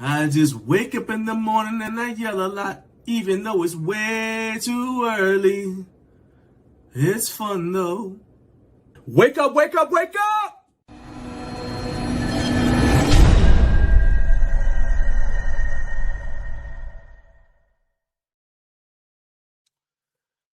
I just wake up in the morning and I yell a lot, even though it's way too early. It's fun though. Wake up, wake up, wake up!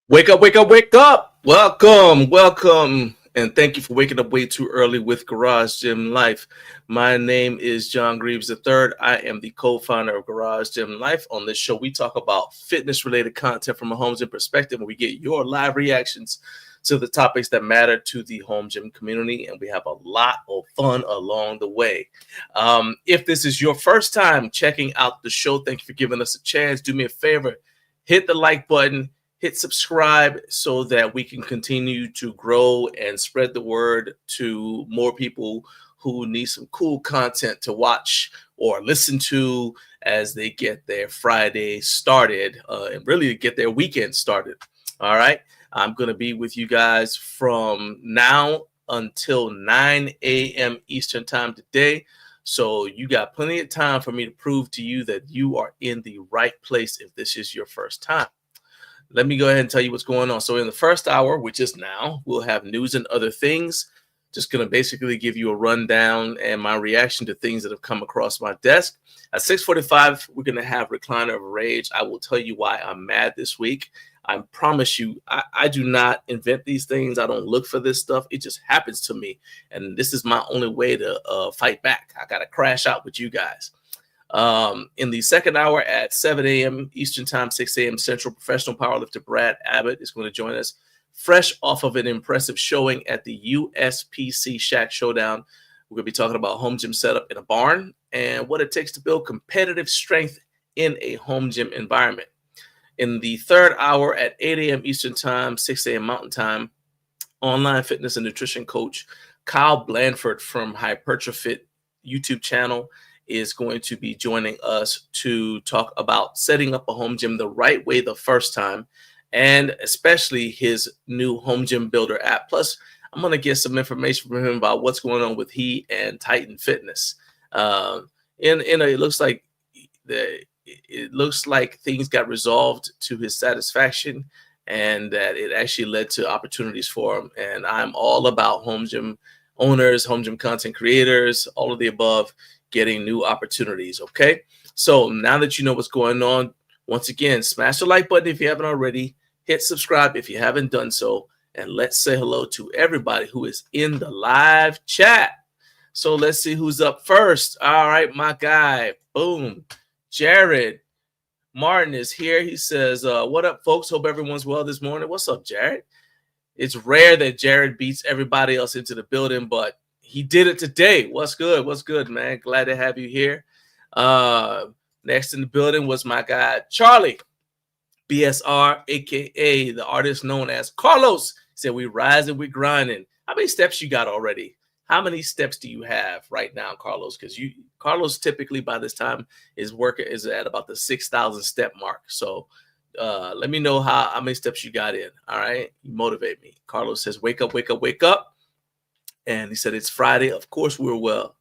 Wake up, wake up, wake up! Welcome, and thank you for waking up way too early with Garage Gym Life. My name is John Greaves III. I am the co-founder of Garage Gym Life. On this show, we talk about fitness-related content from a home gym perspective, and we get your live reactions to the topics that matter to the home gym community, and we have a lot of fun along the way. If this is your first time checking out the show, thank you for giving us a chance. Do me a favor, hit the like button, hit subscribe so that we can continue to grow and spread the word to more people who need some cool content to watch or listen to as they get their Friday started and really get their weekend started. All right. I'm going to be with you guys from now until 9 a.m. Eastern time today. So you got plenty of time for me to prove to you that you are in the right place if this is your first time. Let me go ahead and tell you what's going on. So in the first hour, which is now, we'll have news and other things. Just going to basically give you a rundown and my reaction to things that have come across my desk. At 6:45, we're going to have Recliner of Rage. I will tell you why I'm mad this week. I promise you, I do not invent these things. I don't look for this stuff. It just happens to me. And this is my only way to fight back. I got to crash out with you guys. In the second hour at 7 a.m. Eastern time, 6 a.m. Central, professional powerlifter Brad Abbott is going to join us fresh off of an impressive showing at the USPC Shack Showdown. We're going to be talking about home gym setup in a barn and what it takes to build competitive strength in a home gym environment. In the third hour at 8 a.m. Eastern time, 6 a.m. Mountain time, online fitness and nutrition coach Kyle Blanford from HypertroFit YouTube channel is going to be joining us to talk about setting up a home gym the right way the first time, and especially his new home gym builder app. Plus, I'm going to get some information from him about what's going on with he and Titan Fitness. It looks like things got resolved to his satisfaction, and that it actually led to opportunities for him. And I'm all about home gym owners, home gym content creators, all of the above, getting new opportunities. Okay, so now that you know what's going on, once again, smash the like button if you haven't already, hit subscribe if you haven't done so, and let's say hello to everybody who is in the live chat. So let's see who's up first. All right, my guy, boom, Jared Martin is here. He says, what up, folks? Hope everyone's well this morning. What's up, Jared? It's rare that Jared beats everybody else into the building, but he did it today. What's good? What's good, man? Glad to have you here. Next in the building was my guy, Charlie, BSR, a.k.a. the artist known as Carlos. He said, we rising, we grinding. How many steps you got already? How many steps do you have right now, Carlos? Because Carlos typically by this time is at about the 6,000 step mark. So let me know how many steps you got in. All right. You motivate me. Carlos says, wake up, wake up, wake up. And he said, it's Friday. Of course, we're well.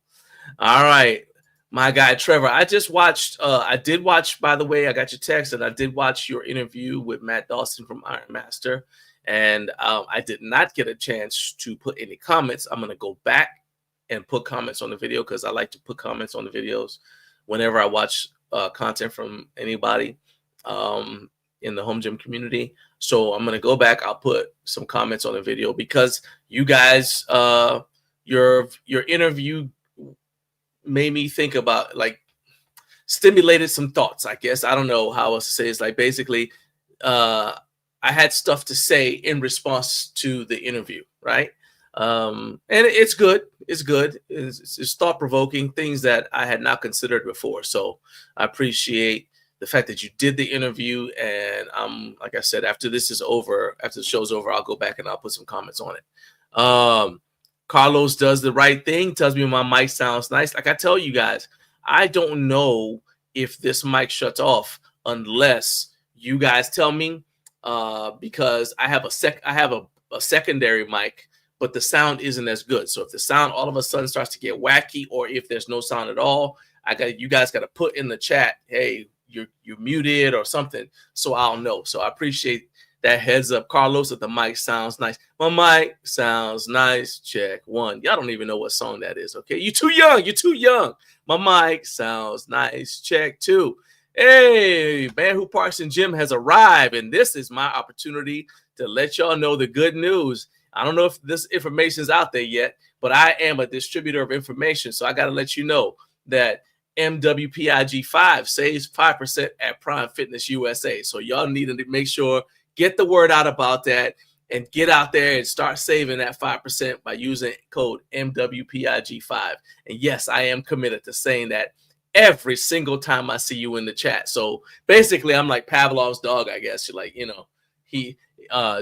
All right. My guy, Trevor, I just watched. I did watch, by the way, I got your text, and I did watch your interview with Matt Dawson from Iron Master. And I did not get a chance to put any comments. I'm going to go back and put comments on the video because I like to put comments on the videos whenever I watch content from anybody in the home gym community. So I'm going to go back. I'll put some comments on the video because you guys, your interview made me think about, like, stimulated some thoughts, I guess. I don't know how else to say it. It's like basically I had stuff to say in response to the interview, right? And it's good. It's good. It's thought-provoking, things that I had not considered before. So I appreciate the fact that you did the interview. And like I said, after this is over, after the show's over, I'll go back and I'll put some comments on it. Carlos does the right thing, tells me my mic sounds nice. Like I tell you guys, I don't know if this mic shuts off unless you guys tell me, because I have a secondary mic, but the sound isn't as good. So if the sound all of a sudden starts to get wacky, or if there's no sound at all, you guys got to put in the chat, hey, you're muted or something, so I'll know. So I appreciate that heads up. Carlos, that the mic sounds nice. My mic sounds nice. Check one. Y'all don't even know what song that is. Okay, you too young. You're too young. My mic sounds nice. Check two. Hey, Man Who Parks and Gym has arrived, and this is my opportunity to let y'all know the good news. I don't know if this information is out there yet, but I am a distributor of information, so I got to let you know that MWPIG5 saves 5% at Prime Fitness USA. So y'all need to make sure, get the word out about that, and get out there and start saving that 5% by using code MWPIG5. And yes, I am committed to saying that every single time I see you in the chat. So basically, I'm like Pavlov's dog, I guess. You're like,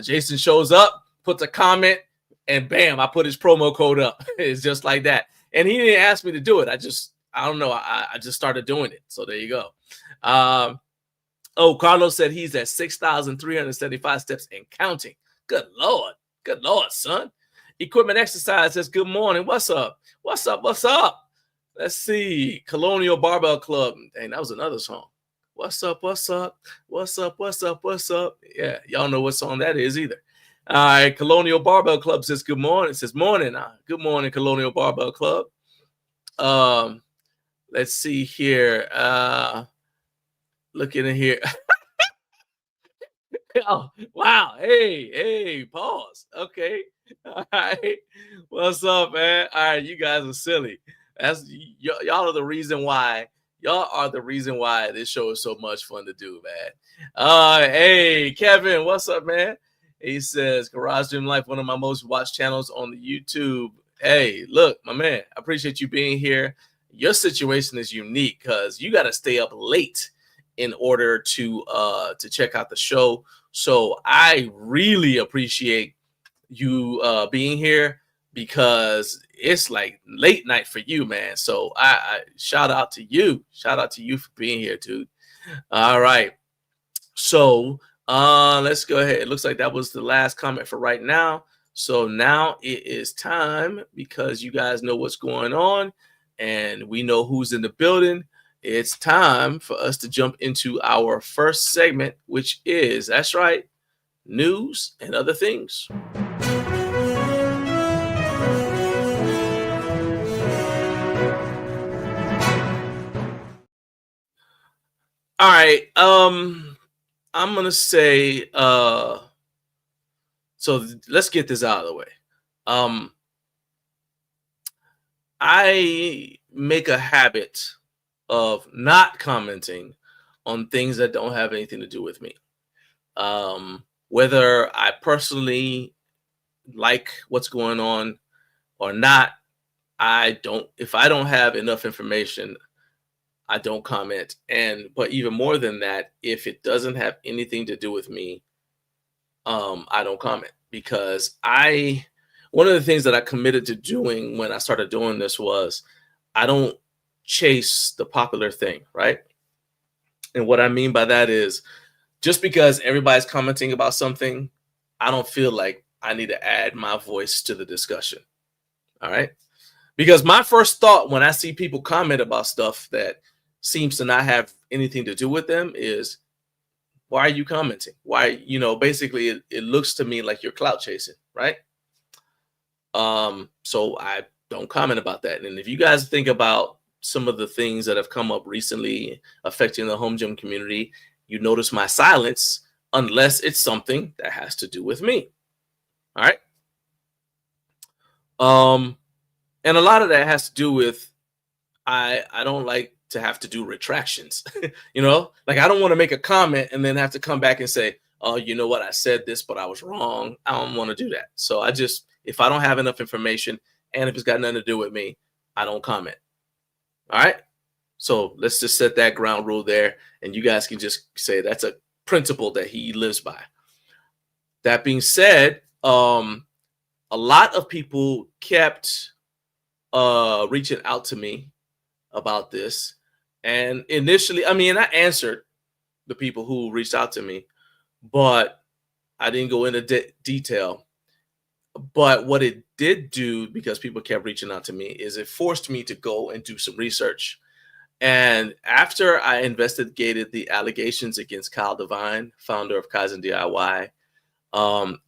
Jason shows up, puts a comment, and bam, I put his promo code up. It's just like that. And he didn't ask me to do it. I don't know. I just started doing it. So there you go. Carlos said he's at 6,375 steps and counting. Good Lord. Good Lord, son. Equipment Exercise says, good morning. What's up? What's up? What's up? Let's see. Colonial Barbell Club. Dang, that was another song. What's up? What's up? What's up? What's up? What's up? Yeah, y'all know what song that is either. All right. Colonial Barbell Club says, good morning. It says, morning. Good morning, Colonial Barbell Club. Let's see here. Looking in here. Oh, wow. Hey, pause. Okay. All right. What's up, man? All right, you guys are silly. Y'all are the reason why. Y'all are the reason why this show is so much fun to do, man. Hey, Kevin, what's up, man? He says, Garage Gym Life, one of my most watched channels on the YouTube. Hey, look, my man, I appreciate you being here. Your situation is unique because you got to stay up late in order to check out the show. So I really appreciate you being here because it's like late night for you, man. So I shout out to you. Shout out to you for being here, dude. All right. So let's go ahead. It looks like that was the last comment for right now. So now it is time, because you guys know what's going on and we know who's in the building. It's time for us to jump into our first segment, which is, that's right, news and other things. All right. I'm going to say, so let's get this out of the way. I make a habit of not commenting on things that don't have anything to do with me. Whether I personally like what's going on or not, if I don't have enough information, I don't comment. But even more than that, if it doesn't have anything to do with me, I don't comment, because one of the things that I committed to doing when I started doing this was I don't chase the popular thing, right? And what I mean by that is, just because everybody's commenting about something, I don't feel like I need to add my voice to the discussion. All right. Because my first thought when I see people comment about stuff that seems to not have anything to do with them is, why are you commenting? Why, basically it looks to me like you're clout chasing, right? So I don't comment about that. And if you guys think about some of the things that have come up recently affecting the home gym community, you notice my silence, unless it's something that has to do with me. All right. And a lot of that has to do with, I don't like to have to do retractions. Like I don't want to make a comment and then have to come back and say, oh, you know what? I said this, but I was wrong. I don't want to do that. So if I don't have enough information and if it's got nothing to do with me, I don't comment. All right. So let's just set that ground rule there. And you guys can just say that's a principle that he lives by. That being said, a lot of people kept reaching out to me about this. And initially, I answered the people who reached out to me, but I didn't go into detail. But what it did do, because people kept reaching out to me, is it forced me to go and do some research. And after I investigated the allegations against Kyle Devine, founder of Kaizen DIY,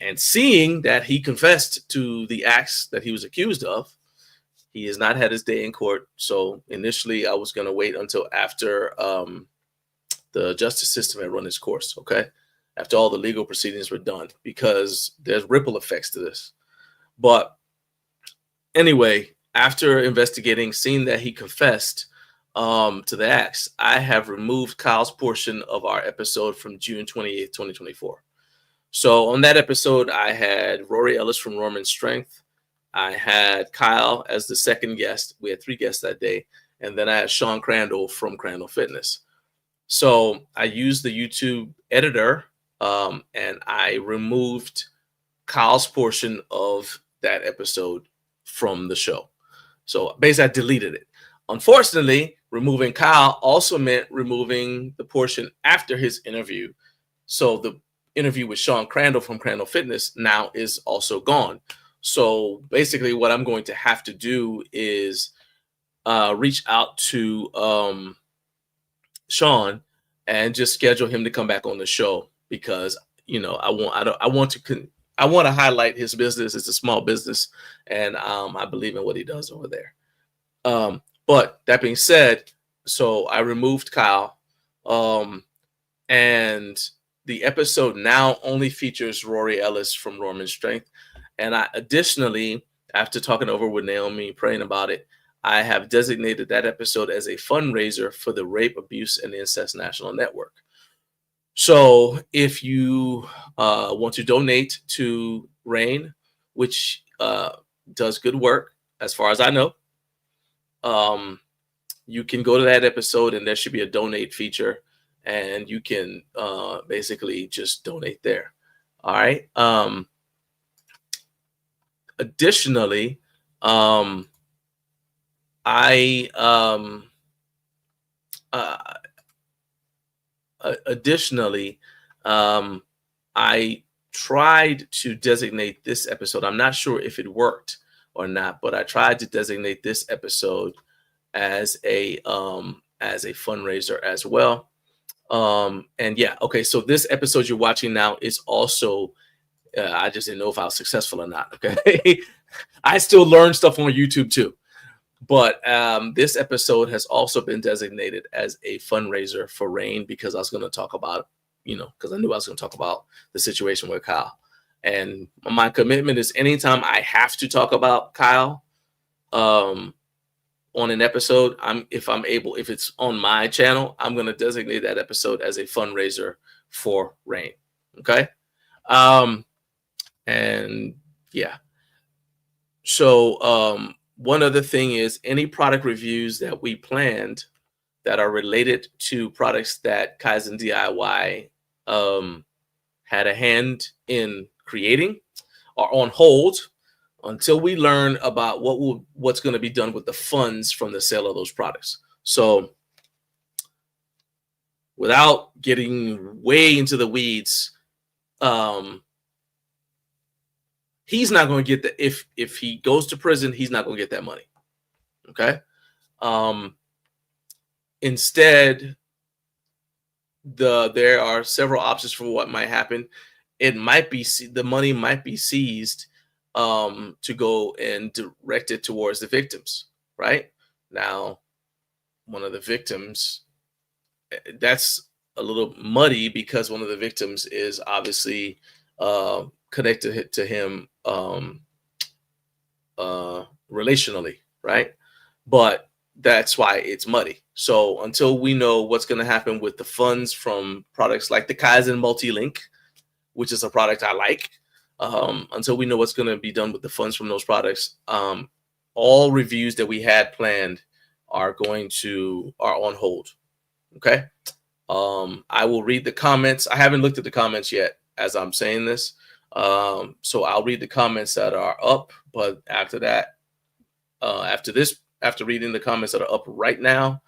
and seeing that he confessed to the acts that he was accused of, he has not had his day in court. So initially, I was going to wait until after the justice system had run its course, okay? After all the legal proceedings were done, because there's ripple effects to this. But anyway, after investigating, seeing that he confessed to the acts, I have removed Kyle's portion of our episode from June 28th, 2024. So on that episode, I had Rory Ellis from Roman Strength. I had Kyle as the second guest. We had 3 guests that day. And then I had Sean Crandall from Crandall Fitness. So I used the YouTube editor and I removed Kyle's portion of that episode from the show. So basically, I deleted it. Unfortunately, removing Kyle also meant removing the portion after his interview. So the interview with Sean Crandall from Crandall Fitness now is also gone. So basically, what I'm going to have to do is reach out to Sean and just schedule him to come back on the show, because I want to highlight his business. It's a small business, and I believe in what he does over there. But that being said, so I removed Kyle, and the episode now only features Rory Ellis from Roman Strength. And I additionally, after talking over with Naomi, praying about it, I have designated that episode as a fundraiser for the Rape, Abuse, and Incest National Network. So if you want to donate to RAIN, which does good work, as far as I know, you can go to that episode and there should be a donate feature, and you can basically just donate there. All right. Additionally, I tried to designate this episode. I'm not sure if it worked or not, but I tried to designate this episode as a fundraiser as well. And yeah, okay. So this episode you're watching now is also, I just didn't know if I was successful or not. Okay. I still learn stuff on YouTube too. But this episode has also been designated as a fundraiser for RAIN, because I was going to talk about, because I knew I was going to talk about the situation with Kyle. And my commitment is anytime I have to talk about Kyle on an episode, if it's on my channel, I'm going to designate that episode as a fundraiser for RAIN. Okay. And yeah. So one other thing is, any product reviews that we planned that are related to products that Kaizen DIY had a hand in creating are on hold until we learn about what's going to be done with the funds from the sale of those products. So without getting way into the weeds, he's not going to get that. If he goes to prison, he's not going to get that money. Okay. Instead, there are several options for what might happen. It might be the money might be seized to go and direct it towards the victims. Right now, one of the victims, that's a little muddy, because one of the victims is obviously connected to him relationally, right? But that's why it's muddy. So until we know what's going to happen with the funds from products like the Kaizen Multi-Link, which is a product I like, until we know what's going to be done with the funds from those products, all reviews that we had planned are on hold. Okay. I will read the comments. I haven't looked at the comments yet as I'm saying this. So I'll read the comments that are up, but after that, after reading the comments that are up right now,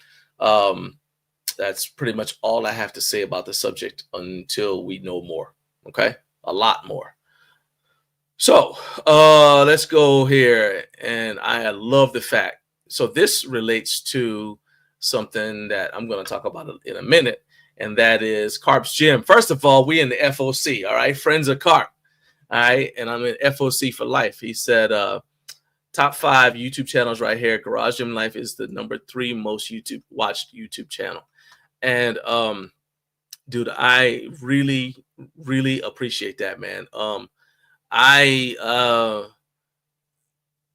that's pretty much all I have to say about the subject until we know more. Okay. A lot more. So, let's go here. And I love the fact. So this relates to something that I'm going to talk about in a minute, and that is Carp's Gym. First of all, we in the FOC, all right? Friends of Carp, all right? And I'm in FOC for life. He said, top 5 YouTube channels right here. Garage Gym Life is the number 3 most watched YouTube channel. And dude, I really, really appreciate that, man.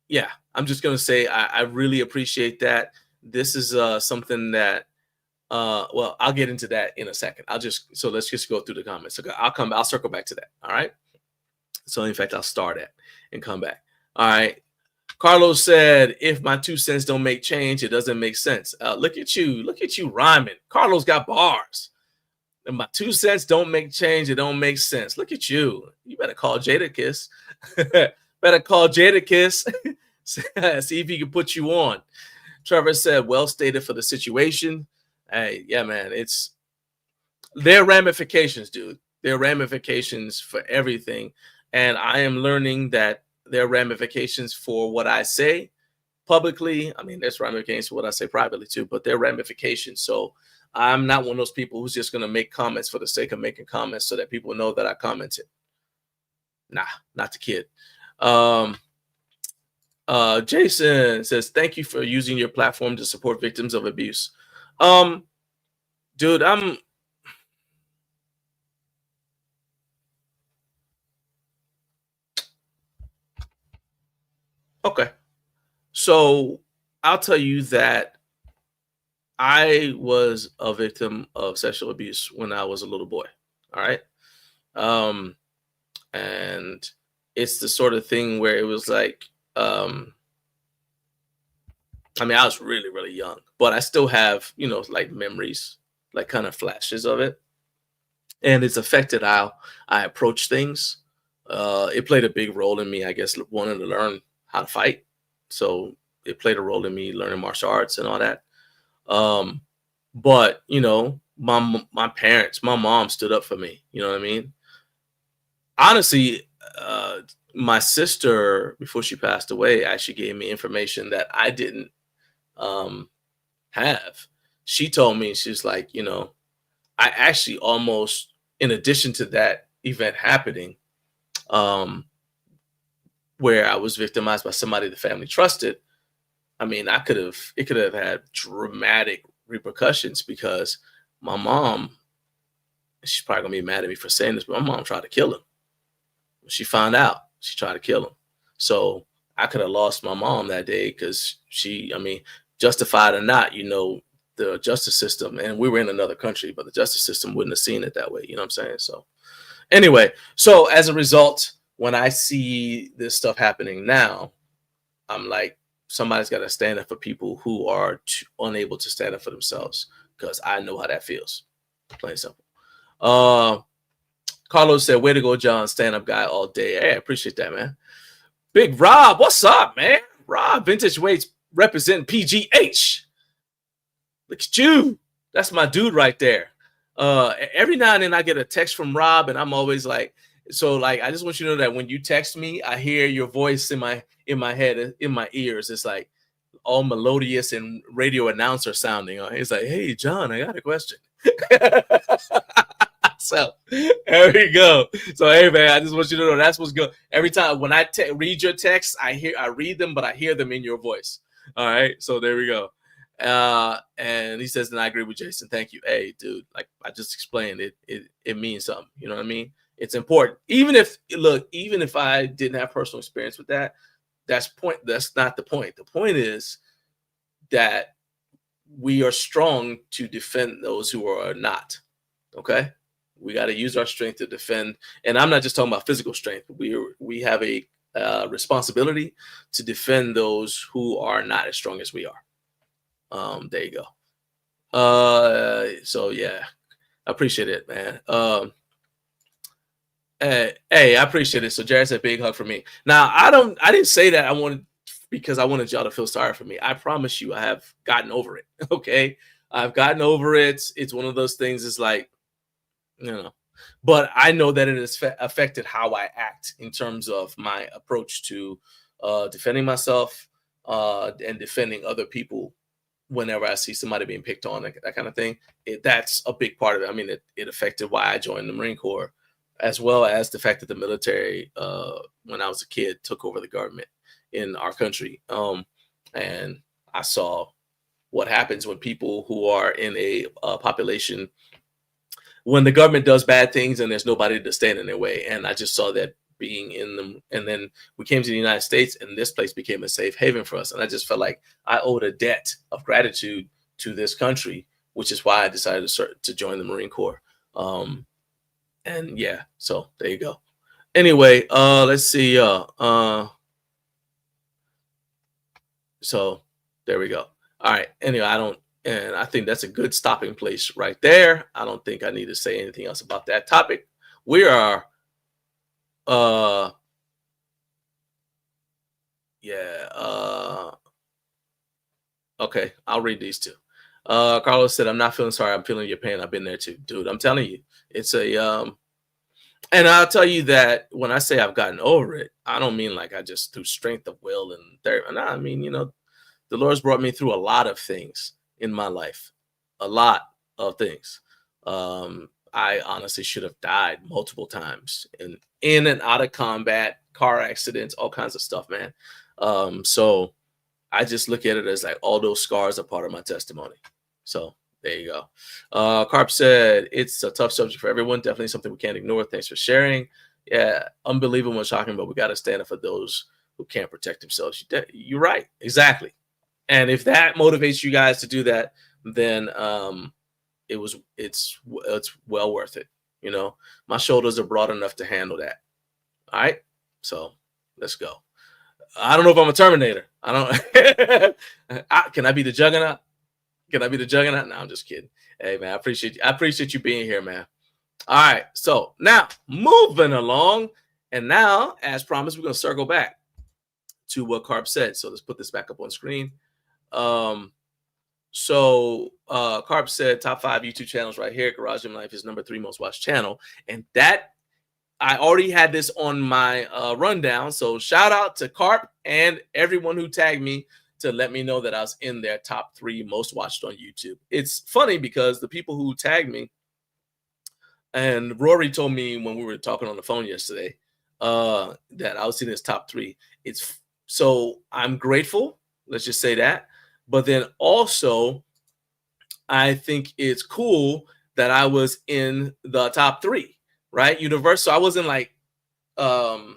Yeah, I'm just gonna say I really appreciate that. This is something that well, I'll get into that in a second. Let's just go through the comments. Okay, I'll circle back to that. All right. So in fact, I'll start at and come back. All right. Carlos said, if my 2 cents don't make change, it doesn't make sense. Look at you rhyming. Carlos got bars. And my 2 cents don't make change, it don't make sense. Look at you. You better call Jadakiss. Better call Jadakiss. See if he can put you on. Trevor said, well stated for the situation. Hey, yeah, man. There are ramifications, dude. There are ramifications for everything. And I am learning that there are ramifications for what I say publicly. I mean, there's ramifications for what I say privately too, but there are ramifications. So I'm not one of those people who's just going to make comments for the sake of making comments so that people know that I commented. Nah, not the kid. Jason says, thank you for using your platform to support victims of abuse. Dude, okay. So I'll tell you that I was a victim of sexual abuse when I was a little boy. All right. And it's the sort of thing where it was like, I mean, I was really, really young, but I still have, like memories, like kind of flashes of it. And it's affected how I approach things. It played a big role in me, I guess, wanting to learn how to fight. So it played a role in me learning martial arts and all that. But, my parents, my mom stood up for me. You know what I mean? Honestly, my sister, before she passed away, actually gave me information that I didn't have. She told me, she's like, I actually almost, in addition to that event happening, where I was victimized by somebody the family trusted, I mean, it could have had dramatic repercussions because my mom, she's probably gonna be mad at me for saying this, but my mom tried to kill him. When she found out, she tried to kill him. So I could have lost my mom that day because justified or not, the justice system, and we were in another country, but the justice system wouldn't have seen it that way. You know what I'm saying? So anyway, so as a result, when I see this stuff happening now, I'm like, somebody's got to stand up for people who are unable to stand up for themselves, because I know how that feels. Plain and simple. Carlos said, way to go, John. Stand-up guy all day. Hey, I appreciate that, man. Big Rob, what's up, man? Rob, Vintage Weights representing PGH. Look at you. That's my dude right there. Every now and then I get a text from Rob, and I'm always like, I just want you to know that when you text me, I hear your voice in my head, in my ears. It's like all melodious and radio announcer sounding. It's like, hey, John, I got a question. So there we go. So hey, man, I just want you to know that's what's good. Every time when I read your texts, I read them, but I hear them in your voice. All right, so there we go. And he says, and I agree with Jason. Thank you. Hey, dude, like I just explained, it means something. You know what I mean? It's important. Even if I didn't have personal experience with that, that's not the point. The point is that we are strong to defend those who are not. Okay? We got to use our strength to defend. And I'm not just talking about physical strength. We have a responsibility to defend those who are not as strong as we are. There you go. So yeah, I appreciate it, man. Hey, I appreciate it. So Jared said, big hug for me. Now, I didn't say that because I wanted y'all to feel sorry for me. I promise you I have gotten over it. Okay. I've gotten over it. It's one of those things. It's like, but I know that it has affected how I act in terms of my approach to defending myself and defending other people whenever I see somebody being picked on, that kind of thing. That's a big part of it. I mean, it affected why I joined the Marine Corps, as well as the fact that the military, when I was a kid, took over the government in our country. And I saw what happens when people who are in a population, when the government does bad things and there's nobody to stand in their way. And I just saw that being in them. And then we came to the United States, and this place became a safe haven for us. And I just felt like I owed a debt of gratitude to this country, which is why I decided to join the Marine Corps. And yeah, so there you go. Anyway, let's see. So there we go. All right. Anyway, I think that's a good stopping place right there. I don't think I need to say anything else about that topic. We are, okay, I'll read these two. Carlos said, I'm not feeling sorry. I'm feeling your pain. I've been there too. Dude, I'm telling you, it's and I'll tell you that when I say I've gotten over it, I don't mean like I just through strength of will and therapy. No, I mean, the Lord's brought me through a lot of things in my life, a lot of things. I honestly should have died multiple times in and out of combat, car accidents, all kinds of stuff, man. So I just look at it as like all those scars are part of my testimony. So there you go. Carp said, it's a tough subject for everyone. Definitely something we can't ignore. Thanks for sharing. Yeah, unbelievable what talking about. We got to stand up for those who can't protect themselves. You're right. Exactly. And if that motivates you guys to do that, then it's well worth it. My shoulders are broad enough to handle that. All right. So let's go. I don't know if I'm a Terminator. I don't. Can I be the Juggernaut? Can I be the Juggernaut? No, I'm just kidding. Hey man, I appreciate you being here, man. All right. So now moving along, and now as promised, we're gonna circle back to what Carp said. So let's put this back up on screen. So Carp said top 5 YouTube channels right here. Garage Gym Life is number 3 most watched channel, and that I already had this on my rundown. So shout out to Carp and everyone who tagged me to let me know that I was in their top 3 most watched on YouTube. It's funny because the people who tagged me, and Rory told me when we were talking on the phone yesterday, that I was in his top 3. So I'm grateful. Let's just say that. But then also, I think it's cool that I was in the top 3, right? Universal. I wasn't like, I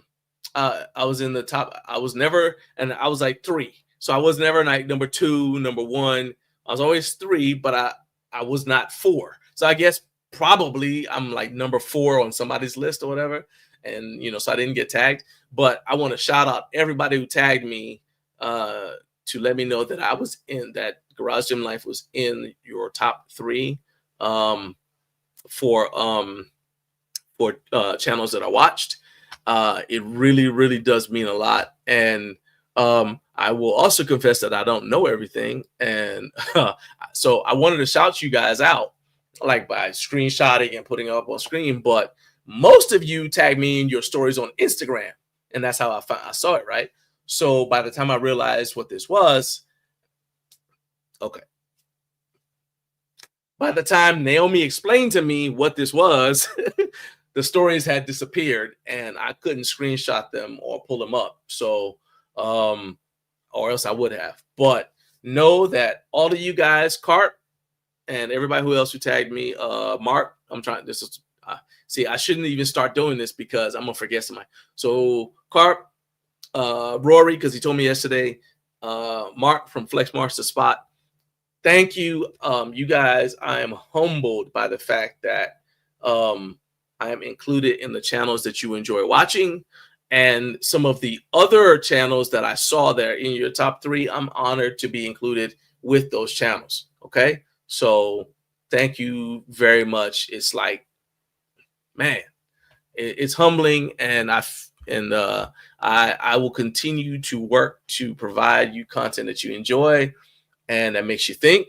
was in the top. I was never, and I was like 3. So I was never like number 2, number 1. I was always 3, but I was not 4. So I guess probably I'm like number 4 on somebody's list or whatever. And, so I didn't get tagged. But I want to shout out everybody who tagged me to let me know that I was in that Garage Gym Life was in your top 3 for channels that I watched. It really, really does mean a lot. And I will also confess that I don't know everything. And so I wanted to shout you guys out, like by screenshotting and putting it up on screen. But most of you tag me in your stories on Instagram. And that's how I saw it, right? So by the time I realized what this was, okay. By the time Naomi explained to me what this was, the stories had disappeared and I couldn't screenshot them or pull them up. So, or else I would have. But know that all of you guys, Carp, and everybody who else who tagged me, Mark, see, I shouldn't even start doing this because I'm gonna forget somebody. So Carp, Rory, because he told me yesterday, Mark from Flex Master Spot. Thank you, you guys. I am humbled by the fact that I am included in the channels that you enjoy watching, and some of the other channels that I saw there in your top 3. I'm honored to be included with those channels. Okay, so thank you very much. It's like, man, it's humbling, and I will continue to work to provide you content that you enjoy and that makes you think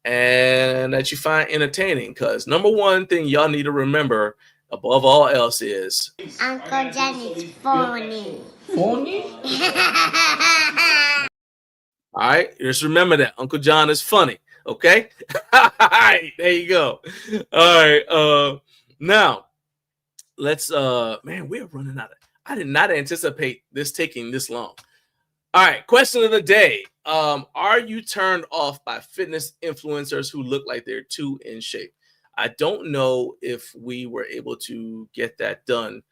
and that you find entertaining. Because number one thing y'all need to remember above all else is Uncle Johnny's phony. Phony? All right, just remember that Uncle John is funny. Okay, all right, there you go. All right, now let's man, we're running out of. I did not anticipate this taking this long. All right, question of the day. Are you turned off by fitness influencers who look like they're too in shape? I don't know if we were able to get that done.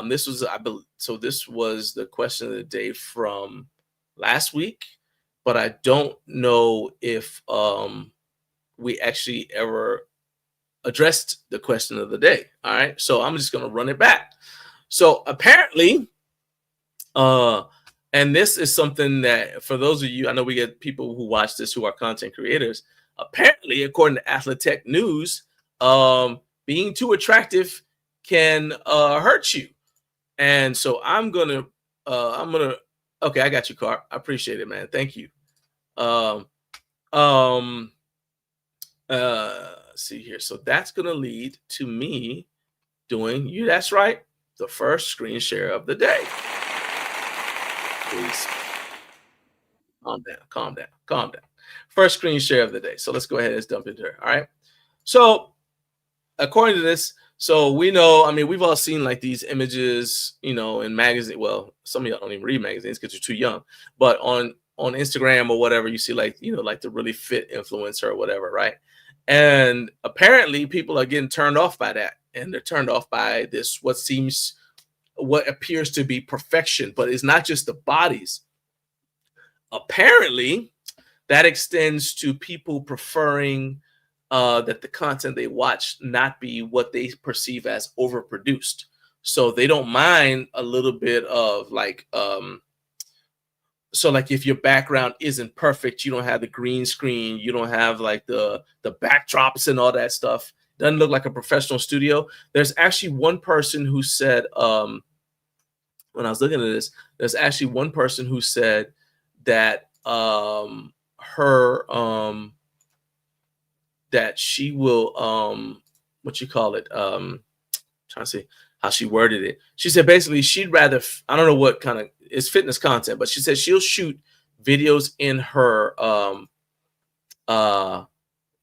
This was, I believe, so this was the question of the day from last week, but I don't know if we actually ever addressed the question of the day. All right, so I'm just going to run it back. So apparently, and this is something that for those of you, I know we get people who watch this who are content creators. Apparently, according to Athletech News, being too attractive can hurt you. And so I'm gonna, okay, I got you, Car. I appreciate it, man. Thank you. Let's see here. So that's gonna lead to me doing you. That's right. The first screen share of the day. Please calm down. First screen share of the day. So let's go ahead and dump into her. All right. So according to this, so we know, I mean, we've all seen like these images, you know, in magazine. Well, some of y'all don't even read magazines because you're too young, but on Instagram or whatever, you see like, you know, like the really fit influencer or whatever, right? And apparently people are getting turned off by that. And they're turned off by this, what appears to be perfection, but it's not just the bodies. Apparently, that extends to people preferring that the content they watch not be what they perceive as overproduced. So they don't mind a little bit of like, so like if your background isn't perfect, you don't have the green screen, you don't have like the backdrops and all that stuff. Doesn't look like a professional studio. There's actually one person who said, when I was looking at this, there's actually one person who said that that she will what you call it, trying to see how she worded it. She said basically she'd rather, I don't know what kind of, it's fitness content, but she said she'll shoot videos in her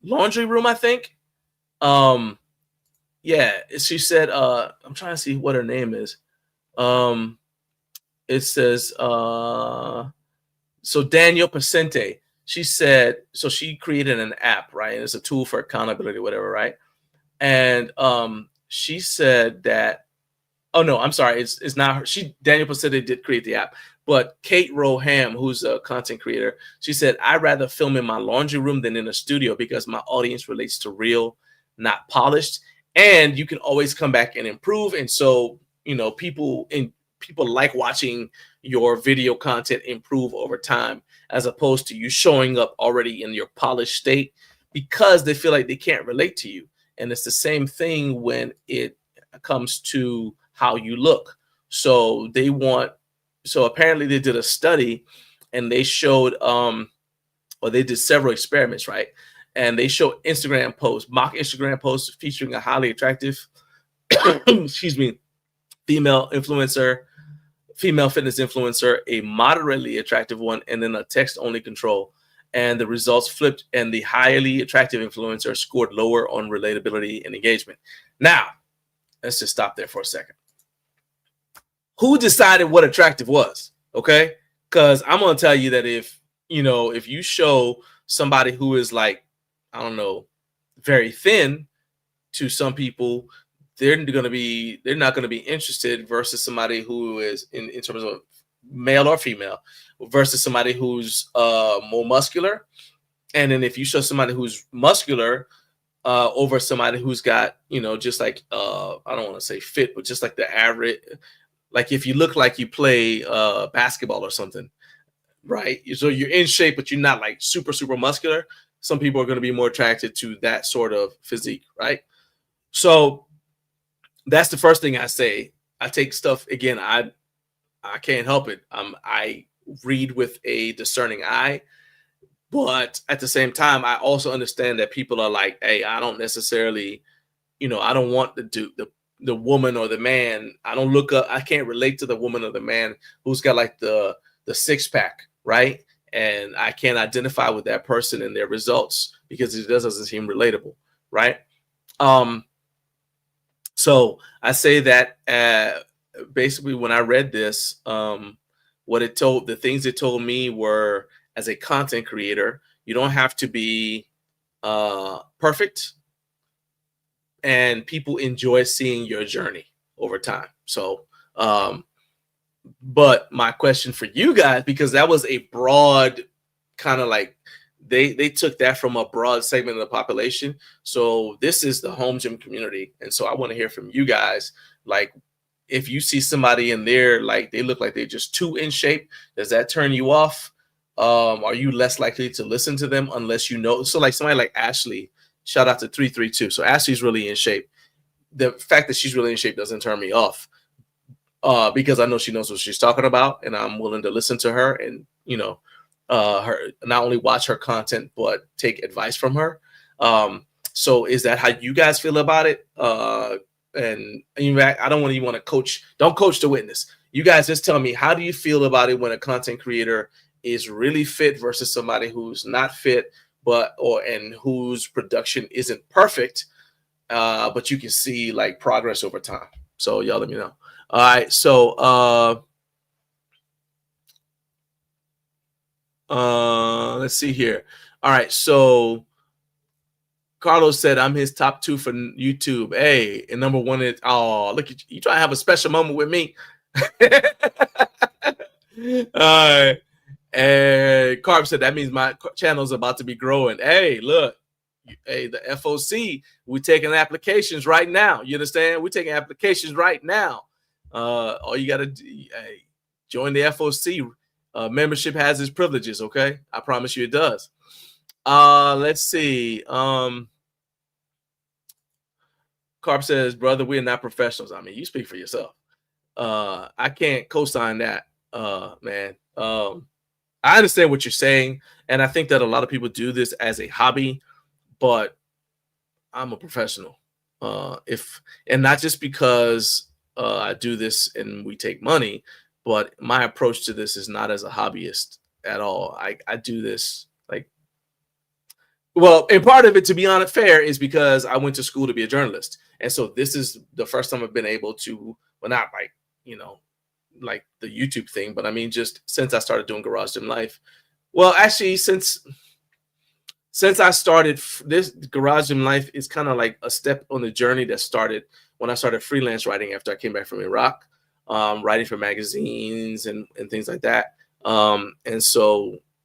laundry room, I think. Yeah, she said, I'm trying to see what her name is. It says, so Daniel Pacente, she said, so she created an app, right? And it's a tool for accountability, whatever, right? And she said that, oh no, I'm sorry, it's not her. Daniel Pacente did create the app, but Kate Roham, who's a content creator, she said, I'd rather film in my laundry room than in a studio because my audience relates to real, not polished. And you can always come back and improve. And so, you know, people like watching your video content improve over time, as opposed to you showing up already in your polished state because they feel like they can't relate to you. And it's the same thing when it comes to how you look. So apparently they did a study and they showed, or they did several experiments, right? And they showed Instagram posts, mock Instagram posts featuring a highly attractive, excuse me, female fitness influencer, a moderately attractive one, and then a text-only control. And the results flipped, and the highly attractive influencer scored lower on relatability and engagement. Now, let's just stop there for a second. Who decided what attractive was? Okay, because I'm gonna tell you that if you show somebody who is like, I don't know, very thin to some people, they're not going to be interested versus somebody who is in terms of male or female versus somebody who's more muscular. And then if you show somebody who's muscular over somebody who's got, just like, I don't want to say fit, but just like the average, like if you look like you play basketball or something, right? So you're in shape, but you're not like super, super muscular. Some people are going to be more attracted to that sort of physique, right? So that's the first thing I say. I take stuff, again, I can't help it. I read with a discerning eye, but at the same time, I also understand that people are like, hey, I don't necessarily, I don't want the woman or the man. I can't relate to the woman or the man who's got like the six pack, right? and I can't identify with that person and their results because it doesn't seem relatable, right? So I say that basically when I read this, the things it told me were, as a content creator, you don't have to be perfect, and people enjoy seeing your journey over time. So, but my question for you guys, because that was a broad kind of like, they took that from a broad segment of the population. So this is the home gym community, and so I want to hear from you guys. Like, if you see somebody in there, like they look like they're just too in shape, does that turn you off? Are you less likely to listen to them unless you know? So like somebody like Ashley, shout out to 332. So Ashley's really in shape. The fact that she's really in shape doesn't turn me off, because I know she knows what she's talking about, and I'm willing to listen to her, and her, not only watch her content but take advice from her. So is that how you guys feel about it? And in fact, I don't want to coach. Don't coach the witness. You guys just tell me, how do you feel about it when a content creator is really fit versus somebody who's not fit, and whose production isn't perfect, but you can see like progress over time? So y'all let me know. All right. So let's see here. All right. So Carlos said, I'm his top 2 for YouTube. Hey, and number 1 is, oh, look at you trying to have a special moment with me. All right. And Carb said, that means my channel is about to be growing. Hey, look. Hey, the FOC, we're taking applications right now. You understand? We're taking applications right now. All you got to do, hey, join the FOC. Membership has its privileges, okay? I promise you it does. Let's see. Carp says, brother, we're not professionals. I mean, you speak for yourself. I can't co-sign that, man. I understand what you're saying, and I think that a lot of people do this as a hobby, but I'm a professional. And not just because I do this and we take money, but my approach to this is not as a hobbyist at all. I do this and part of it, to be honest, fair, is because I went to school to be a journalist. And so this is the first time I've been able to, well, not like the YouTube thing, but I mean, just since I started doing Garage Gym Life. Well, actually, since I started this, Garage Gym Life is kind of like a step on the journey that started when I started freelance writing after I came back from Iraq, writing for magazines and things like that. And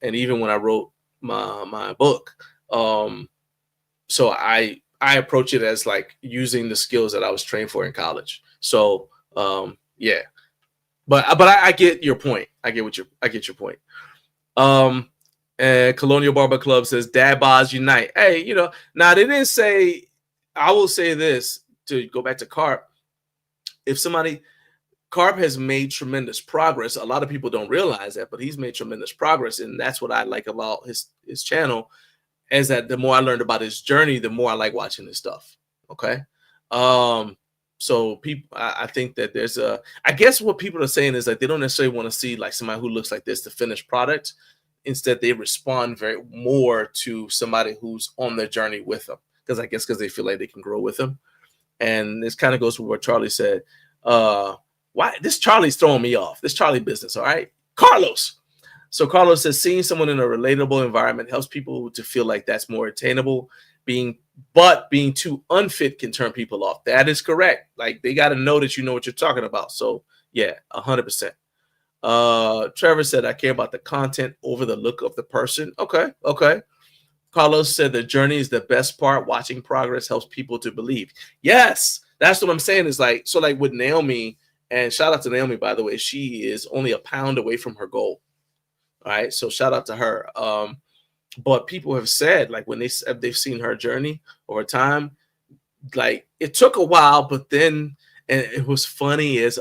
even when I wrote my book, so I approach it as like using the skills that I was trained for in college. So yeah, but I get your point. I get your point. And Colonial Barber Club says, Dad Bods Unite. Hey, now they didn't say, I will say this to go back to Carp. Carp has made tremendous progress. A lot of people don't realize that, but he's made tremendous progress. And that's what I like about his channel, is that the more I learned about his journey, the more I like watching his stuff. Okay. So people, I think that I guess what people are saying is that they don't necessarily want to see like somebody who looks like this, the finished product. Instead, they respond very more to somebody who's on their journey with them, because they feel like they can grow with them. And this kind of goes with what Charlie said. Why this Charlie's throwing me off? This Charlie business, all right, Carlos. So Carlos says, seeing someone in a relatable environment helps people to feel like that's more attainable. Being too unfit can turn people off. That is correct. Like, they got to know that you know what you're talking about. So yeah, 100%. Trevor said, I care about the content over the look of the person. Okay. Carlos said, the journey is the best part. Watching progress helps people to believe. Yes, that's what I'm saying. Is like, so like with Naomi, and shout out to Naomi, by the way, she is only a pound away from her goal. All right, so shout out to her. But people have said, like, when they've seen her journey over time, like, it took a while, but then, and it was funny, is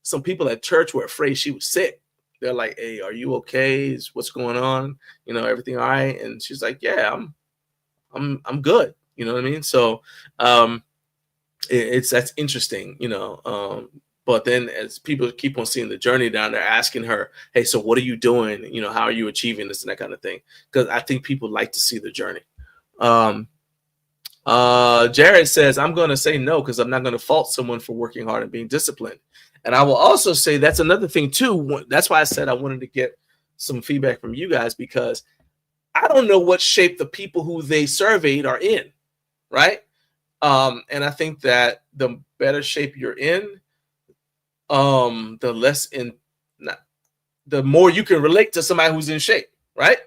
some people at church were afraid she was sick. They're like, hey, are you okay? What's going on? Everything all right? And she's like, yeah, I'm good. You know what I mean? So that's interesting. But then as people keep on seeing the journey down, they're asking her, hey, so what are you doing? You know, how are you achieving this and that kind of thing? Because I think people like to see the journey. Jared says, I'm going to say no because I'm not going to fault someone for working hard and being disciplined. And I will also say that's another thing too. That's why I said I wanted to get some feedback from you guys, because I don't know what shape the people who they surveyed are in, right? And I think that the better shape you're in, the less the more you can relate to somebody who's in shape, right?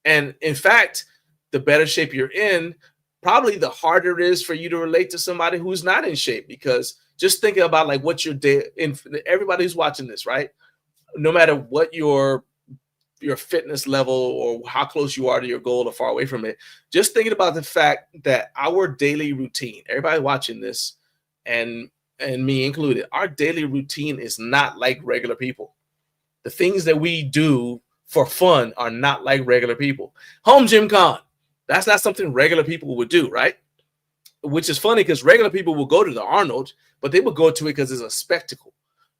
And in fact, the better shape you're in, probably the harder it is for you to relate to somebody who's not in shape, because just thinking about like what your day, and everybody who's watching this, right? No matter what your fitness level or how close you are to your goal or far away from it, just thinking about the fact that our daily routine, everybody watching this, and me included, our daily routine is not like regular people. The things that we do for fun are not like regular people. Home gym con, that's not something regular people would do, right? Which is funny because regular people will go to the Arnold, but they will go to it because it's a spectacle.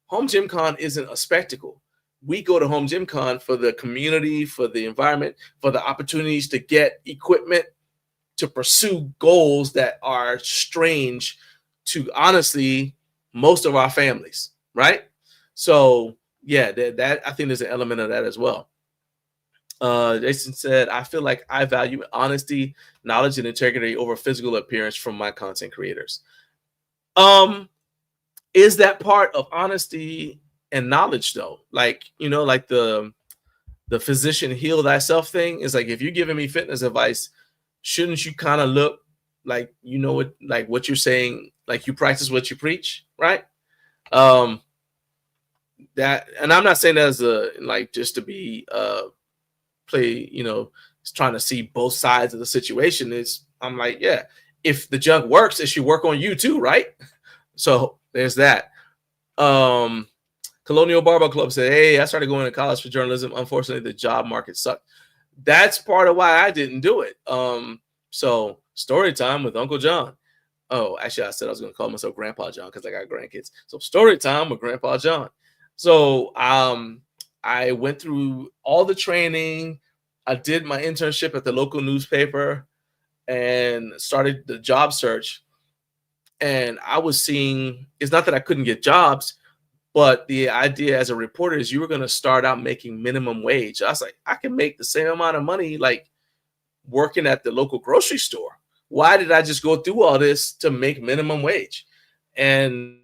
Home gym con isn't a spectacle. We go to Home Gym Con for the community, for the environment, for the opportunities to get equipment, to pursue goals that are strange to, honestly, most of our families, right? So, yeah, that I think there's an element of that as well. Jason said, I feel like I value honesty, knowledge, and integrity over physical appearance from my content creators. Is that part of honesty and knowledge though? Like, you know, like the physician heal thyself thing is like, if you're giving me fitness advice, shouldn't you kind of look like, you know, what, like what you're saying, like you practice what you preach, right? That, and I'm not saying that as a, like, just to be play, you know, trying to see both sides of the situation. Is, I'm like, yeah, if the junk works, it should work on you too, right? So there's that. Colonial Barber Club said, hey, I started going to college for journalism. Unfortunately, the job market sucked. That's part of why I didn't do it. So story time with Uncle John. Oh, actually, I said I was going to call myself Grandpa John because I got grandkids. So story time with Grandpa John. So I went through all the training. I did my internship at the local newspaper and started the job search. And I was seeing, it's not that I couldn't get jobs, but the idea as a reporter is you were going to start out making minimum wage. I was like, I can make the same amount of money like working at the local grocery store. Why did I just go through all this to make minimum wage? And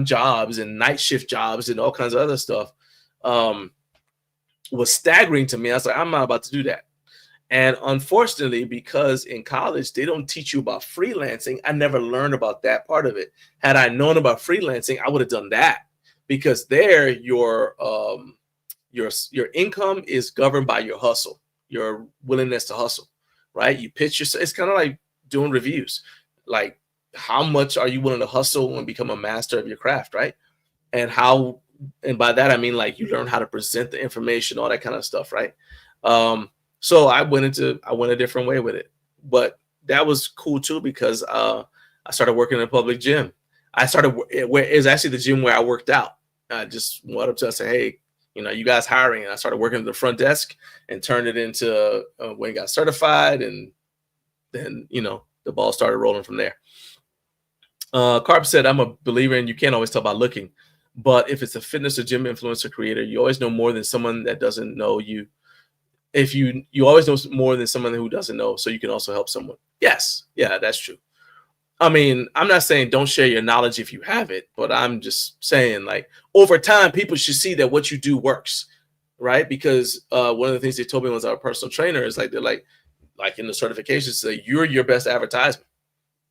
jobs and night shift jobs and all kinds of other stuff was staggering to me. I was like, I'm not about to do that. And unfortunately, because in college, they don't teach you about freelancing, I never learned about that part of it. Had I known about freelancing, I would have done that, because there your income is governed by your hustle, your willingness to hustle, right? You pitch yourself. It's kind of like doing reviews. Like, how much are you willing to hustle and become a master of your craft, right? And by that, I mean, like, you learn how to present the information, all that kind of stuff, right? So I went a different way with it, but that was cool too, because I started working in a public gym. It's actually the gym where I worked out. I just went up to us and said, hey, you know, you guys hiring? And I started working at the front desk and turned it into when I got certified, and then, you know, the ball started rolling from there. Carp said, I'm a believer in you can't always tell by looking, but if it's a fitness or gym influencer creator, you always know more than someone that doesn't know you. If you always know more than someone who doesn't know, so you can also help someone. Yes. Yeah, that's true. I mean, I'm not saying don't share your knowledge if you have it, but I'm just saying, like, over time, people should see that what you do works, right? Because one of the things they told me was our personal trainer is like, they're like in the certifications, say you're your best advertisement.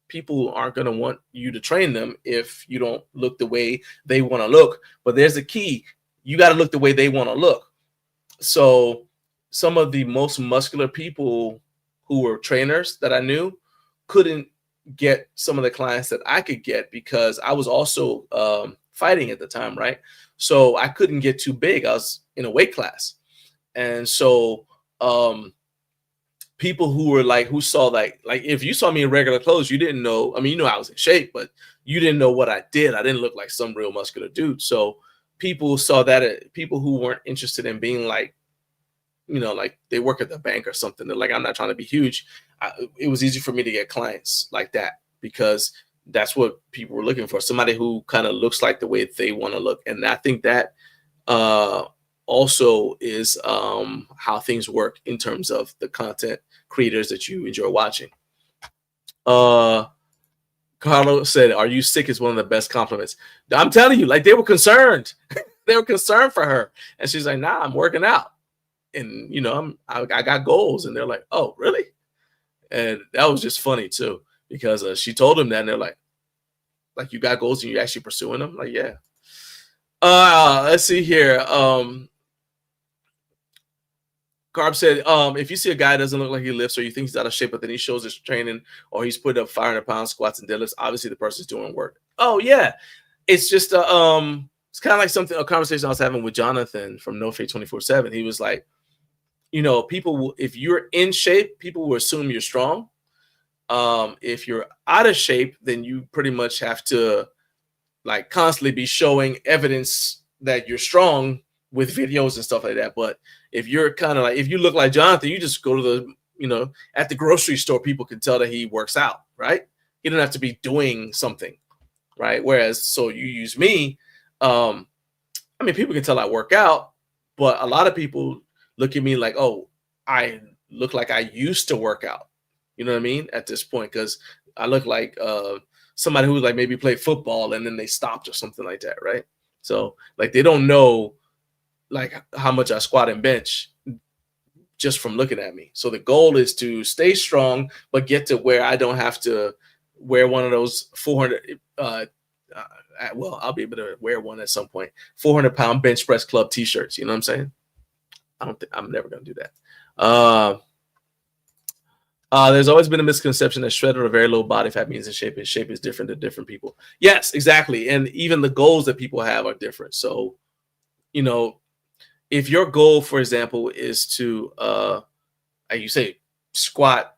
People aren't going to want you to train them if you don't look the way they want to look. But there's a key. You got to look the way they want to look. So some of the most muscular people who were trainers that I knew couldn't get some of the clients that I could get, because I was also fighting at the time, right? So I couldn't get too big. I was in a weight class. And so people who were like, who saw like if you saw me in regular clothes, you didn't know. I mean, you know, I was in shape, but you didn't know what I did. I didn't look like some real muscular dude. So people saw that, people who weren't interested in being like, you know, like they work at the bank or something. They're like, I'm not trying to be huge. It was easy for me to get clients like that because that's what people were looking for. Somebody who kind of looks like the way they want to look. And I think that also is how things work in terms of the content creators that you enjoy watching. Carlo said, "Are you sick?" is one of the best compliments. I'm telling you, like they were concerned. They were concerned for her. And she's like, nah, I'm working out. And, you know, I got goals. And they're like, oh, really? And that was just funny, too, because she told them that. And they're like, you got goals and you're actually pursuing them? Like, yeah. Let's see here. Carb said, if you see a guy doesn't look like he lifts or you think he's out of shape, but then he shows his training or he's put up 500 pounds squats and deadlifts, obviously the person's doing work. Oh, yeah. It's just it's kind of like a conversation I was having with Jonathan from No Fate 24/7. He was like, you know, if you're in shape, people will assume you're strong. If you're out of shape, then you pretty much have to like constantly be showing evidence that you're strong with videos and stuff like that. But if you're kind of like, if you look like Jonathan, you just go to the, you know, at the grocery store, people can tell that he works out, right? He doesn't have to be doing something, right? Whereas, so you use me, I mean, people can tell I work out, but a lot of people look at me like, oh, I look like I used to work out. You know what I mean? At this point, because I look like somebody who like maybe played football and then they stopped or something like that, right? So like they don't know like how much I squat and bench just from looking at me. So the goal is to stay strong, but get to where I don't have to wear one of those 400. Well, I'll be able to wear one at some point. 400-pound bench press club T-shirts. You know what I'm saying? I'm never gonna do that. There's always been a misconception that shredded or very low body fat means in shape. And shape is different to different people. Yes, exactly. And even the goals that people have are different. So, you know, if your goal, for example, is to, like you say, squat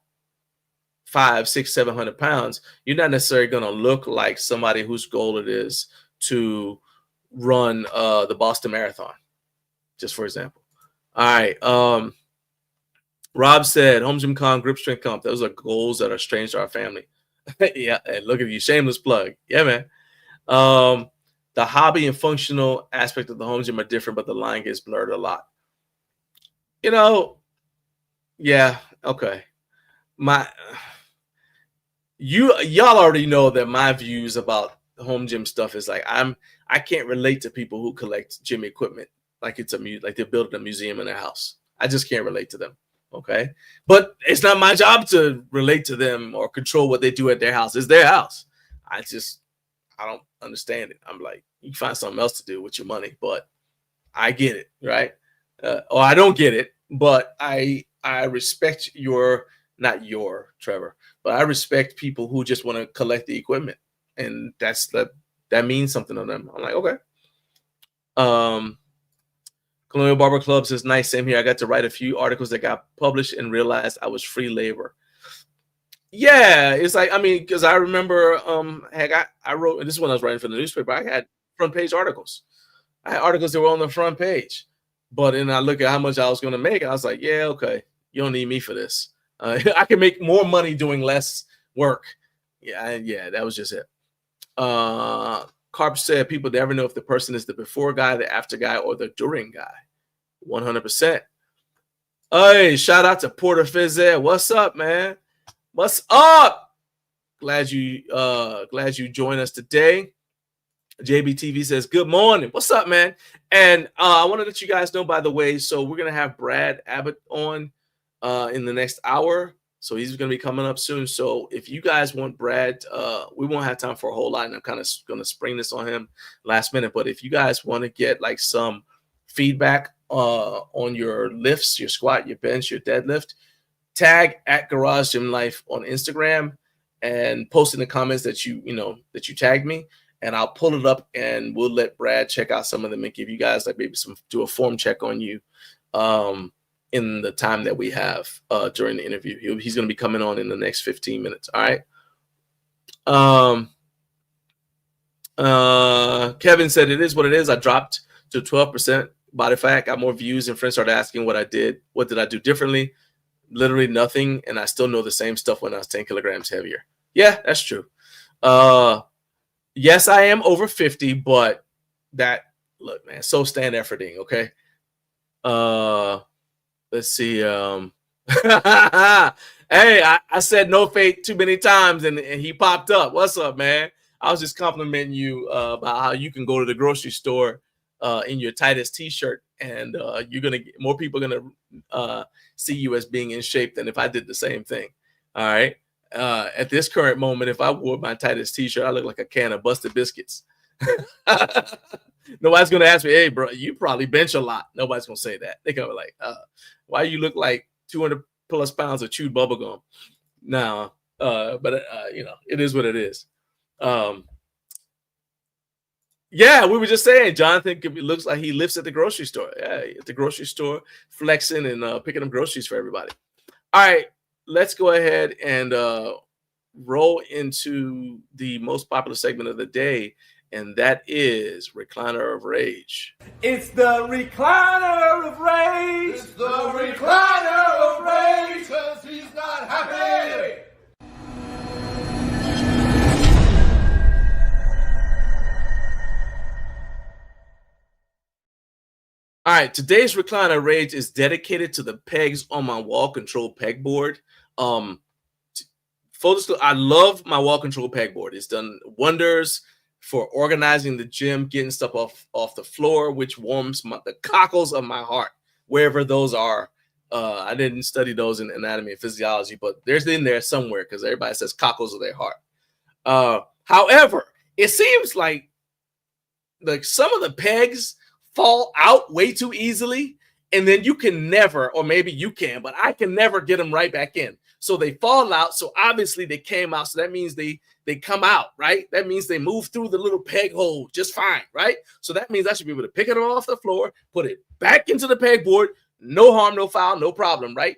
500, 600, 700 pounds, you're not necessarily going to look like somebody whose goal it is to run the Boston Marathon, just for example. All right. Rob said, home gym comp, grip strength comp. Those are goals that are strange to our family. Yeah, and look at you, shameless plug. Yeah, man. The hobby and functional aspect of the home gym are different, but the line gets blurred a lot. You know, yeah, okay. Y'all already know that my views about home gym stuff is like I can't relate to people who collect gym equipment like it's like they're building a museum in their house. I just can't relate to them. Okay, but it's not my job to relate to them or control what they do at their house. It's their house. I don't understand it. I'm like, you find something else to do with your money, but I get it, right? Or I don't get it, but I respect not your Trevor, but I respect people who just want to collect the equipment, and that means something to them. I'm like, okay. Colonial Barber Club says, nice, same here. I got to write a few articles that got published and realized I was free labor. Yeah, it's like, I mean, because I remember, heck, I wrote, and this is when I was writing for the newspaper, I had front page articles. I had articles that were on the front page. But then I look at how much I was going to make, and I was like, yeah, okay, you don't need me for this. I can make more money doing less work. Yeah, that was just it. Carp said people never know if the person is the before guy, the after guy, or the during guy. 100%. Hey, shout out to Porter Fizet. What's up, man? What's up? Glad you joined us today. JBTV says, good morning. What's up, man? And I want to let you guys know, by the way, so we're going to have Brad Abbott on in the next hour. So he's going to be coming up soon. So if you guys want Brad, we won't have time for a whole lot, and I'm kind of going to spring this on him last minute. But if you guys want to get like some feedback on your lifts, your squat, your bench, your deadlift, tag at Garage Gym Life on Instagram and post in the comments that you tagged me, and I'll pull it up and we'll let Brad check out some of them and give you guys like maybe do a form check on you. in the time that we have during the interview. He's going to be coming on in the next 15 minutes. All right. Kevin said, it is what it is. I dropped to 12% body fat, got more views, and friends started asking what I did. What did I do differently? Literally nothing. And I still know the same stuff when I was 10 kilograms heavier. Yeah, that's true. Yes, I am over 50, but that, look, man, so stand efforting. Okay. Let's see. Hey, I said no fate too many times, and he popped up. What's up, man? I was just complimenting you about how you can go to the grocery store in your tightest t-shirt, and you're gonna get more people gonna see you as being in shape than if I did the same thing. All right. At this current moment, if I wore my tightest t-shirt, I look like a can of busted biscuits. Nobody's gonna ask me, hey, bro, you probably bench a lot. Nobody's gonna say that. They're gonna be like, why you look like 200 plus pounds of chewed bubble gum? No, but you know, it is what it is. Yeah, we were just saying, Jonathan looks like he lives at the grocery store. Yeah, at the grocery store, flexing and picking up groceries for everybody. All right, let's go ahead and roll into the most popular segment of the day, and that is Recliner of Rage. It's the Recliner of Rage. It's the Recliner of Rage, 'cause he's not happy. All right, today's Recliner of Rage is dedicated to the pegs on my wall control pegboard. Full disclosure, I love my wall control pegboard. It's done wonders for organizing the gym, getting stuff off the floor, which warms the cockles of my heart, wherever those are. I didn't study those in anatomy and physiology, but there's in there somewhere because everybody says cockles of their heart. However, it seems like some of the pegs fall out way too easily, and then you can never, or maybe you can, but I can never get them right back in. So they fall out. So obviously they came out. So that means they come out, right? That means they move through the little peg hole just fine, right? So that means I should be able to pick it off the floor, put it back into the pegboard. No harm, no foul, no problem, right?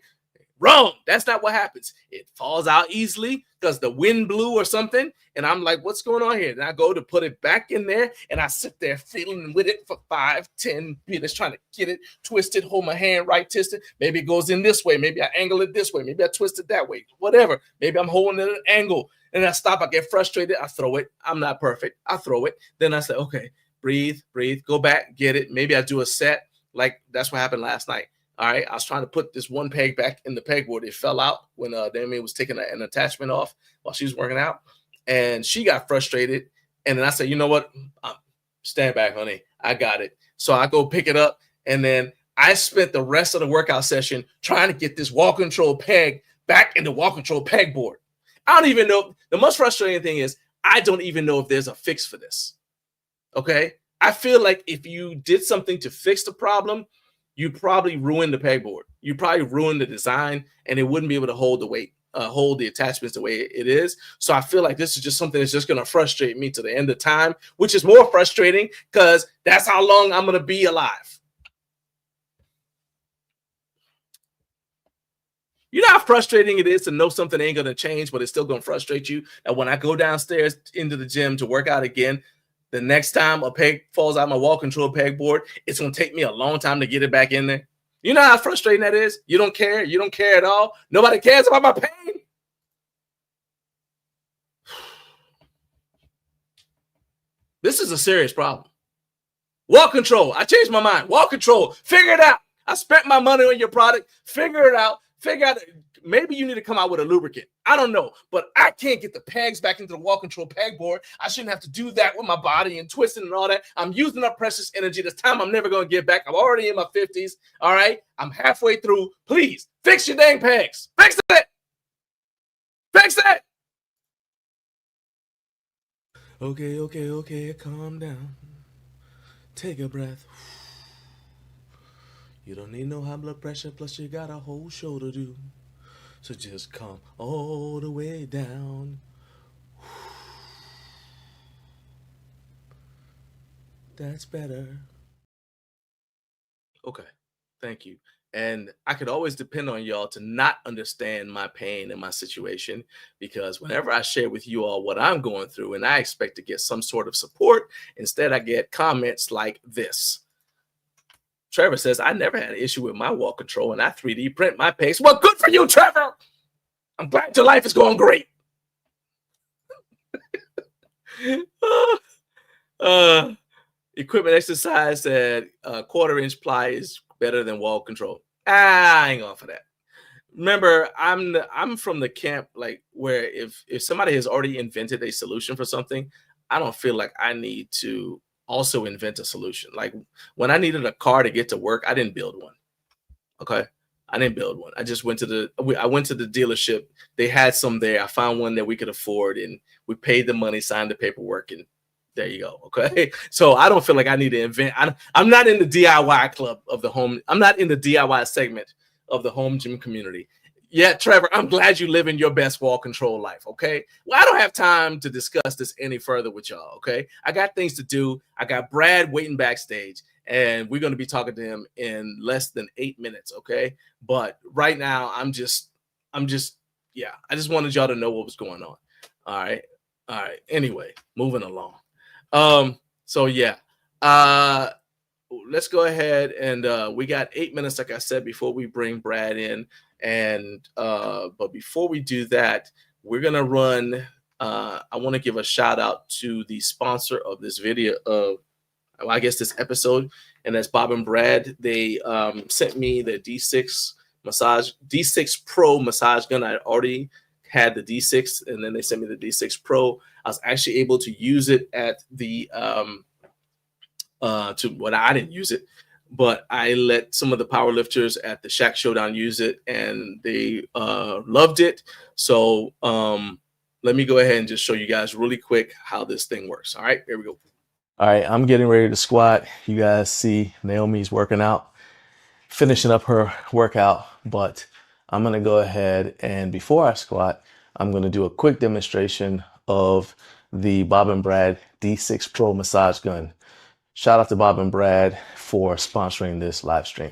Wrong. That's not what happens. It falls out easily because the wind blew or something. And I'm like, what's going on here? And I go to put it back in there, and I sit there fiddling with it for 5-10 minutes, trying to get it twisted, hold my hand right, twist it. Maybe it goes in this way. Maybe I angle it this way. Maybe I twist it that way. Whatever. Maybe I'm holding it at an angle. And I stop. I get frustrated. I throw it. I'm not perfect. I throw it. Then I say, okay, breathe, go back, get it. Maybe I do a set. Like that's what happened last night. All right, I was trying to put this one peg back in the pegboard. It fell out when Demi was taking an attachment off while she was working out, and she got frustrated. And then I said, you know what? Stand back, honey. I got it. So I go pick it up, and then I spent the rest of the workout session trying to get this wall control peg back in the wall control pegboard. I don't even know. The most frustrating thing is I don't even know if there's a fix for this. Okay, I feel like if you did something to fix the problem, you probably ruined the pegboard. You probably ruined the design, and it wouldn't be able to hold the weight, hold the attachments the way it is. So I feel like this is just something that's just going to frustrate me to the end of time, which is more frustrating because that's how long I'm going to be alive. You know how frustrating it is to know something ain't going to change, but it's still going to frustrate you. And when I go downstairs into the gym to work out again, the next time a peg falls out my wall control pegboard, it's going to take me a long time to get it back in there. You know how frustrating that is? You don't care. You don't care at all. Nobody cares about my pain. This is a serious problem. Wall control. I changed my mind. Wall control. Figure it out. I spent my money on your product. Figure it out. Figure out. Maybe you need to come out with a lubricant. I don't know, but I can't get the pegs back into the wall control pegboard. I shouldn't have to do that with my body and twisting and all that. I'm using up precious energy. This time I'm never going to get back. I'm already in my 50s. All right. I'm halfway through. Please fix your dang pegs. Fix it. Fix it. Okay. Calm down. Take a breath. You don't need no high blood pressure. Plus you got a whole show to do. So just come all the way down. That's better. Okay, thank you. And I could always depend on y'all to not understand my pain and my situation, because whenever I share with you all what I'm going through and I expect to get some sort of support, instead I get comments like this. Trevor says, I never had an issue with my wall control and I 3D print my pace. Well, good for you, Trevor. I'm glad your life is going great. Equipment exercise at 1/4-inch ply is better than wall control. I ain't going for that. Remember, I'm from the camp like where if somebody has already invented a solution for something, I don't feel like I need to also invent a solution. Like when I needed a car to get to work, I didn't build one. Okay, I didn't build one. I just went to the dealership. They had some there. I found one that we could afford, and we paid the money, signed the paperwork, and there you go. Okay. So I don't feel like I need to invent. I'm not in the DIY club of the home. I'm not in the DIY segment of the home gym community. Yeah, Trevor, I'm glad you live in your best wall control life. Okay. Well, I don't have time to discuss this any further with y'all. Okay. I got things to do. I got Brad waiting backstage, and we're going to be talking to him in less than 8 minutes. Okay. But right now, I just wanted y'all to know what was going on. All right. Anyway, moving along. So yeah, let's go ahead and we got 8 minutes, like I said, before we bring Brad in. And but before we do that, we're gonna run. I want to give a shout out to the sponsor of this video, I guess this episode, and that's Bob and Brad. They sent me the D6 Pro massage gun. I already had the D6, and then they sent me the D6 Pro. I was actually able to use it at the I didn't use it, but I let some of the powerlifters at the Shack Showdown use it, and they loved it. So let me go ahead and just show you guys really quick how this thing works. All right, here we go. All right, I'm getting ready to squat. You guys see Naomi's working out, finishing up her workout, but I'm going to go ahead and before I squat, I'm going to do a quick demonstration of the Bob and Brad D6 Pro massage gun. Shout out to Bob and Brad for sponsoring this live stream.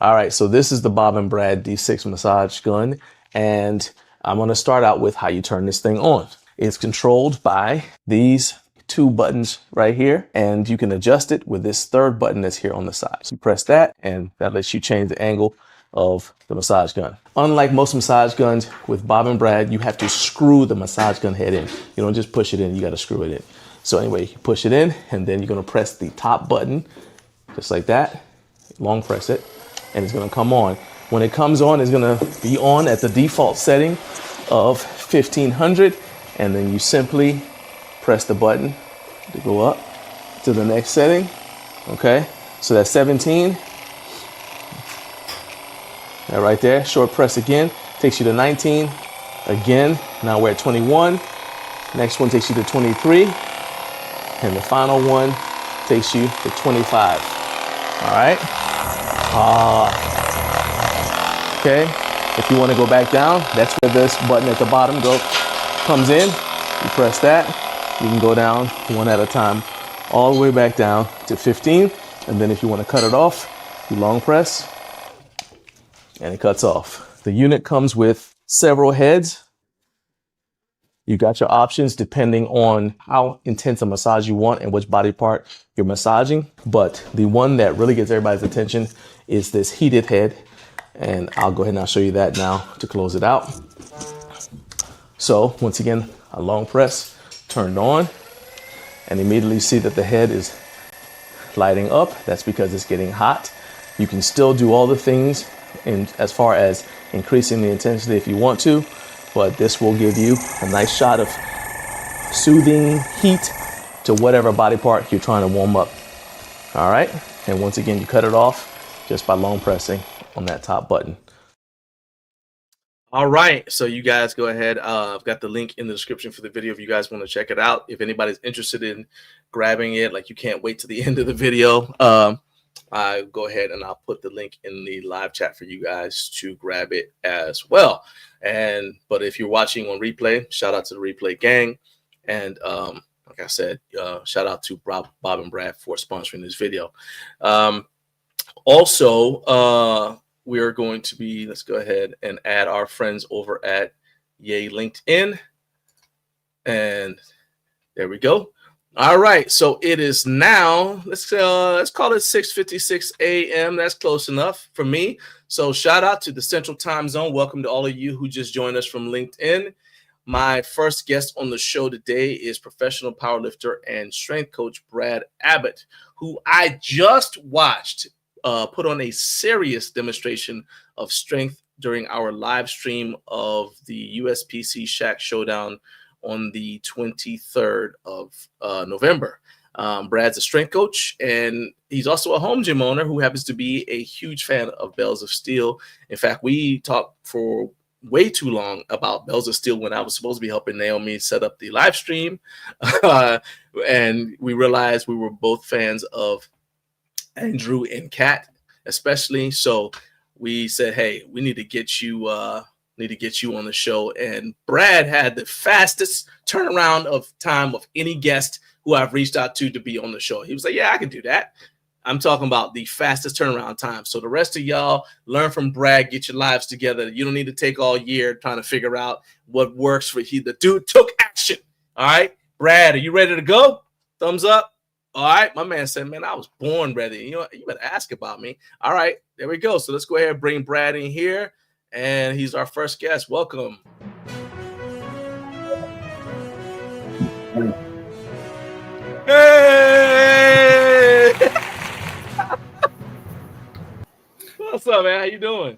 All right, so this is the Bob and Brad D6 massage gun, and I'm going to start out with how you turn this thing on. It's controlled by these 2 buttons right here, and you can adjust it with this 3rd button that's here on the side. So you press that, and that lets you change the angle of the massage gun. Unlike most massage guns, with Bob and Brad, you have to screw the massage gun head in. You don't just push it in, you got to screw it in. So anyway, you push it in, and then you're going to press the top button, just like that. Long press it, and it's going to come on. When it comes on, it's going to be on at the default setting of 1500, and then you simply press the button to go up to the next setting. Okay, so that's 17. That right there, short press again, takes you to 19. Again, now we're at 21. Next one takes you to 23. And the final one takes you to 25. All right. Okay. If you want to go back down, that's where this button at the bottom comes in. You press that. You can go down one at a time, all the way back down to 15. And then if you want to cut it off, you long press, and it cuts off. The unit comes with several heads. You got your options depending on how intense a massage you want and which body part you're massaging. But the one that really gets everybody's attention is this heated head. And I'll go ahead and I'll show you that now to close it out. So once again, a long press turned on, and immediately you see that the head is lighting up. That's because it's getting hot. You can still do all the things as far as increasing the intensity if you want to, but this will give you a nice shot of soothing heat to whatever body part you're trying to warm up. All right, and once again, you cut it off just by long pressing on that top button. All right, so you guys go ahead. I've got the link in the description for the video if you guys want to check it out. If anybody's interested in grabbing it, like you can't wait to the end of the video, I go ahead and I'll put the link in the live chat for you guys to grab it as well. But if you're watching on replay, shout out to the replay gang. And like I said, shout out to Bob and Brad for sponsoring this video. Also, we are going to be, let's go ahead and add our friends over at Yay LinkedIn. And there we go. All right. So it is now, let's call it 6:56 a.m. That's close enough for me. So shout out to the Central Time Zone. Welcome to all of you who just joined us from LinkedIn. My first guest on the show today is professional powerlifter and strength coach Brad Abbott, who I just watched put on a serious demonstration of strength during our live stream of the USPC Shack Showdown on the 23rd of November. Brad's a strength coach, and he's also a home gym owner who happens to be a huge fan of Bells of Steel. In fact, we talked for way too long about Bells of Steel when I was supposed to be helping Naomi set up the live stream. And we realized we were both fans of Andrew and Kat, especially. So we said, hey, we need to get you on the show. And Brad had the fastest turnaround of time of any guest who I've reached out to be on the show. He was like, yeah, I can do that. I'm talking about the fastest turnaround time. So the rest of y'all learn from Brad, get your lives together. You don't need to take all year trying to figure out what works for you. The dude took action. All right, Brad, are you ready to go? Thumbs up. All right, my man said, man, I was born ready. You know, you better ask about me. All right, there we go. So let's go ahead and bring Brad in here. And he's our first guest. Welcome. Hey! What's up, man? How you doing?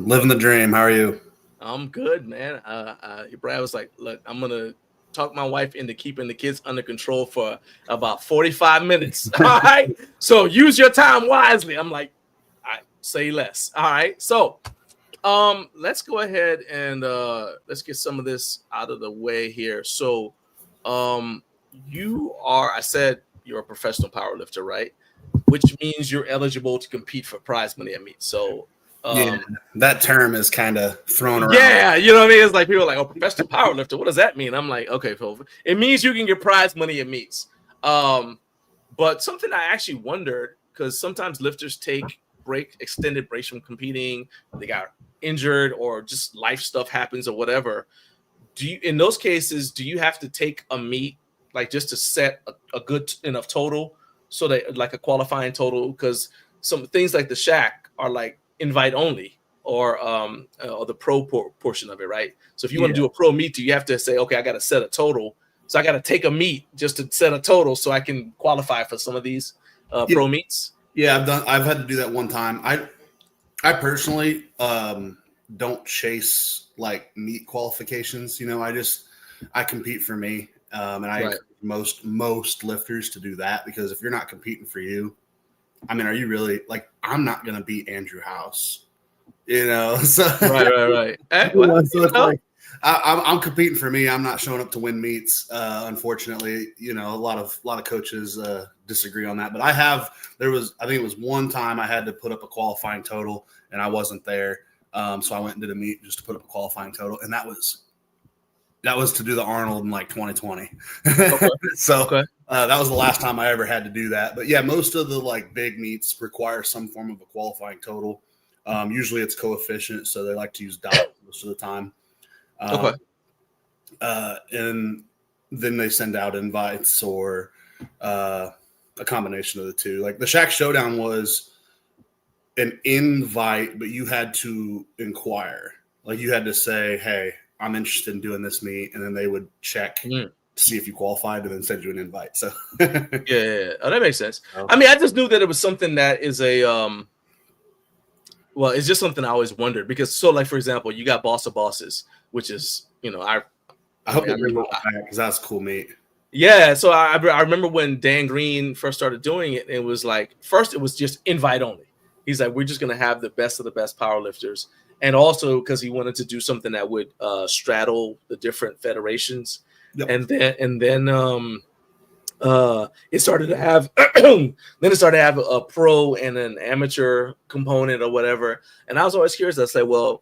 Living the dream. How are you? I'm good, man. Brad was like, look, I'm going to talk my wife into keeping the kids under control for about 45 minutes. All right. So use your time wisely. I'm like, all right, say less. All right. So let's go ahead and let's get some of this out of the way here. So I said you're a professional powerlifter, right? Which means you're eligible to compete for prize money at meets. So yeah, that term is kind of thrown around. Yeah, you know what I mean? It's like people are like, oh, professional powerlifter. What does that mean? I'm like, okay, Phil. It means you can get prize money at meets. But something I actually wondered, because sometimes lifters take extended breaks from competing, they got injured or just life stuff happens or whatever. In those cases, do you have to take a meet like just to set a good enough total so that like a qualifying total? Because some things like the Shack are like invite only or the pro portion of it, right? So if you want to do a pro meet, you have to say, okay, I got to set a total. So I got to take a meet just to set a total so I can qualify for some of these pro meets. Yeah, I've had to do that one time. I personally don't chase like meet qualifications. You know, I compete for me, and I encourage most lifters to do that, because if you're not competing for you, I mean, are you really like? I'm not gonna beat Andrew House, you know. So right. So it's like I'm competing for me. I'm not showing up to win meets. Unfortunately, you know, a lot of coaches disagree on that. But I think it was one time I had to put up a qualifying total and I wasn't there. So I went and did a meet just to put up a qualifying total, and that was to do the Arnold in like 2020. Okay. That was the last time I ever had to do that. But yeah, most of the like big meets require some form of a qualifying total. Usually it's coefficient, so they like to use dot most of the time. And then they send out invites or a combination of the two. Like the Shack Showdown was an invite, but you had to inquire. Like you had to say, hey, I'm interested in doing this meet, and then they would check to see if you qualified and then send you an invite. So yeah. Oh, that makes sense. I mean, I just knew that it was something that is it's just something I always wondered, because so like, for example, you got Boss of Bosses, which is, you know, I hope they bring that back, because that's a cool meet. Yeah, so I remember when Dan Green first started doing it, it was like, first it was just invite only. He's like, we're just going to have the best of the best powerlifters. And also because he wanted to do something that would straddle the different federations. Yep. And then it started to have a pro and an amateur component or whatever. And I was always curious. I said, well,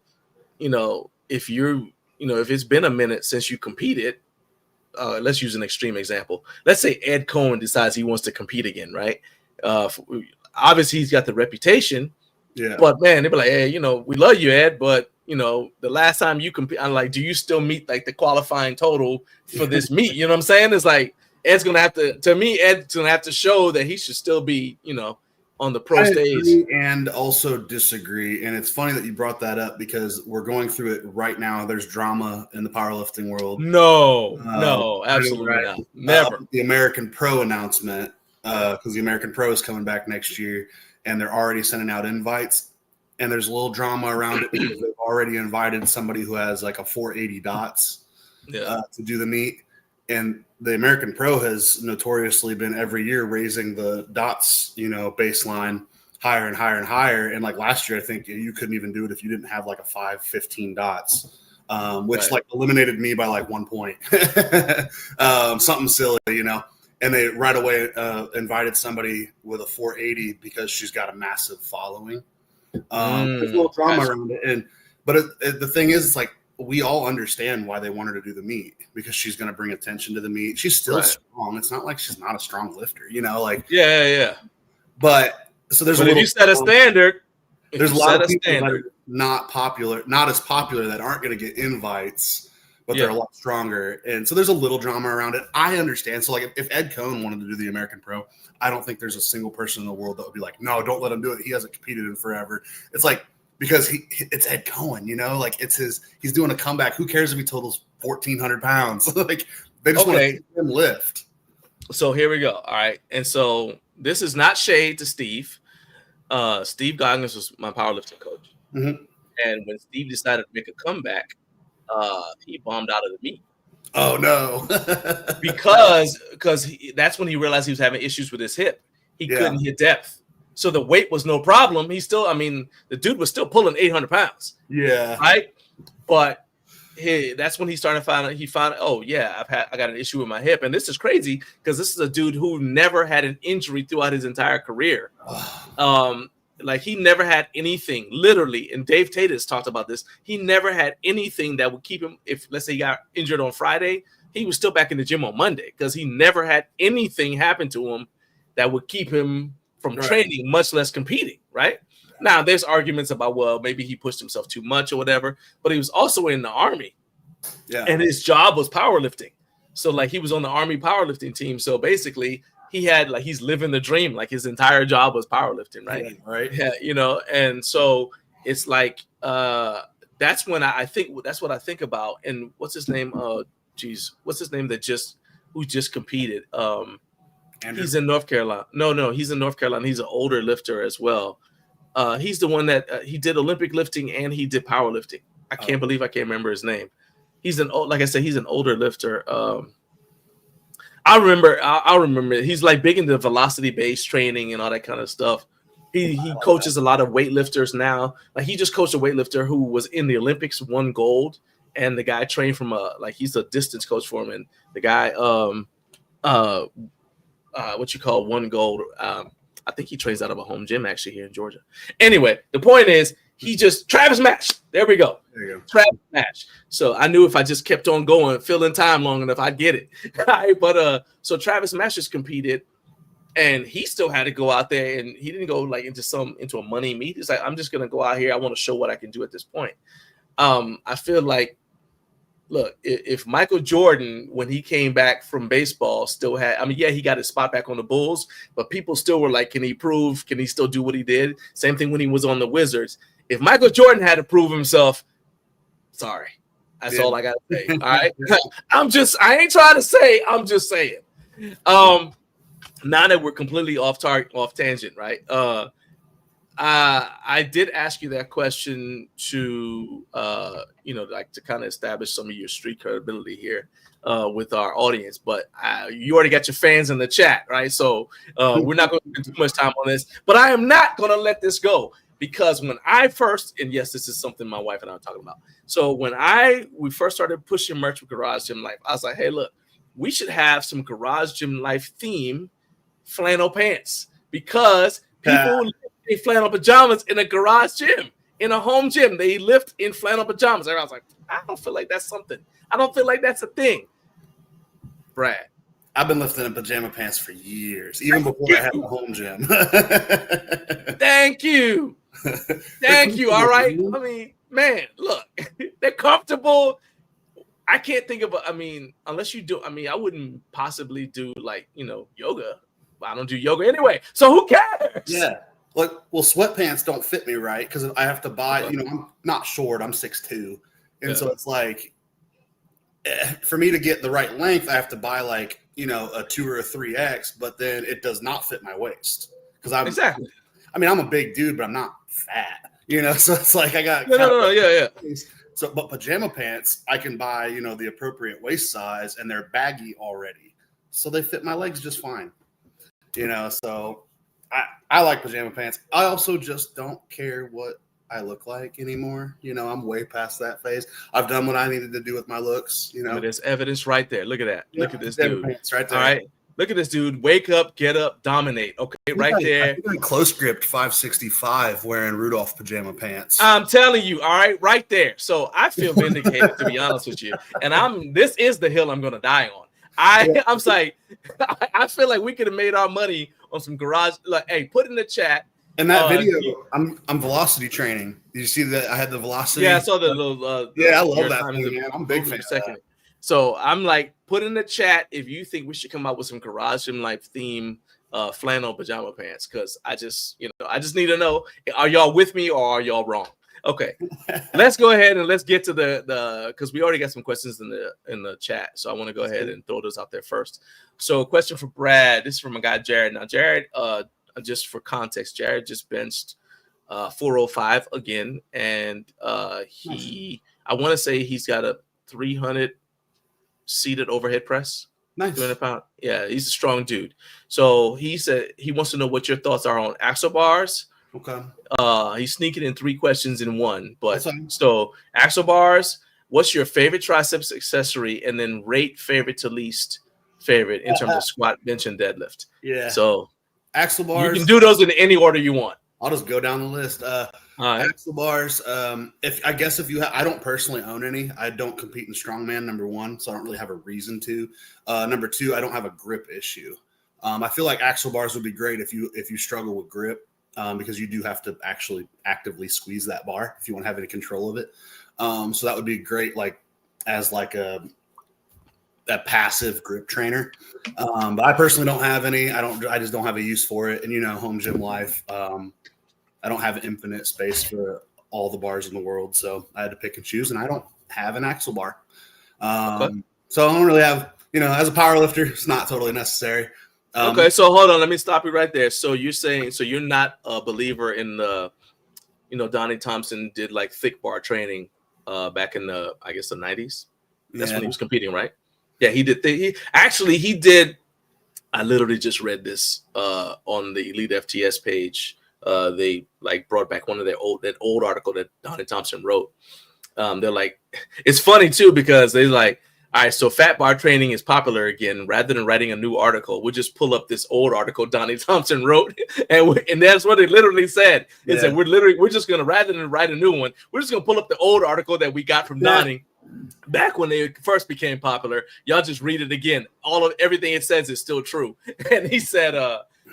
you know, if it's been a minute since you competed, let's use an extreme example. Let's say Ed Cohen decides he wants to compete again, right? Obviously he's got the reputation, Yeah. But man, they'd be like, hey, we love you, Ed, but the last time you compete, I'm like, do you still meet like the qualifying total for this meet? You know what I'm saying? It's like Ed's gonna have to show that he should still be, on the pro stage. And also disagree. And it's funny that you brought that up because we're going through it right now. There's drama in the powerlifting world. No, absolutely not. Never. The American Pro announcement, because the American Pro is coming back next year, and they're already sending out invites. And there's a little drama around it because they've already invited somebody who has like a 480 dots to do the meet. And the American Pro has notoriously been every year raising the dots, baseline higher and higher and higher. And like last year, I think you couldn't even do it if you didn't have like a 515 dots, which like eliminated me by like 1 point. Something silly, And they right away invited somebody with a 480 because she's got a massive following. There's a little drama around it. But the thing is, it's like, we all understand why they want her to do the meet because she's going to bring attention to the meet. She's still strong. It's not like she's not a strong lifter, Yeah. But so there's if you set a standard, there's a lot of people that are not as popular that aren't going to get invites, but they're a lot stronger. And so there's a little drama around it. I understand. So like if Ed Cohn wanted to do the American Pro, I don't think there's a single person in the world that would be like, no, don't let him do it. He hasn't competed in forever. It's like, because it's Ed Cohen, like he's doing a comeback. Who cares if he totals 1,400 pounds? Like they just want to see him lift. So here we go. All right. And so this is not shade to Steve. Steve Goggins was my powerlifting coach. Mm-hmm. And when Steve decided to make a comeback, he bombed out of the meet. Oh no. because that's when he realized he was having issues with his hip. He couldn't hit depth. So the weight was no problem. The dude was still pulling 800 pounds. Yeah. Right. But that's when he started finding, oh yeah, I got an issue with my hip. And this is crazy because this is a dude who never had an injury throughout his entire career. Like he never had anything literally. And Dave Tate has talked about this. He never had anything that would keep him. If let's say he got injured on Friday, he was still back in the gym on Monday because he never had anything happen to him that would keep him from training, much less competing, right? Now, there's arguments about, well, maybe he pushed himself too much or whatever, but he was also in the Army. Yeah. And his job was powerlifting. So, like, he was on the Army powerlifting team. So, basically, he's living the dream. Like, his entire job was powerlifting, right? Yeah, right. Yeah, and so it's like, that's when that's what I think about. And what's his name? What's his name who just competed? Andrew. He's in North Carolina. No, he's in North Carolina. He's an older lifter as well. He's the one that he did Olympic lifting and he did powerlifting. I can't believe I can't remember his name. Like I said, he's an older lifter. I'll remember. He's like big into velocity-based training and all that kind of stuff. He coaches a lot of weightlifters now. Like he just coached a weightlifter who was in the Olympics, won gold, and the guy trained from he's a distance coach for him. And the guy, won gold. I think he trains out of a home gym actually here in Georgia. Anyway, the point is Travis Mash. There we go. There you go. Travis Mash. So I knew if I just kept on going, filling time long enough, I'd get it. Right? But so Travis Mash just competed and he still had to go out there and he didn't go like into a money meet. He's like, I'm just gonna go out here. I want to show what I can do at this point. I feel like, look, if Michael Jordan, when he came back from baseball, still had, he got his spot back on the Bulls, but people still were like, can he still do what he did? Same thing when he was on the Wizards. If Michael Jordan had to prove himself, sorry. That's all I got to say. All right. I ain't trying to say, I'm just saying. Now that we're completely off tangent, right? I did ask you that question to, to kind of establish some of your street credibility here with our audience. But you already got your fans in the chat, right? So we're not going to spend too much time on this. But I am not going to let this go because when I first, and yes, this is something my wife and I are talking about. So when we first started pushing merch with Garage Gym Life, I was like, hey, look, we should have some Garage Gym Life theme flannel pants because people in flannel pajamas in a garage gym, in a home gym. They lift in flannel pajamas. I was like, I don't feel like that's something. I don't feel like that's a thing. Brad. I've been lifting in pajama pants for years, even before I had a home gym. Thank you. Thank you. All right. I mean, man, look, they're comfortable. I can't think of, unless you do, I wouldn't possibly do like, yoga. I don't do yoga anyway. So who cares? Yeah. Like, well, sweatpants don't fit me right because I have to buy, I'm not short, I'm 6'2". And so it's like, for me to get the right length, I have to buy like, a 2 or a 3X, but then it does not fit my waist. Because I'm a big dude, but I'm not fat, so it's like I got yeah. So, but pajama pants, I can buy, the appropriate waist size, and they're baggy already, so they fit my legs just fine. So I like pajama pants. I also just don't care what I look like anymore. I'm way past that phase. I've done what I needed to do with my looks. There's evidence right there. Look at that. Yeah, look at this dude. Pants right there. All right. Look at this dude. Wake up, get up, dominate. Okay, right there. I close gripped 565 wearing Rudolph pajama pants. I'm telling you, all right there. So I feel vindicated, to be honest with you. And this is the hill I'm gonna die on. I'm like, I feel like we could have made our money on some garage. Like, hey, put in the chat. And that video, I'm velocity training. Did you see that? I had the velocity. Yeah, I saw the little. I love that thing, man. I'm a big fan of that. So I'm like, put in the chat if you think we should come up with some garage gym life theme flannel pajama pants, because I just need to know, are y'all with me or are y'all wrong? Okay, let's go ahead and let's get to the because we already got some questions in the chat, so I want to go ahead and throw those out there first. So a question for Brad. This is from a guy, Jared. Now, Jared, just for context, Jared just benched 405 again, and I want to say he's got a 300 seated overhead press. Nice. 200 pound. Yeah, he's a strong dude. So he said he wants to know what your thoughts are on axle bars. Okay. He's sneaking in 3 questions in one. But so axle bars, what's your favorite triceps accessory, and then rate favorite to least favorite in terms of squat, bench, and deadlift. Yeah. So axle bars. You can do those in any order you want. I'll just go down the list. Axle bars. If you I don't personally own any. I don't compete in strongman, number 1, so I don't really have a reason to. Number 2, I don't have a grip issue. I feel like axle bars would be great if you struggle with grip, because you do have to actually actively squeeze that bar if you want to have any control of it. So that would be great, as a passive grip trainer. But I personally don't have any. I just don't have a use for it. And home gym life. I don't have infinite space for all the bars in the world, so I had to pick and choose, and I don't have an axle bar. So I don't really have, as a power lifter, it's not totally necessary. Okay, so hold on, let me stop you right there. So you're saying, you're not a believer in the, Donnie Thompson did like thick bar training back in the 90s. That's when he was competing, right? Yeah, he did. He did. I literally just read this on the Elite FTS page. They brought back one of that old article that Donnie Thompson wrote. They're like, it's funny too, because they're like, all right, so fat bar training is popular again. Rather than writing a new article, we'll just pull up this old article Donnie Thompson wrote, and that's what they literally said. It said we're just gonna, rather than write a new one, we're just gonna pull up the old article that we got from Donnie back when they first became popular. Y'all just read it again. Everything it says is still true. And he said,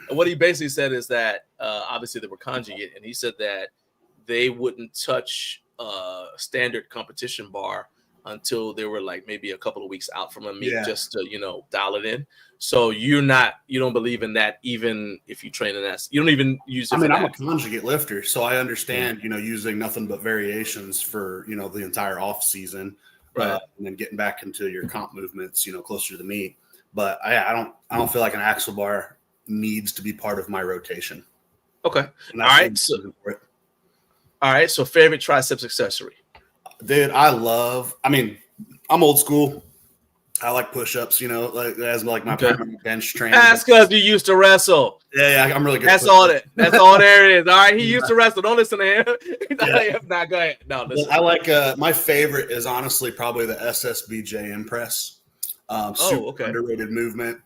what he basically said is that obviously they were conjugate, and he said that they wouldn't touch standard competition bar until they were maybe a couple of weeks out from a meet, just to dial it in. So you don't believe in that, even if you train in that. You don't even use it. I'm a conjugate lifter, so I understand using nothing but variations for the entire off season, right? And then getting back into your comp movements closer to the meet. But I don't feel like an axle bar needs to be part of my rotation. Okay. All right. So favorite triceps accessory. Dude, I'm old school. I like push-ups, as my primary bench training. That's because you used to wrestle. Yeah, I'm really good. That's all there is. All right, he used to wrestle. Don't listen to him. Nah, go ahead. No, listen. I like my favorite is honestly probably the SSBJ press. Super underrated movement.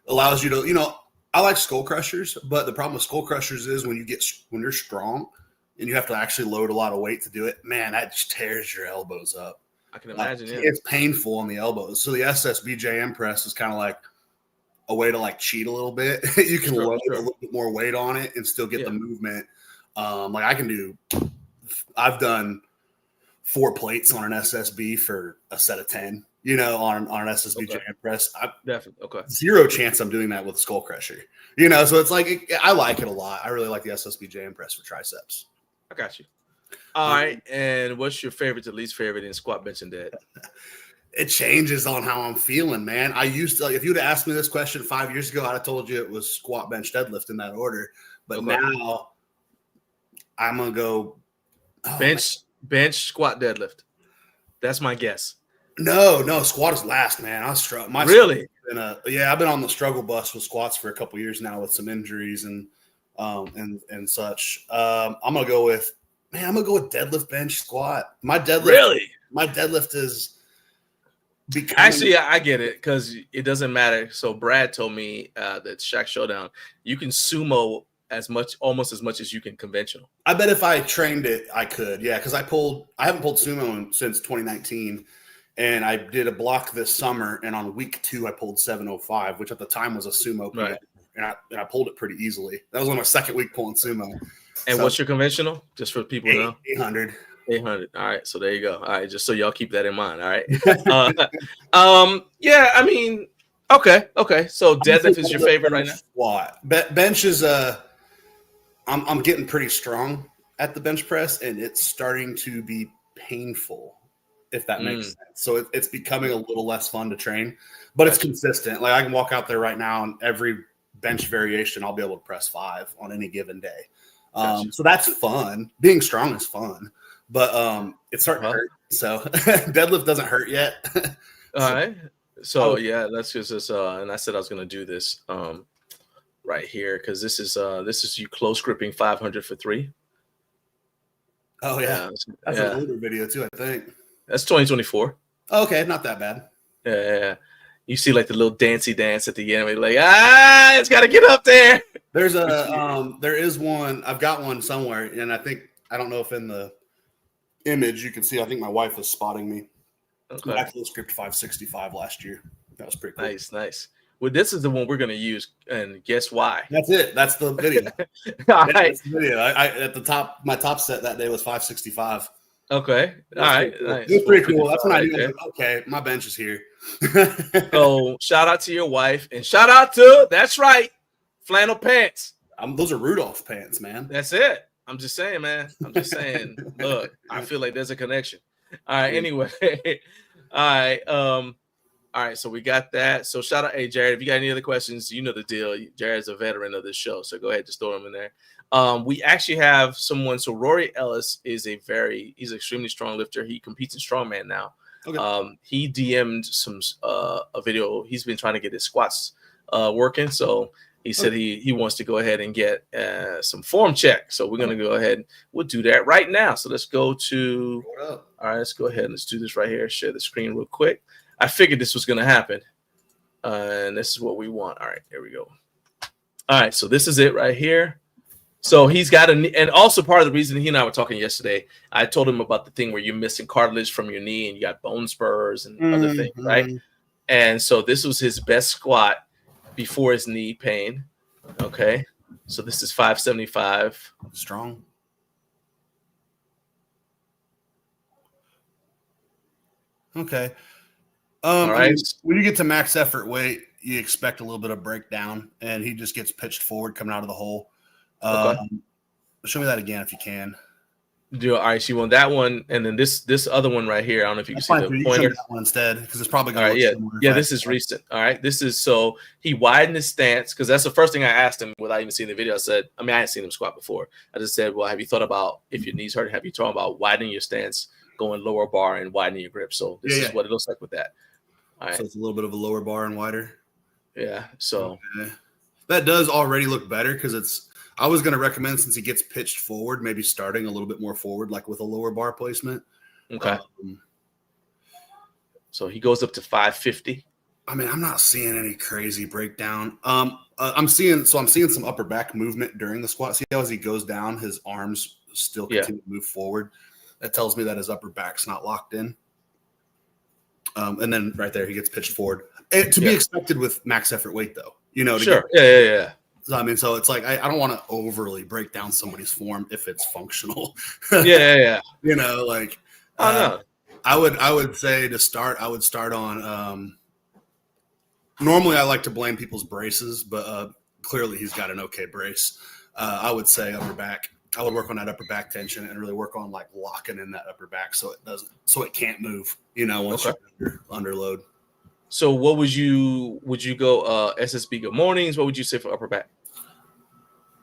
Allows you to, I like skull crushers, but the problem with skull crushers is when you're strong and you have to actually load a lot of weight to do it, man, that just tears your elbows up. I can imagine. It's painful on the elbows. So the SSBJ press is kind of like a way to cheat a little bit. You can load a little bit more weight on it and still get the movement. Like I've done 4 plates on an SSB for a set of 10, on an SSB jam press. Definitely. Okay. 0 chance I'm doing that with a skull crusher, so it's like, I like it a lot. I really like the SSB jam press for triceps. I got you. All right. And what's your favorite to least favorite in squat, bench, and dead? It changes on how I'm feeling, man. I used to, if you'd have asked me this question 5 years ago, I'd have told you it was squat, bench, deadlift in that order. But now I'm going to go bench, squat, deadlift. That's my guess. No, squat is last, man. I was struggling. Really? I've been on the struggle bus with squats for a couple years now with some injuries and such. I'm gonna go with deadlift, bench, squat. My deadlift is becoming. Actually, I get it because it doesn't matter. So Brad told me that Shaq Showdown, you can sumo almost as much as you can conventional. I bet if I trained it, I could. Yeah, because I haven't pulled sumo since 2019. And I did a block this summer, and on week 2, I pulled 705, which at the time was a sumo. Right. And I pulled it pretty easily. That was on my second week pulling sumo. And what's your conventional? Just for people to know? 800. 800. All right. So there you go. All right. Just so y'all keep that in mind. All right. Yeah, I mean, okay. So deadlift is your favorite right now? Squat. Bench is I'm getting pretty strong at the bench press, and it's starting to be painful, if that makes sense. So it's becoming a little less fun to train, but it's consistent. Like I can walk out there right now, and every bench variation, I'll be able to press 5 on any given day. So that's fun. Being strong is fun, but it's starting to hurt. So deadlift doesn't hurt yet. All right. So that's just this. And I said I was going to do this right here because this is you close gripping 500 for 3. Oh yeah, that's an older video too, I think. That's 2024. Okay, not that bad. Yeah. You see like the little dancey dance at the end. We're like, it's got to get up there. There is one. I've got one somewhere, and I don't know if in the image you can see. I think my wife is spotting me. Okay. I close gripped 565 last year. That was pretty cool. Nice. Well, this is the one we're going to use, and guess why? That's it. That's the video. That's the video. I at the top. My top set that day was 565. Okay. All right. Cool. Nice. It's pretty cool. That's when I knew. Okay, my bench is here. So shout out to your wife, and shout out to that's right, flannel pants. Those are Rudolph pants, man. That's it. I'm just saying, man. Look, I feel like there's a connection. All right. Anyway. All right. So we got that. So shout out, hey Jared. If you got any other questions, you know the deal. Jared's a veteran of this show, so go ahead, just throw them in there. We actually have someone. So Rory Ellis is he's an extremely strong lifter. He competes in strongman now. Okay. He DM'd some a video. He's been trying to get his squats working. So he said he wants to go ahead and get some form check. So we're gonna go ahead. We'll do that right now. So let's go to. All right, let's go ahead and let's do this right here. Share the screen real quick. I figured this was gonna happen, and this is what we want. All right, here we go. All right, so this is it right here. So he's got and also part of the reason he and I were talking yesterday, I told him about the thing where you're missing cartilage from your knee and you got bone spurs and other things, right? And so this was his best squat before his knee pain. Okay. So this is 575. Strong. Okay. All right. I mean, when you get to max effort weight, you expect a little bit of breakdown, and he just gets pitched forward coming out of the hole. Show me that again if you can. All right, so you want that one, and then this other one right here. I don't know if you can see the pointer. That one instead, because it's probably going to look similar. Yeah, this is recent. All right, this is so he widened his stance because that's the first thing I asked him without even seeing the video. I said, I hadn't seen him squat before. I just said, well, have you thought about if your knees hurt? Have you thought about widening your stance, going lower bar, and widening your grip? So this is what it looks like with that. All right. So it's a little bit of a lower bar and wider. Yeah. So that does already look better because it's. I was going to recommend, since he gets pitched forward, maybe starting a little bit more forward, like with a lower bar placement. Okay. So he goes up to 550. I mean, I'm not seeing any crazy breakdown. I'm seeing some upper back movement during the squat. See how as he goes down, his arms still continue to move forward. That tells me that his upper back's not locked in. And then right there, he gets pitched forward. To be expected with max effort weight, though. Sure. Yeah. So, I mean, so it's like I don't want to overly break down somebody's form if it's functional. Yeah. You know, like No. I would say to start, I would start on. Normally, I like to blame people's braces, but clearly he's got an okay brace. I would say upper back. I would work on that upper back tension and really work on like locking in that upper back so it can't move. You know, once you're under load. So what would you go SSB good mornings? What would you say for upper back?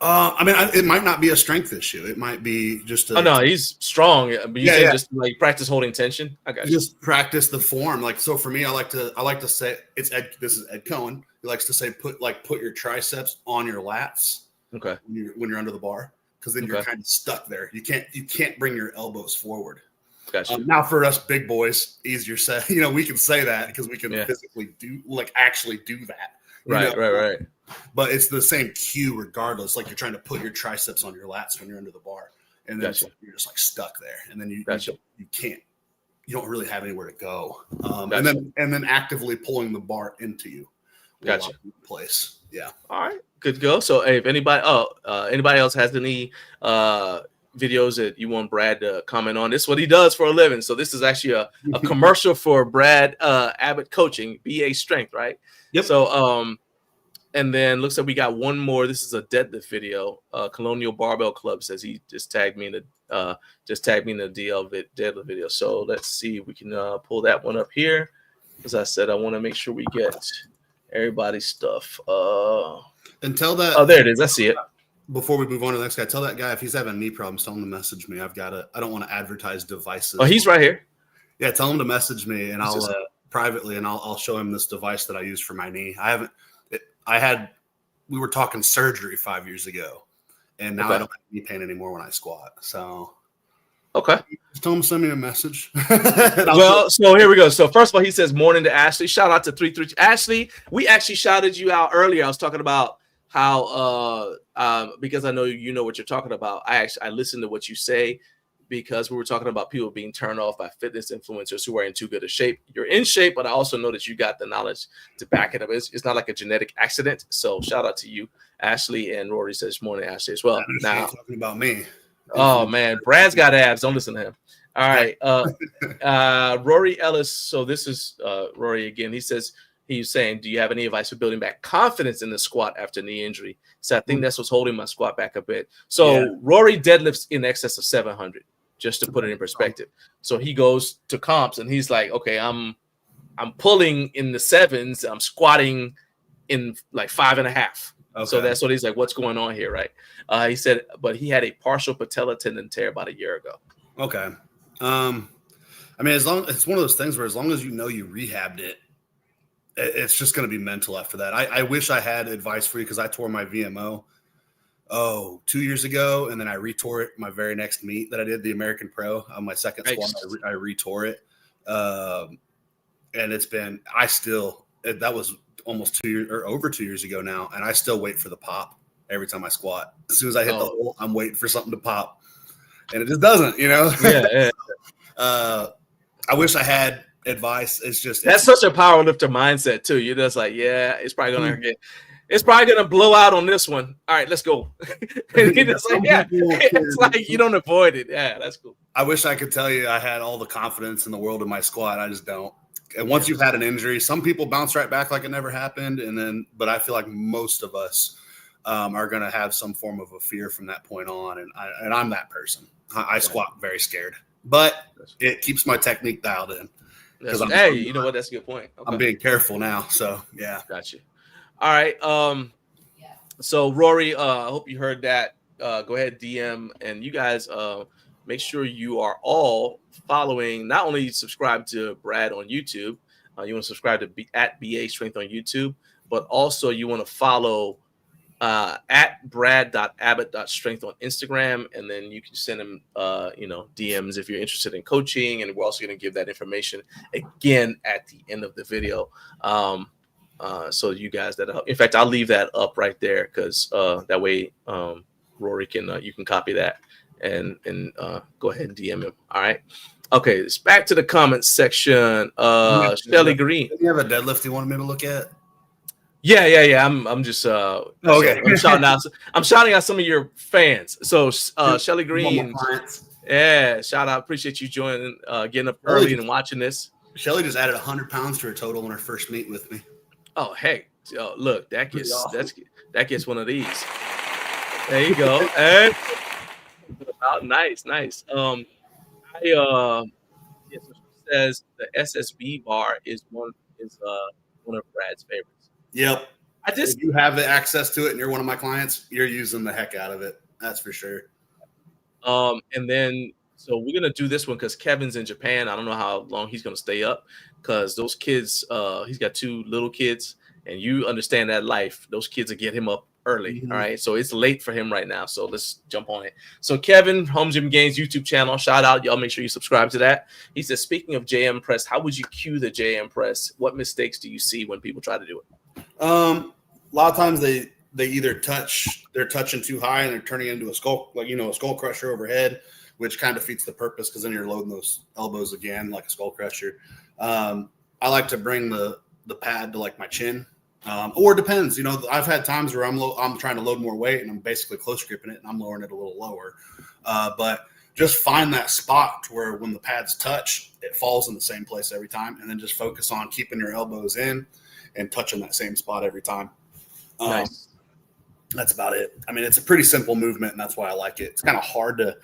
I mean, it might not be a strength issue. It might be just Oh no, he's strong. But you say just like practice holding tension. I got you. Just practice the form. Like, so for me, I like to say this is Ed Cohen. He likes to say put your triceps on your lats. Okay. When you're under the bar, because then you're kind of stuck there. You can't bring your elbows forward. Gotcha. Now for us big boys, easier said. You know, we can say that because we can physically actually do that. Right. But it's the same cue regardless. Like you're trying to put your triceps on your lats when you're under the bar, and then you're just like stuck there, and then you can't. You don't really have anywhere to go. And then actively pulling the bar into you. Gotcha. Place. Yeah. All right. Good to go. So hey, if anybody else has any videos that you want Brad to comment on, this is what he does for a living. So this is actually a commercial for Brad Abbott Coaching, BA Strength, right? Yep. So and then looks like we got one more. This is a deadlift video. Colonial Barbell Club says he just tagged me in the deadlift video. So let's see if we can pull that one up here. As I said, I want to make sure we get everybody's stuff. And tell that. Oh, there it is. I see it. Before we move on to the next guy, tell that guy if he's having knee problems, tell him to message me. I don't want to advertise devices. Oh, he's right here. Yeah, tell him to message me, and I'll privately, and I'll show him this device that I use for my knee. We were talking surgery 5 years ago, and now I don't have knee pain anymore when I squat. So, just tell him to send me a message. Well, so here we go. So first of all, he says morning to Ashley. Shout out to 333 Ashley. We actually shouted you out earlier. I was talking about how because I know you know what you're talking about. I listened to what you say because we were talking about people being turned off by fitness influencers who are in too good a shape. You're in shape, but I also know that you got the knowledge to back it up. It's not like a genetic accident. So shout out to you, Ashley, and Rory says morning, Ashley, as well. Now talking about me. Oh man, Brad's got abs. Don't listen to him. All right, Rory Ellis. So this is Rory again. He's saying, do you have any advice for building back confidence in the squat after knee injury? So I think that's what's holding my squat back a bit. So Rory deadlifts in excess of 700, just to put it in perspective. So he goes to comps and he's like, okay, I'm pulling in the sevens. I'm squatting in like 5.5. Okay. So that's what he's like, what's going on here, right? He said, but he had a partial patella tendon tear about a year ago. Okay. I mean, it's one of those things where as long as you know you rehabbed it, it's just going to be mental after that. I wish I had advice for you because I tore my VMO 2 years ago, and then I retore it my very next meet that I did, the American Pro. On my second squat, I retore it. And it's been that was almost 2 years or over 2 years ago now, and I still wait for the pop every time I squat. As soon as I hit the hole, I'm waiting for something to pop, and it just doesn't, you know? Yeah. I wish I had advice. That's such a powerlifter mindset too. You're just like, yeah, it's probably gonna blow out on this one. All right, let's go. And it's like, it's like you don't avoid it. Yeah, that's cool. I wish I could tell you I had all the confidence in the world in my squat. I just don't. And once you've had an injury, some people bounce right back like it never happened, but I feel like most of us are going to have some form of a fear from that point on, and I'm that person. I squat very scared, but it keeps my technique dialed in. Hey, you know what? That's a good point. Okay. I'm being careful now, so yeah. Gotcha. All right. So Rory, I hope you heard that. Go ahead, DM, and you guys make sure you are all following. Not only subscribe to Brad on YouTube, you want to subscribe to at BA Strength on YouTube, but also you want to follow at brad.abbott.strength on Instagram, and then you can send him DMs if you're interested in coaching, and we're also going to give that information again at the end of the video. So you guys in fact, I'll leave that up right there because that way Rory you can copy that and go ahead and DM him. All right. Okay, it's back to the comments section. Shelly Green. Do you have a deadlift you wanted me to look at? Yeah. I'm just Okay. so I'm shouting out some of your fans. So Shelly Green, yeah, shout out. Appreciate you joining, getting up early and watching this. Shelly just added 100 pounds to her total in her first meet with me. Oh hey, look, that gets awesome. that gets one of these. There you go. And nice. Yes, so she says the SSB bar is one of Brad's favorites. Yep. If you have the access to it and you're one of my clients, you're using the heck out of it. That's for sure. And then so we're gonna do this one because Kevin's in Japan. I don't know how long he's gonna stay up because those kids, he's got 2 little kids, and you understand that life. Those kids will get him up early. Mm-hmm. All right. So it's late for him right now. So let's jump on it. So Kevin, Home Gym Gains YouTube channel, shout out. Y'all make sure you subscribe to that. He says, speaking of JM press, how would you cue the JM press? What mistakes do you see when people try to do it? A lot of times they're touching too high and they're turning into a skull, a skull crusher overhead, which kind of defeats the purpose because then you're loading those elbows again like a skull crusher. I like to bring the pad to like my chin. Or it depends. I've had times where I'm trying to load more weight and I'm basically close gripping it and I'm lowering it a little lower. But just find that spot where when the pads touch, it falls in the same place every time, and then just focus on keeping your elbows in and touching that same spot every time. Nice. That's about it. I mean, it's a pretty simple movement, and that's why I like it. It's kind of hard to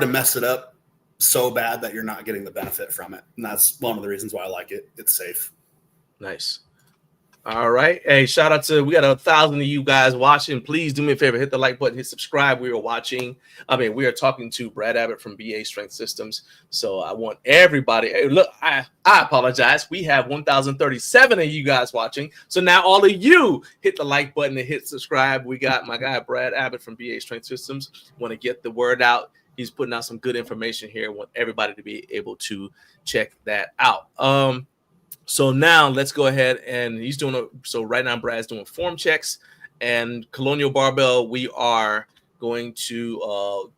mess it up so bad that you're not getting the benefit from it. And that's one of the reasons why I like it. It's safe. Nice. All right. Hey, shout out to, we got 1,000 of you guys watching. Please do me a favor, hit the like button, hit subscribe. We are talking to Brad Abbott from BA Strength Systems. So I want everybody, hey, look, I apologize. We have 1,037 of you guys watching. So now all of you hit the like button and hit subscribe. We got my guy, Brad Abbott from BA Strength Systems. Want to get the word out. He's putting out some good information here. Want everybody to be able to check that out. So now let's go ahead and so right now Brad's doing form checks and Colonial Barbell. We are going to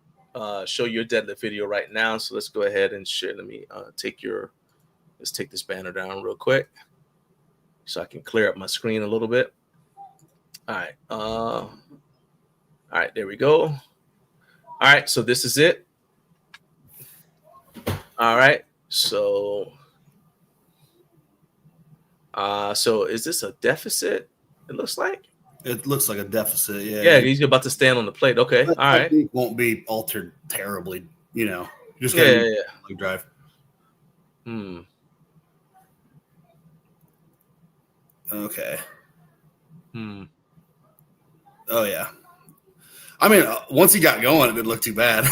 show your deadlift video right now. So let's go ahead and share. Let me let's take this banner down real quick so I can clear up my screen a little bit. All right. All right, there we go. All right, so this is it. All right, so is this a deficit? It looks like a deficit. Yeah, he's about to stand on the plate. Okay, all right. It won't be altered terribly. Just gotta drive. Okay. Oh yeah. I mean, once he got going, it didn't look too bad.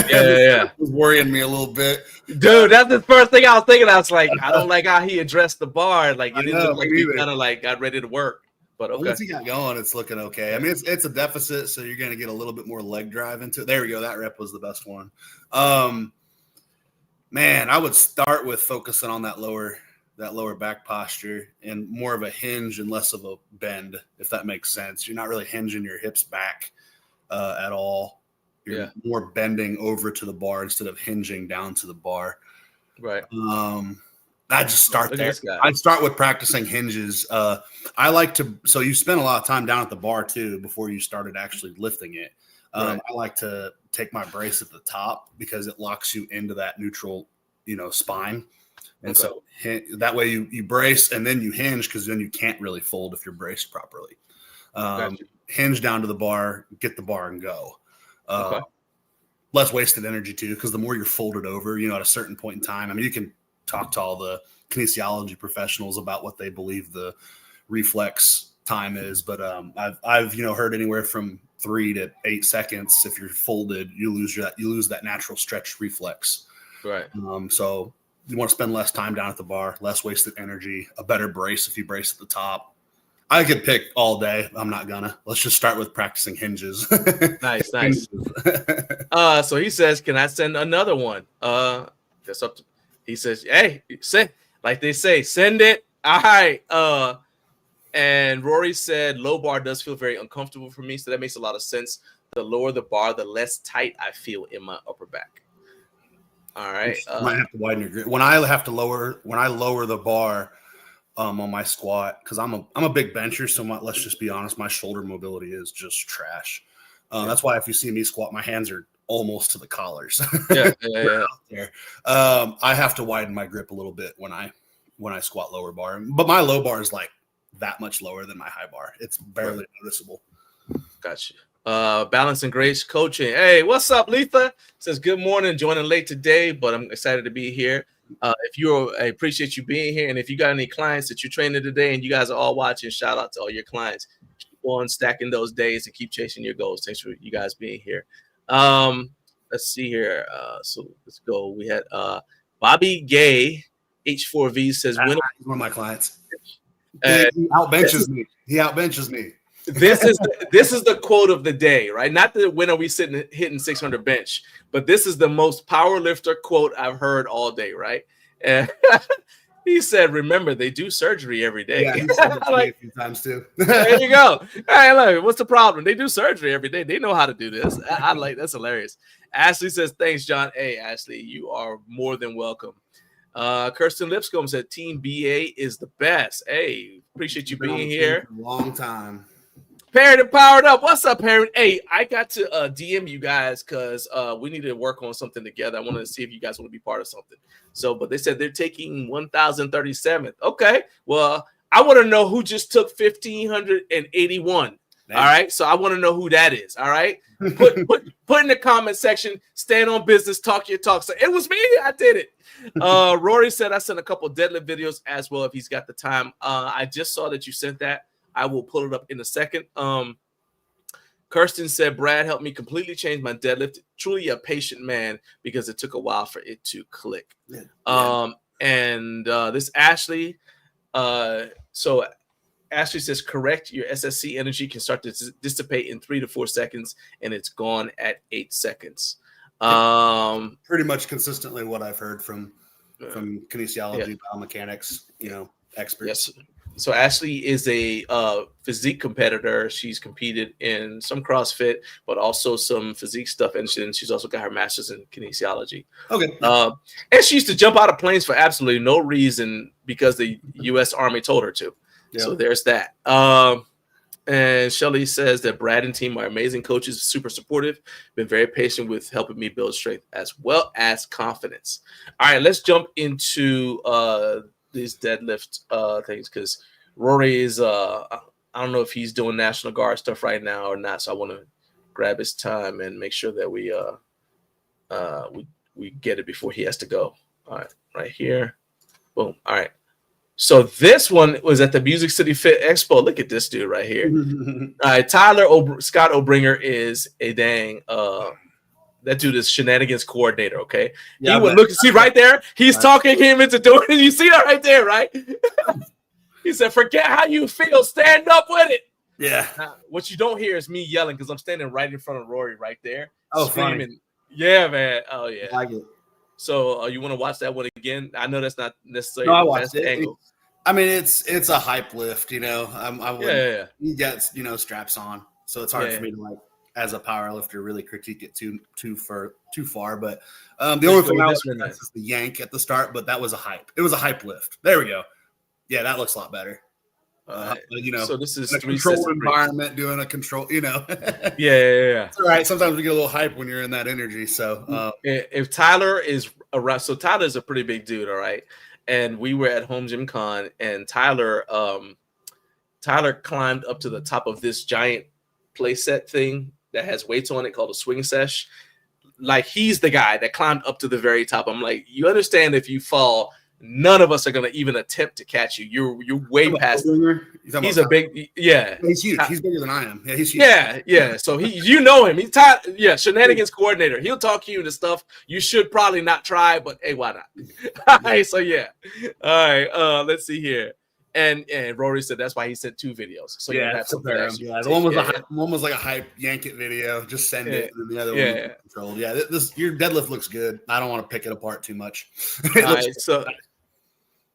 Yeah. It was worrying me a little bit. Dude, that's the first thing I was thinking. I was like, I don't like how he addressed the bar. Like, it didn't look like he kind of like got ready to work. But okay. Once he got going, it's looking okay. I mean, it's a deficit, so you're going to get a little bit more leg drive into it. There we go. That rep was the best one. Man, I would start with focusing on that lower back posture and more of a hinge and less of a bend, if that makes sense. You're not really hinging your hips back at all. You're more bending over to the bar instead of hinging down to the bar. Right. I just start there. I'd start with practicing hinges. I like to, so you spend a lot of time down at the bar too before you started actually lifting it. Right. I like to take my brace at the top because it locks you into that neutral, spine. And so that way you brace and then you hinge because then you can't really fold if you're braced properly. Hinge down to the bar, get the bar and go. Less wasted energy too, because the more you're folded over, at a certain point in time, I mean, you can talk to all the kinesiology professionals about what they believe the reflex time is, but I've heard anywhere from 3 to 8 seconds. If you're folded, you lose that natural stretch reflex. Right. So you want to spend less time down at the bar, less wasted energy, a better brace if you brace at the top. I could pick all day. I'm not gonna. Let's just start with practicing hinges. Nice. So he says, "Can I send another one?" That's up to. He says, "Hey, send, like they say, send it." All right. And Rory said, "Low bar does feel very uncomfortable for me, so that makes a lot of sense. The lower the bar, the less tight I feel in my upper back." All right. You might have to widen your grip. When I lower the bar, on my squat because I'm a big bencher. So let's just be honest, my shoulder mobility is just trash. That's why if you see me squat, my hands are almost to the collars. Yeah. I have to widen my grip a little bit when I squat lower bar, but my low bar is like that much lower than my high bar. It's barely noticeable. Gotcha. Balance and Grace Coaching. Hey, what's up, Letha? Says good morning, joining late today, but I'm excited to be here. I appreciate you being here. And if you got any clients that you're training today and you guys are all watching, shout out to all your clients. Keep on stacking those days and keep chasing your goals. Thanks for you guys being here. Let's see here. So let's go. We had Bobby Gay, H4V says, he's one of my clients. He outbenches me. This is the quote of the day, right? Not the when are we hitting 600 bench, but this is the most power lifter quote I've heard all day, right? And he said, "Remember, they do surgery every day." Yeah, he said it to me a few times too. There you go. Hey, look, what's the problem? They do surgery every day. They know how to do this. I like that's hilarious. Ashley says, "Thanks, John." Hey, Ashley, you are more than welcome. Kirsten Lipscomb said, "Team BA is the best." Hey, appreciate you being here. For a long time. Parent and Powered Up. What's up, Parent? Hey, I got to DM you guys because we need to work on something together. I wanted to see if you guys want to be part of something. So, but they said they're taking 1,037th. Okay. Well, I want to know who just took 1,581. All right. So I want to know who that is. All right. Put in the comment section, stand on business, talk your talk. So it was me. I did it. Rory said I sent a couple deadlift videos as well if he's got the time. I just saw that you sent that. I will pull it up in a second. Kirsten said, Brad helped me completely change my deadlift. Truly a patient man because it took a while for it to click. Yeah. And this Ashley, so Ashley says, correct, your SSC energy can start to dissipate in 3 to 4 seconds, and it's gone at 8 seconds. Pretty much consistently what I've heard from kinesiology, biomechanics, experts. Yes. So Ashley is a physique competitor. She's competed in some CrossFit, but also some physique stuff. And she's also got her master's in kinesiology. Okay. And she used to jump out of planes for absolutely no reason because the U.S. Army told her to. Yeah. So there's that. And Shelly says that Brad and team are amazing coaches, super supportive, been very patient with helping me build strength as well as confidence. All right, let's jump into these deadlift things because Rory is I don't know if he's doing National Guard stuff right now or not, so I want to grab his time and make sure that we get it before he has to go. All right, right here, boom. All right, so this one was at the Music City Fit Expo. Look at this dude right here. All right, Scott Obringer is a dang that dude is shenanigans coordinator, okay? Yeah, he would look, see right there? He's talking him into doing it. You see that right there, right? He said, forget how you feel. Stand up with it. Yeah. What you don't hear is me yelling because I'm standing right in front of Rory right there. Oh, screaming. Funny. Yeah, man. Oh, yeah. I like it. So you want to watch that one again? I know that's not necessarily the best angle. I mean, it's a hype lift, He gets, straps on. So it's hard for me to like, as a power lifter, really critique it too far. But the only thing I was is the yank at the start, but that was a hype. It was a hype lift. There we go. Yeah, that looks a lot better. So this is a controlled environment doing a control, Yeah. It's all right. Sometimes we get a little hype when you're in that energy. So if Tyler is around, so Tyler's a pretty big dude, all right. And we were at Home Gym Con, and Tyler climbed up to the top of this giant playset thing that has weights on it called a swing sesh. Like he's the guy that climbed up to the very top. I'm like, you understand if you fall, none of us are going to even attempt to catch you. You're way past. He's a big, yeah. He's huge. He's bigger than I am. Yeah, he's huge. Yeah. So him. He's shenanigans coordinator. He'll talk you into stuff you should probably not try, but hey, why not? All right. So yeah. All right. Let's see here. And Rory said that's why he sent 2 videos. So yeah, have something the one was like a hype yank it video. Just send it, and the other one was controlled. Yeah, your deadlift looks good. I don't want to pick it apart too much. All right, so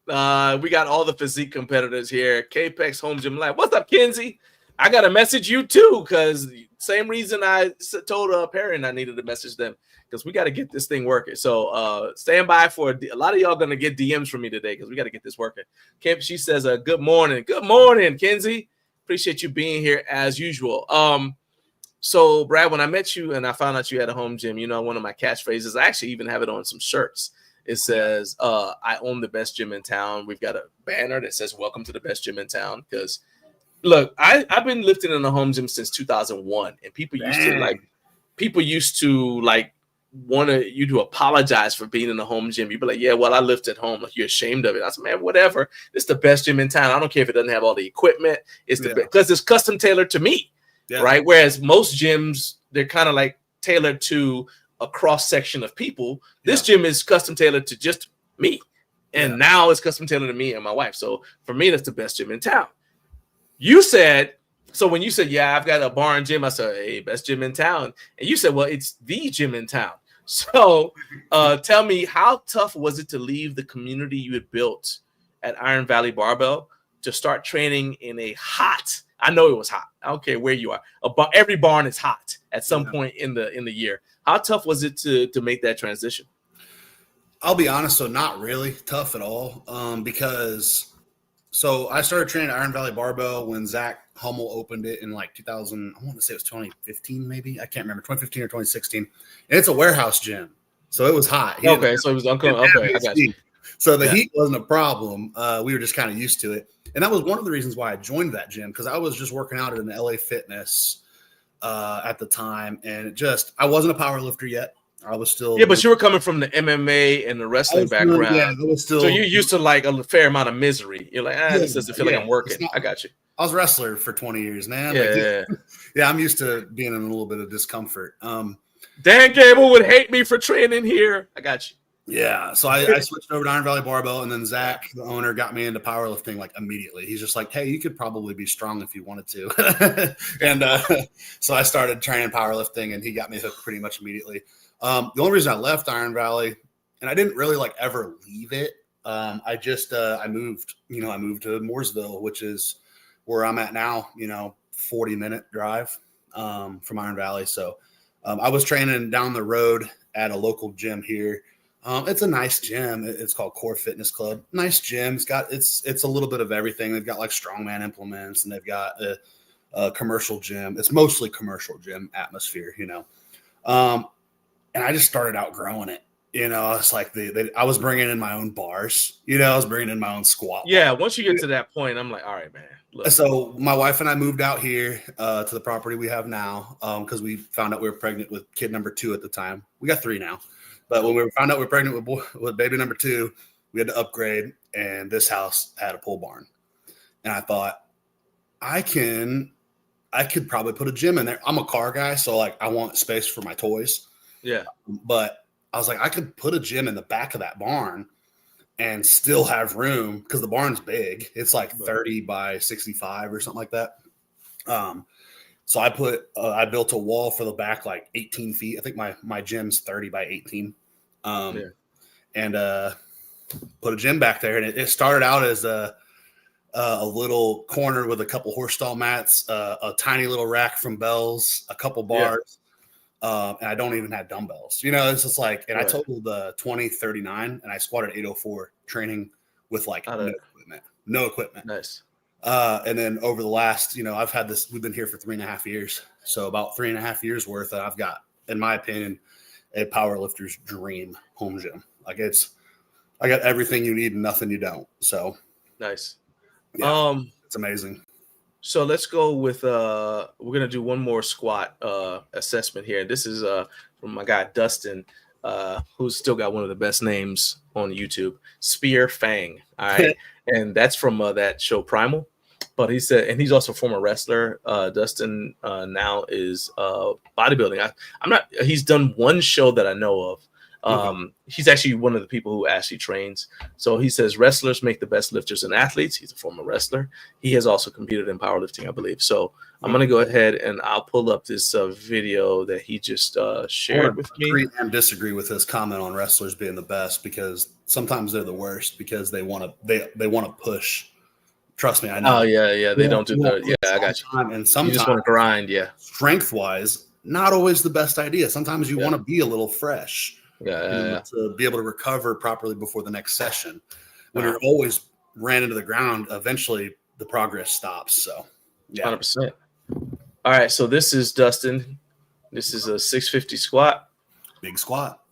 we got all the physique competitors here. Capex Home Gym Lab. What's up, Kenzie? I got to message you too, because same reason I told a parent I needed to message them, because we got to get this thing working. So stand by for a lot of y'all going to get DMs from me today, because we got to get this working. Kim, she says, good morning. Good morning, Kenzie. Appreciate you being here as usual. So Brad, when I met you and I found out you had a home gym, you know, one of my catchphrases, I actually even have it on some shirts. It says, I own the best gym in town. We've got a banner that says, welcome to the best gym in town. Because look, I've been lifting in a home gym since 2001, and people used to want you to apologize for being in the home gym. You'd be like, yeah, well, I lift at home. Like, you're ashamed of it. I said, man, whatever. It's the best gym in town. I don't care if it doesn't have all the equipment. It's the best, because it's custom tailored to me, right? Whereas most gyms, they're kind of like tailored to a cross section of people. This gym is custom tailored to just me, and now it's custom tailored to me and my wife. So for me, that's the best gym in town. You said, so when you said, yeah, I've got a barn gym, I said, hey, best gym in town. And you said, well, it's the gym in town. So tell me, how tough was it to leave the community you had built at Iron Valley Barbell to start training in a hot, I know it was hot, I don't care where you are, every barn is hot at some point in the year. How tough was it to make that transition? I'll be honest, so not really tough at all, because so I started training at Iron Valley Barbell when Zach Hummel opened it in like 2000. I want to say it was 2015, maybe. I can't remember, 2015 or 2016. And it's a warehouse gym, so it was hot. Okay, so it was okay. I got you. So the heat wasn't a problem. We were just kind of used to it, and that was one of the reasons why I joined that gym, because I was just working out at an LA Fitness at the time, and I wasn't a power lifter yet. I was still but you were coming from the MMA and the wrestling background. I was still, so you're used to like a fair amount of misery. You're like, this doesn't feel like I'm working. I got you. I was a wrestler for 20 years, man. I'm used to being in a little bit of discomfort. Dan Gable would hate me for training here. I got you. Yeah, so I switched over to Iron Valley Barbell, and then Zach, the owner, got me into powerlifting like immediately. He's just like, hey, you could probably be strong if you wanted to. And so I started training powerlifting, and he got me hooked pretty much immediately. The only reason I left Iron Valley, and I didn't really ever leave it. I moved to Mooresville, which is where I'm at now, 40-minute drive from Iron Valley. So I was training down the road at a local gym here. It's a nice gym. It's called Core Fitness Club. Nice gym. It's a little bit of everything. They've got like strongman implements, and they've got a commercial gym. It's mostly commercial gym atmosphere, and I just started outgrowing it. It's like I was bringing in my own bars. I was bringing in my own squat. Yeah, once you get to that point, I'm like, all right, man. Look. So my wife and I moved out here to the property we have now because we found out we were pregnant with kid number 2 at the time. We got 3 now. But when we found out we were pregnant with baby number 2, we had to upgrade, and this house had a pole barn. And I thought, I could probably put a gym in there. I'm a car guy, so I want space for my toys. Yeah. But I was like, I could put a gym in the back of that barn and still have room, because the barn's big. It's like 30 by 65 or something like that. So I built a wall for the back, like 18 feet. I think my gym's 30 by 18. And put a gym back there. And it started out as a little corner with a couple horse stall mats, a tiny little rack from Bell's, a couple bars. And I don't even have dumbbells. It's just like, and I totaled 2039, and I squatted 804 training with no equipment. Nice. And then over the last, I've had this, we've been here for 3.5 years. So about 3.5 years worth, I've got, in my opinion, a powerlifter's dream home gym. I got everything you need and nothing you don't. So nice. Yeah, it's amazing. So let's go with we're gonna do one more squat assessment here. This is from my guy Dustin, who's still got one of the best names on YouTube, Spear Fang. All right, and that's from that show Primal. But he said, and he's also a former wrestler. Dustin now is bodybuilding. He's done one show that I know of. He's actually one of the people who actually trains. So he says wrestlers make the best lifters and athletes. He's a former wrestler. He has also competed in powerlifting, I believe. So I'm going to go ahead and I'll pull up this video that he just shared with me. Agree and disagree with his comment on wrestlers being the best, because sometimes they're the worst because they want to push Trust me, I know. Oh yeah. They don't do the. Yeah, I got you. And You sometimes just want to grind. Yeah. strength wise, not always the best idea. Sometimes you want to be a little fresh. Yeah. To be able to recover properly before the next session. When you're always ran into the ground, eventually the progress stops. So, 100%. All right, so this is Dustin. This is a 650 squat. Big squat.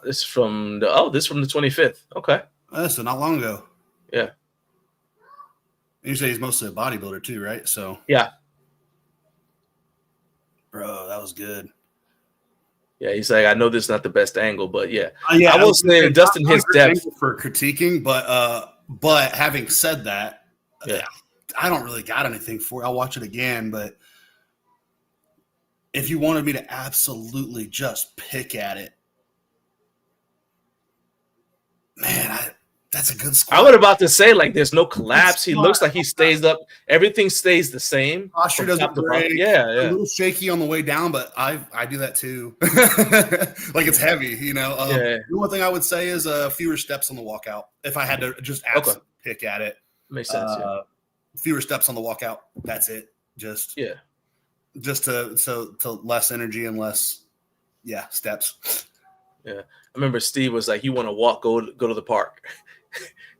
This is from the 25th. Okay. So not long ago. Yeah. And you say he's mostly a bodybuilder too, right? So yeah, bro, that was good. Yeah, he's like, I know this is not the best angle, but yeah. I will say Dustin hits depth for critiquing, but having said that, I don't really got anything for it. I'll watch it again, but if you wanted me to absolutely just pick at it, man, that's a good squat. I was about to say, like, there's no collapse. He looks like he stays up. Everything stays the same. Posture doesn't break. Yeah. A little shaky on the way down, but I do that too. Like it's heavy, you know. The one thing I would say is fewer steps on the walkout. If I had to just pick at it, makes sense. Fewer steps on the walkout. That's it. Just to less energy and less steps. Yeah, I remember Steve was like, "You want to walk? Go to the park."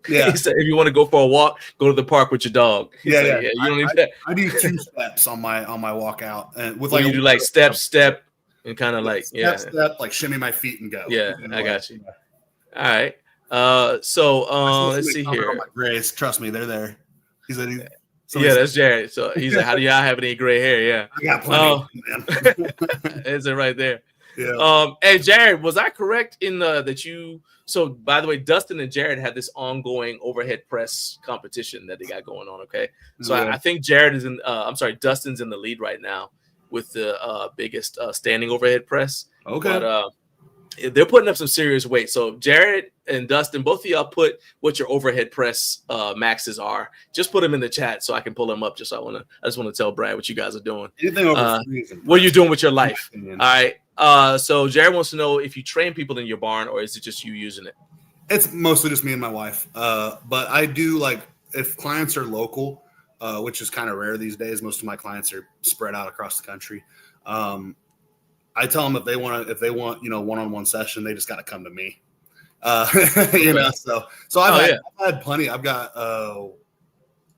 Yeah, he said, "If you want to go for a walk, go to the park with your dog." You don't need that. I do 2 steps on my walkout, and with you do like step, and kind of like step, like shimmy my feet and go. Yeah, I got you. All right. So let's see here. My grays, trust me, they're there. He said, that's Jared. So he's like, "How do y'all have any gray hair?" Yeah, I got plenty. Man. Is it right there? Yeah. And Jared, was I correct in that you? So, by the way, Dustin and Jared had this ongoing overhead press competition that they got going on. Okay, so I think Jared is in. Dustin's in the lead right now with the biggest standing overhead press. Okay, but they're putting up some serious weight. So, Jared and Dustin, both of y'all put what your overhead press maxes are. Just put them in the chat so I can pull them up. I just want to tell Brad what you guys are doing. Anything over what are you doing with your life? All right. So Jared wants to know if you train people in your barn or is it just you using it? It's mostly just me and my wife. But I do if clients are local, which is kind of rare these days. Most of my clients are spread out across the country. I tell them if they want, one-on-one session, they just got to come to me. So I've had plenty. I've got,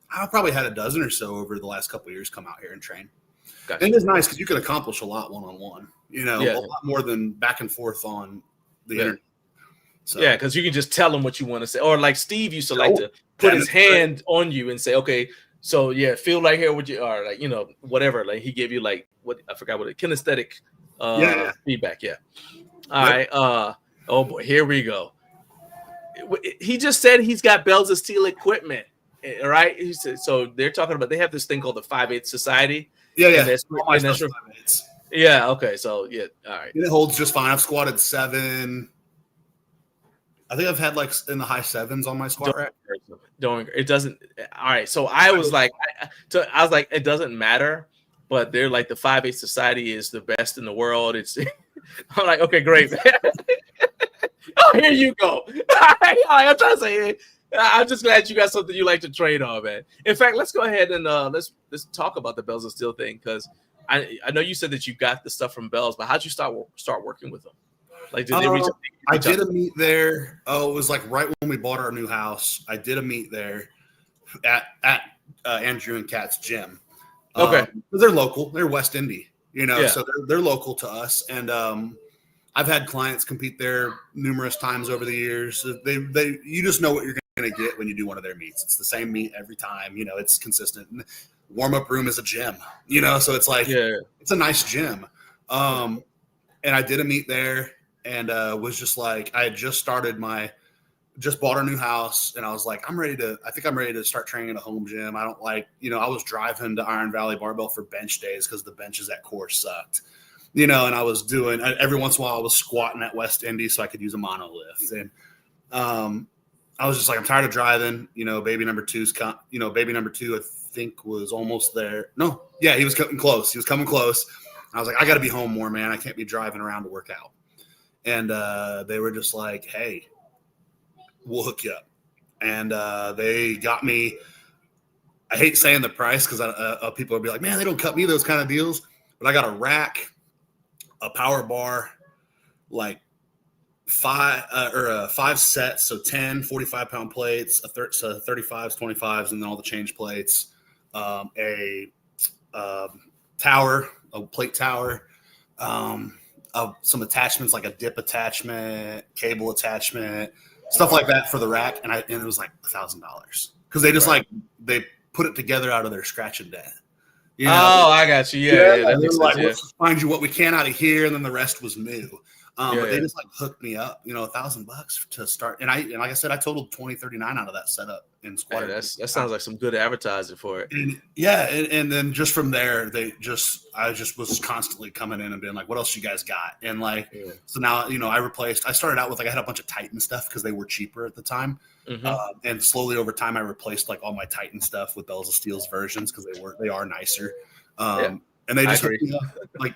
I've probably had a dozen or so over the last couple of years come out here and train. Gotcha. And it's nice because you can accomplish a lot one-on-one, a lot more than back and forth on the internet. So, because you can just tell them what you want to say. Or like Steve used to like to put his hand on you and say, okay, so feel right here with you, or like, whatever. Like he gave you what I forgot what kinesthetic feedback. Yeah. All right. Oh boy, here we go. He just said he's got bells of steel equipment. All right. He said, so they're talking about, they have this thing called the 5/8 Society. Yeah. Yeah. Okay. So all right. And it holds just fine. I've squatted 7. I think I've had in the high 7s on my squat rack. It doesn't. All right. So I was like, it doesn't matter, but they're like the 5/8 Society is the best in the world. It's. I'm like, okay, great. Oh, here you go. I'm trying to say, I'm just glad you got something you like to trade on, man. In fact, let's go ahead and let's talk about the Bells of Steel thing, because I know you said that you got the stuff from Bells, but how'd you start working with them? Like, did they reach? I did a meet there. Oh, it was like right when we bought our new house. I did a meet there at Andrew and Kat's gym. Okay, they're local. They're West Indy, so they're local to us, and I've had clients compete there numerous times over the years. You just know what you're going to get when you do one of their meets. It's the same meet every time. It's consistent. Warm up room is a gym. So it's like it's a nice gym. And I did a meet there, and was just like, I had just bought our new house, and I was like, I think I'm ready to start training at a home gym. I don't I was driving to Iron Valley Barbell for bench days because the benches at core sucked. And I was doing, every once in a while I was squatting at West Indy so I could use a monolift. And I was just like, I'm tired of driving. Baby number 2's baby number 2, I think, was almost there. No, yeah, he was coming close. I was like, I got to be home more, man. I can't be driving around to work out. And they were just like, hey, we'll hook you up. and they got me. I hate saying the price because people will be like, man, they don't cut me those kind of deals. But I got a rack, a power bar, like five sets, so 10 45-pound plates, so 35s, 25s, and then all the change plates, a tower, a plate tower, some attachments like a dip attachment, cable attachment, stuff like that for the rack, and it was like $1,000 because they just they put it together out of their scratch and dent. You know? Oh, I got you. Yeah. That makes like, sense, let's just find you what we can out of here, and then the rest was new. But they just like hooked me up, $1,000 to start. And like I said, I totaled 2039 out of that setup in squat. That sounds like some good advertising for it. And then just from there, I just was constantly coming in and being like, what else you guys got? And so now, I started out with I had a bunch of Titan stuff because they were cheaper at the time. Mm-hmm. And slowly over time, I replaced all my Titan stuff with Bells of Steel's versions because they are nicer. And they just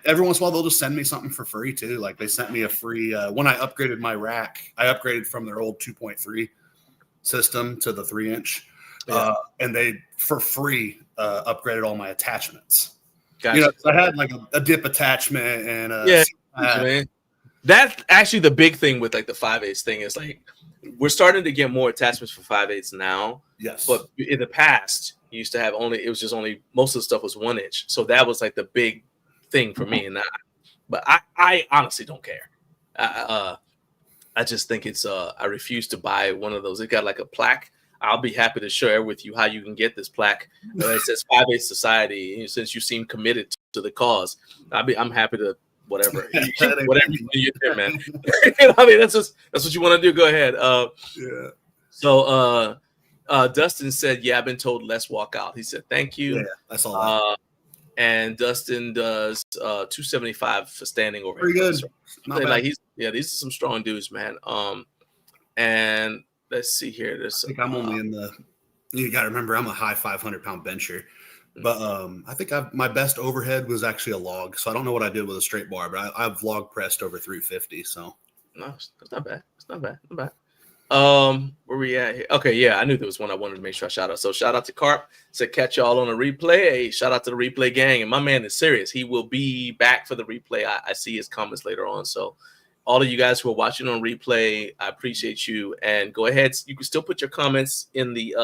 every once in a while they'll just send me something for free too. Like they sent me a free when I upgraded my rack. I upgraded from their old 2.3 system to the 3-inch, and they for free upgraded all my attachments. Gotcha. So I had like a dip attachment and man. That's actually the big thing with the 5/8 thing is we're starting to get more attachments for 5/8 now. Yes, but in the past. You used to have most of the stuff was 1-inch. So that was the big thing for me. But I honestly don't care. I just think I refuse to buy one of those. It got a plaque. I'll be happy to share with you how you can get this plaque. It says 5/8 Society. Since you seem committed to the cause, I'm happy to whatever you do, man. That's what you want to do. Go ahead. So Dustin said, "Yeah, I've been told let's walk out." He said, "Thank you." Yeah, that's all. And Dustin does 275 for standing over. Pretty good. These are some strong dudes, man. And let's see here. I think I'm only in the. You got to remember, I'm a high 500-pound bencher, but I think my best overhead was actually a log. So I don't know what I did with a straight bar, but I've log pressed over 350. So no, that's not bad. It's not bad. Where we at here? Okay, yeah, I knew there was one I wanted to make sure I shout out. So shout out to Carp. Said catch y'all on a replay. Hey, shout out to the replay gang. And my man is serious. He will be back for the replay. I see his comments later on. So all of you guys who are watching on replay, I appreciate you. And go ahead. You can still put your comments in the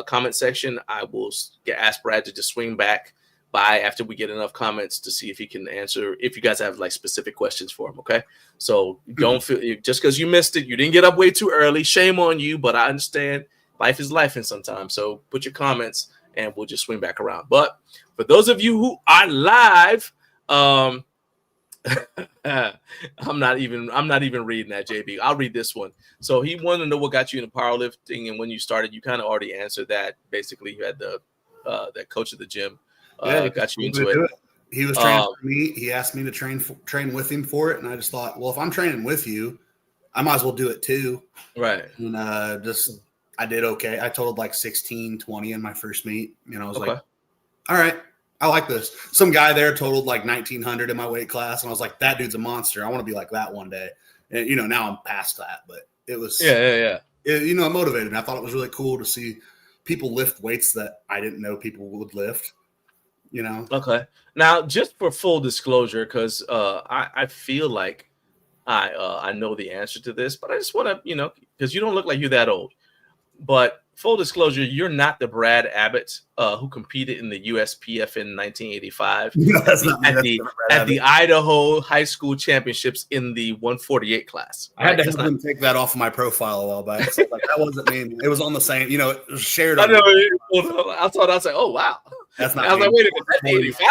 comment section. I will ask Brad to just swing back by after we get enough comments to see if he can answer, if you guys have specific questions for him. Okay. So don't feel just because you missed it, you didn't get up way too early. Shame on you, but I understand life is life in sometimes. So put your comments and we'll just swing back around. But for those of you who are live, I'm not even reading that, JB. I'll read this one. So he wanted to know what got you into powerlifting and when you started. You kind of already answered that. Basically, you had that coach at the gym. Got you into it. He was training for me. He asked me to train with him for it, and I just thought, well, if I'm training with you, I might as well do it too. Right. And I did okay. I totaled 16:20 in my first meet. I was like, all right, I like this. Some guy there totaled 1900 in my weight class, and I was like, that dude's a monster. I want to be like that one day. And now I'm past that, but it was it motivated me. I thought it was really cool to see people lift weights that I didn't know people would lift. Okay. Now, just for full disclosure, because I feel like I know the answer to this, but I just want to, because you don't look like you're that old. But full disclosure, you're not the Brad Abbott who competed in the USPF in 1985 at the Idaho High School Championships in the 148 class. I had to have them take that off of my profile a while back. So that wasn't me. It was on the same, it was shared. I know. I thought I was like, oh wow. That's not. I was like, wait a minute, that's 85.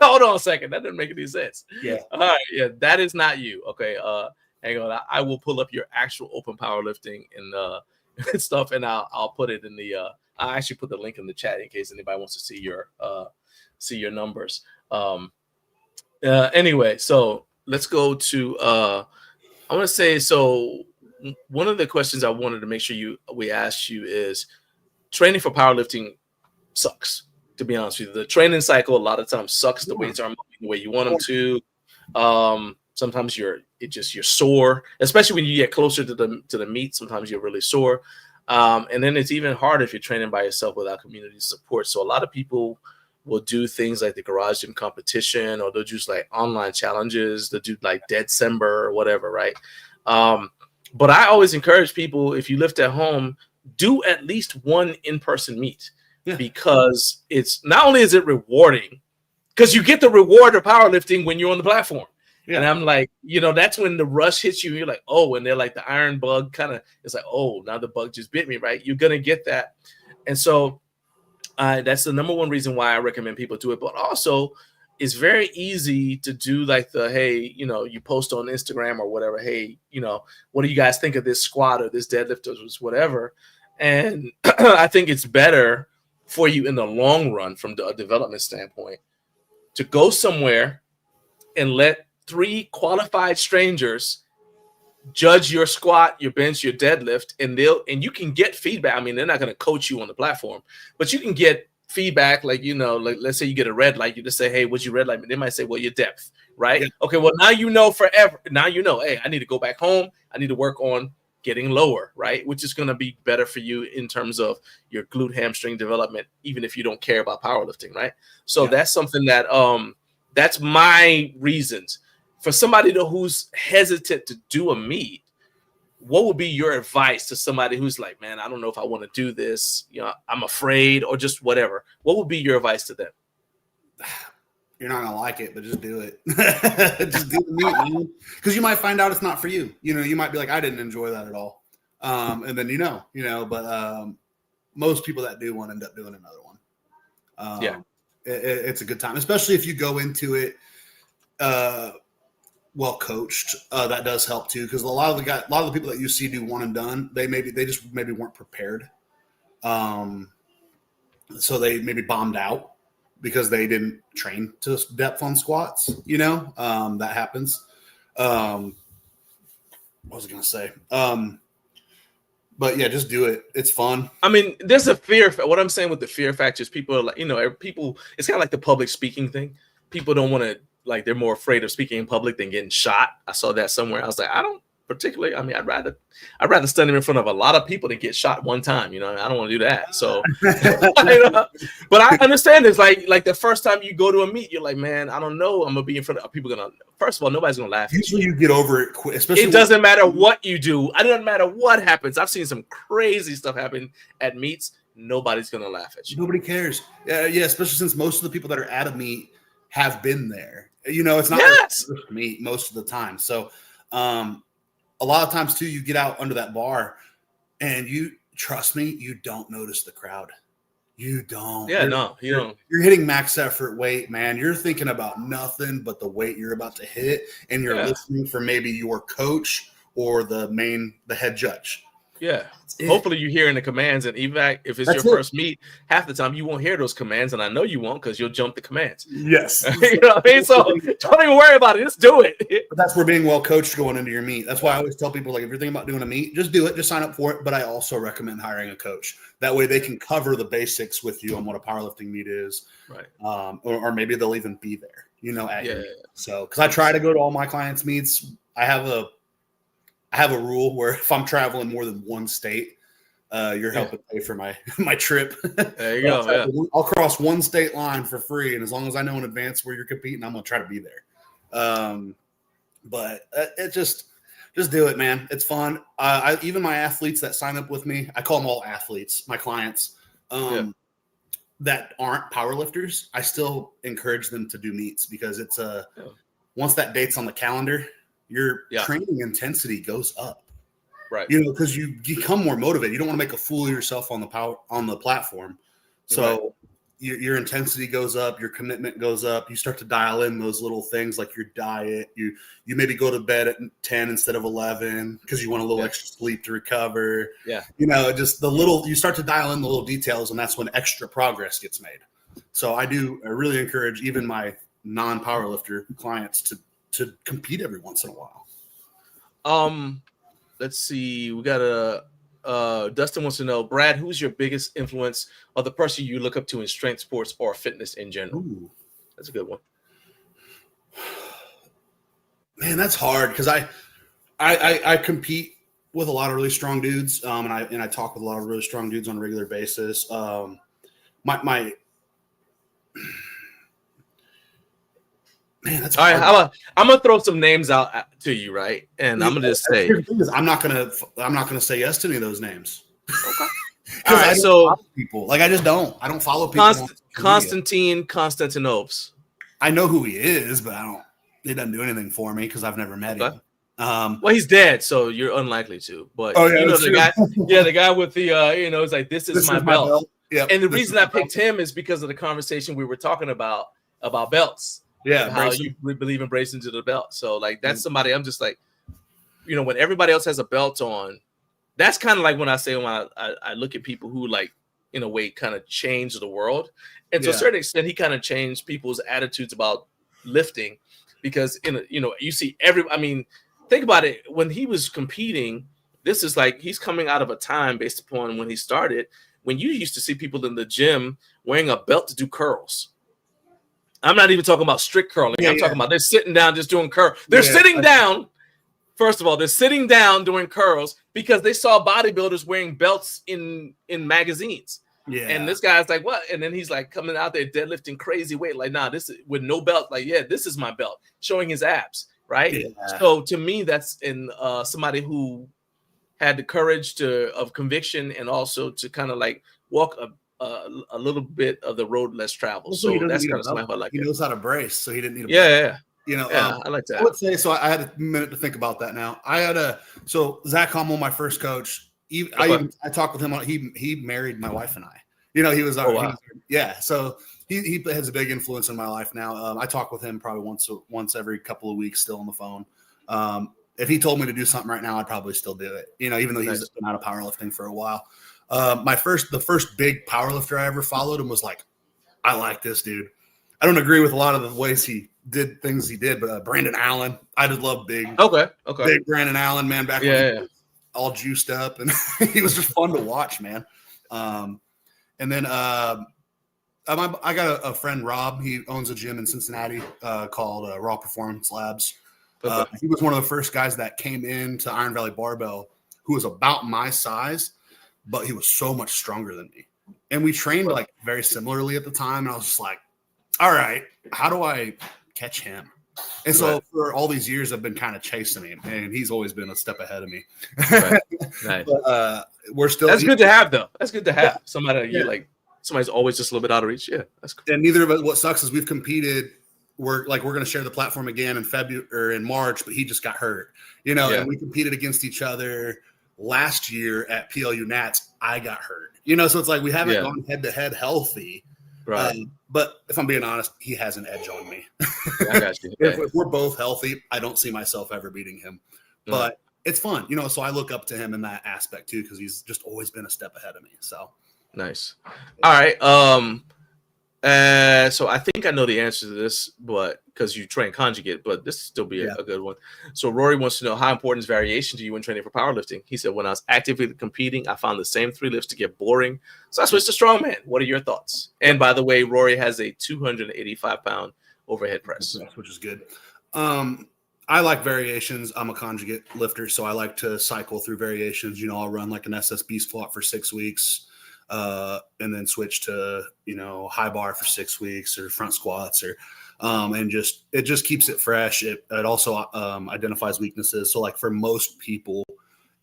Hold on a second, that didn't make any sense. Yeah. All right, yeah, that is not you. Okay. Hang on. I will pull up your actual open powerlifting and stuff, and I'll put it in the. I'll actually put the link in the chat in case anybody wants to see your numbers. Anyway, so let's go to. I want to say so. One of the questions I wanted to make sure we asked you is training for powerlifting sucks. To be honest with you, the training cycle a lot of times sucks. The weights aren't moving the way you want them to. Sometimes you're sore, especially when you get closer to the meet. Sometimes you're really sore. And then it's even harder if you're training by yourself without community support. So a lot of people will do things like the garage gym competition, or they'll do like online challenges. They'll do like December or whatever, right? But I always encourage people, if you lift at home, do at least one in-person meet, because it's not only is it rewarding, because you get the reward of powerlifting when you're on the platform. Yeah. And I'm like, that's when the rush hits you. You're like, oh, and they're like the iron bug kind of, it's like, oh, now the bug just bit me, right? You're going to get that. And so that's the number one reason why I recommend people do it. But also, it's very easy to do like hey, you post on Instagram or whatever. Hey, what do you guys think of this squat or this deadlift or whatever? And I think it's better for you in the long run from a development standpoint to go somewhere and let 3 qualified strangers judge your squat, your bench, your deadlift, and you can get feedback. I mean, they're not going to coach you on the platform, but you can get feedback. Like, like let's say you get a red light, you just say, hey, what'd you red light? They might say, well, your depth, right? Yeah. Okay, well, now forever. Now hey, I need to go back home. I need to work on getting lower, right? Which is going to be better for you in terms of your glute hamstring development, even if you don't care about powerlifting, right? So that's something that that's my reasons. For somebody who's hesitant to do a meet, what would be your advice to somebody who's like, man, I don't know if I want to do this, I'm afraid, or just whatever? What would be your advice to them? You're not gonna like it, but just do it. Just do the meet, man. Because you might find out it's not for you. You might be like, I didn't enjoy that at all. And then but most people that do one end up doing another one. It's a good time, especially if you go into it well coached. That does help too, because a lot of the people that you see do one and done, they just weren't prepared. So they maybe bombed out because they didn't train to depth on squats. That happens. What was I gonna say? But yeah, just do it. It's fun. I mean, there's a fear. What I'm saying with the fear factor is people are like, it's kind of like the public speaking thing. People don't want to, like, they're more afraid of speaking in public than getting shot. I saw that somewhere. I was like, I don't particularly, I mean, I'd rather stand in front of a lot of people than get shot one time. I don't want to do that. So, but I understand it's like the first time you go to a meet, you're like, man, I don't know. I'm going to be in front of people. First of all, nobody's going to laugh. Usually you get over it quick. Especially it doesn't matter what you do. It doesn't matter what happens. I've seen some crazy stuff happen at meets. Nobody's going to laugh at you. Nobody cares. Yeah. Especially since most of the people that are at a meet have been there. It's not like meet most of the time. So, a lot of times too, you get out under that bar and trust me, you don't notice the crowd. You don't. Yeah, you don't. You're hitting max effort weight, man. You're thinking about nothing but the weight you're about to hit, and you're listening for maybe your coach or the head judge. Yeah. Hopefully you're hearing the commands, and even if it's your first meet, half the time you won't hear those commands, and I know you won't because you'll jump the commands. Yes. You know what I mean? So don't even worry about it. Just do it. But that's where being well coached going into your meet. That's why I always tell people, like, if you're thinking about doing a meet, just do it. Just sign up for it. But I also recommend hiring a coach. That way they can cover the basics with you on what a powerlifting meet is. Right. Or maybe they'll even be there, at your meet. So, because I try to go to all my clients' meets, I have a rule where if I'm traveling more than one state, you're helping pay for my trip. There you go. Yeah. I'll cross one state line for free, and as long as I know in advance where you're competing, I'm gonna try to be there. But it just do it, man. It's fun. Even my athletes that sign up with me, I call them all athletes. My clients that aren't powerlifters, I still encourage them to do meets because it's once that date's on the calendar, your training intensity goes up. Right. Because you become more motivated. You don't want to make a fool of yourself on the platform. So your intensity goes up, your commitment goes up. You start to dial in those little things like your diet. You maybe go to bed at 10 instead of 11 because you want a little extra sleep to recover. Yeah. Just you start to dial in the little details, and that's when extra progress gets made. So I really encourage even my non-powerlifter clients to compete every once in a while. Let's see. We got Dustin wants to know, Brad, who's your biggest influence or the person you look up to in strength sports or fitness in general? Ooh. That's a good one. Man, that's hard because I compete with a lot of really strong dudes, and I talk with a lot of really strong dudes on a regular basis. My man, that's all hard. right. I'm gonna throw some names out to you, right? And I'm gonna just say, the thing is, I'm not gonna say yes to any of those names. okay. All right, I don't follow people. Like I just don't. I don't follow people. Constantine Constantinovs. I know who he is, but it doesn't do anything for me because I've never met him. Well, he's dead, so you're unlikely to. But the guy, the guy with the it's like this is my belt. Yeah. And the reason I picked him is because of the conversation we were talking about belts. Yeah, how you believe in bracing to the belt. So like that's somebody I'm just like, when everybody else has a belt on, that's kind of like when I look at people who like in a way kind of change the world. And to a certain extent, he kind of changed people's attitudes about lifting because you see think about it. When he was competing, this is like he's coming out of a time based upon when he started, when you used to see people in the gym wearing a belt to do curls. I'm not even talking about strict curling. I'm talking about they're sitting down just doing curls. They're sitting down. First of all, they're sitting down doing curls because they saw bodybuilders wearing belts in magazines. Yeah. And this guy's like, what? And then he's like coming out there deadlifting crazy weight. Like, nah, this is with no belt. Like, yeah, this is my belt, showing his abs. Right. Yeah. So to me, that's in somebody who had the courage of conviction and also to kind of like walk a little bit of the road less traveled. So that's kind of somebody I like. He knows how to brace, so he didn't need a brace. I like that. I would say so. I had a minute to think about that. Now so Zach Hummel, my first coach. I talked with him. He married my wife and I. He was our So he has a big influence in my life now. I talk with him probably once every couple of weeks, still on the phone. If he told me to do something right now, I'd probably still do it. Even though he's been out of powerlifting for a while. The first big powerlifter I ever followed and was like, I like this dude. I don't agree with a lot of the ways he did things he did, but Brandon Allen, I just love big Brandon Allen, man, back when he was all juiced up, and he was just fun to watch, man. And then I got a friend, Rob. He owns a gym in Cincinnati called Raw Performance Labs. He was one of the first guys that came into Iron Valley Barbell who was about my size, but he was so much stronger than me. And we trained like very similarly at the time. And I was just like, all right, how do I catch him? And so for all these years, I've been kind of chasing him, and he's always been a step ahead of me. Nice. But, we're still. That's good to have, though. That's good to have somebody you like. Somebody's always just a little bit out of reach. Yeah, that's cool. And neither of us. What sucks is we've competed. We're going to share the platform again in February or in March, but he just got hurt. And we competed against each other last year at PLU Nats. I got hurt. So it's like we haven't gone head to head healthy. Right. But if I'm being honest, he has an edge on me. I got you. If we're both healthy, I don't see myself ever beating him. But it's fun, so I look up to him in that aspect too, because he's just always been a step ahead of me. So nice. All right. So I think I know the answer to this, but because you train conjugate, but this still be a good one. So Rory wants to know, how important is variation to you when training for powerlifting? He said, when I was actively competing, I found the same 3 lifts to get boring, so I switched to strongman. What are your thoughts? And by the way, Rory has a 285-pound overhead press, which is good. I like variations. I'm a conjugate lifter, so I like to cycle through variations. I'll run like an SSB squat for 6 weeks. And then switch to high bar for 6 weeks, or front squats, or and it just keeps it fresh. It also identifies weaknesses. So like for most people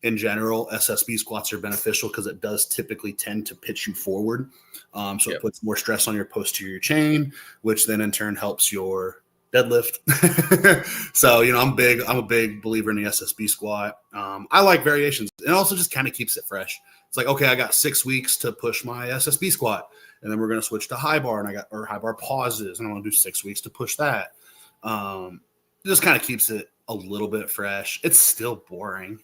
in general, SSB squats are beneficial because it does typically tend to pitch you forward. So it puts more stress on your posterior chain, which then in turn helps your deadlift. So I'm a big believer in the SSB squat. I like variations. It also just kind of keeps it fresh. It's like, okay, I got 6 weeks to push my SSB squat, and then we're going to switch to high bar, and or high bar pauses, and I'm going to do 6 weeks to push that. It just kind of keeps it a little bit fresh. It's still boring.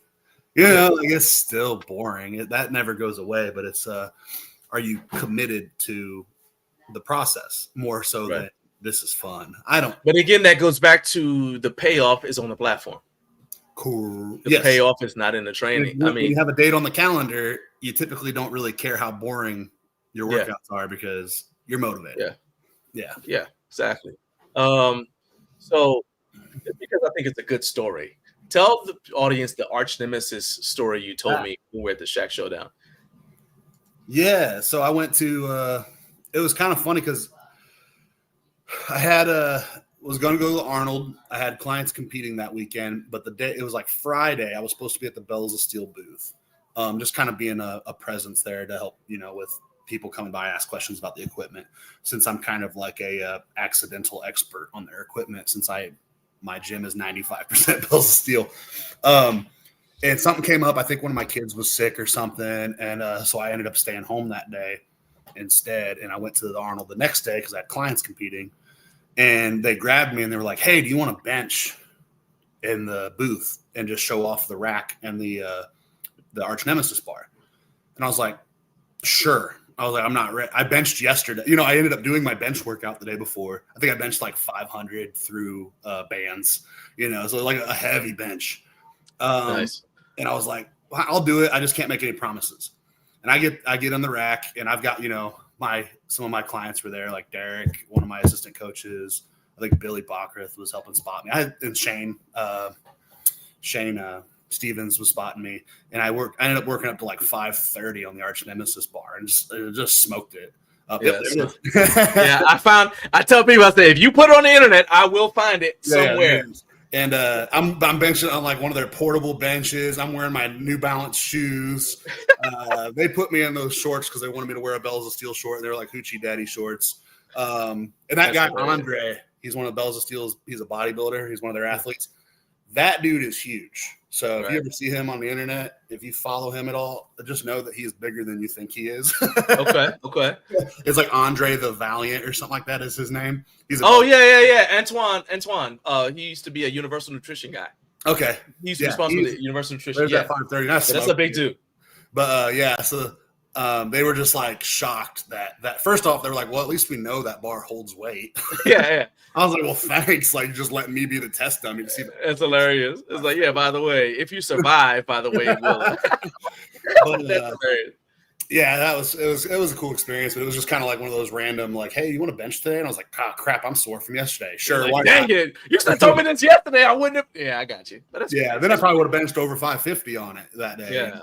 It's still boring. That never goes away, but it's, are you committed to the process more so than this is fun? But again, that goes back to the payoff is on the platform. Cool. The payoff is not in the training. When you have a date on the calendar, you typically don't really care how boring your workouts are because you're motivated. Yeah, exactly. So because I think it's a good story. Tell the audience the arch nemesis story you told me when we were at the Shaq Showdown. Yeah, so I went to. It was kind of funny because I had was going to go to Arnold. I had clients competing that weekend, but the day it was like Friday. I was supposed to be at the Bells of Steel booth, just kind of being a presence there to help, with people coming by, ask questions about the equipment. Since I'm kind of like a accidental expert on their equipment, since my gym is 95% Bells of Steel. And something came up. I think one of my kids was sick or something, and so I ended up staying home that day instead. And I went to the Arnold the next day because I had clients competing. And they grabbed me and they were like, "Hey, do you want to bench in the booth and just show off the rack and the arch nemesis bar?" And I was like, "Sure." I was like, "I'm not ready." I benched yesterday. I ended up doing my bench workout the day before. I think I benched like 500 through bands, so like a heavy bench. Nice. And I was like, well, "I'll do it. I just can't make any promises." And I get on the rack, and I've got, some of my clients were there, like Derek, one of my assistant coaches. I think Billy Bockrath was helping spot me. And Shane Stevens was spotting me, and I ended up working up to like 5:30 on the arch nemesis bar, and just smoked it. Yeah, I tell people, I say, if you put it on the internet, I will find it somewhere. Yeah. And I'm benching on like one of their portable benches. I'm wearing my New Balance shoes. They put me in those shorts because they wanted me to wear a Bells of Steel short. They were like Hoochie Daddy shorts. And that guy, Andre, he's one of the Bells of Steel's. He's a bodybuilder. He's one of their athletes. That dude is huge. So if you ever see him on the internet, if you follow him at all, just know that he's bigger than you think he is. Okay. It's like Andre the Valiant or something like that is his name. Yeah. Antoine. He used to be a Universal Nutrition guy. Okay. He's responsible for Universal Nutrition. There's that 5:30. That's a big dude. But so they were just like shocked that first off, they were like, "Well, at least we know that bar holds weight." Yeah. I was like, "Well, thanks. Like, just letting me be the test dummy to see." It's hilarious. It's like, yeah. By the way, if you survive, we'll. That's hilarious. Yeah, it was a cool experience, but it was just kind of like one of those random, like, "Hey, you want to bench today?" And I was like, "Ah, crap, I'm sore from yesterday." Sure, like, dang it! You should have told me this yesterday. I wouldn't have. Yeah, I got you. Then I probably would have benched over 550 on it that day. Yeah.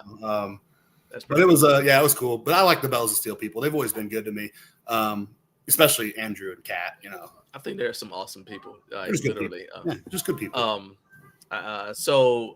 But it was it was cool. But I like the Bells of Steel people. They've always been good to me, especially Andrew and Kat. I think there are some awesome people. Just literally, just good people. So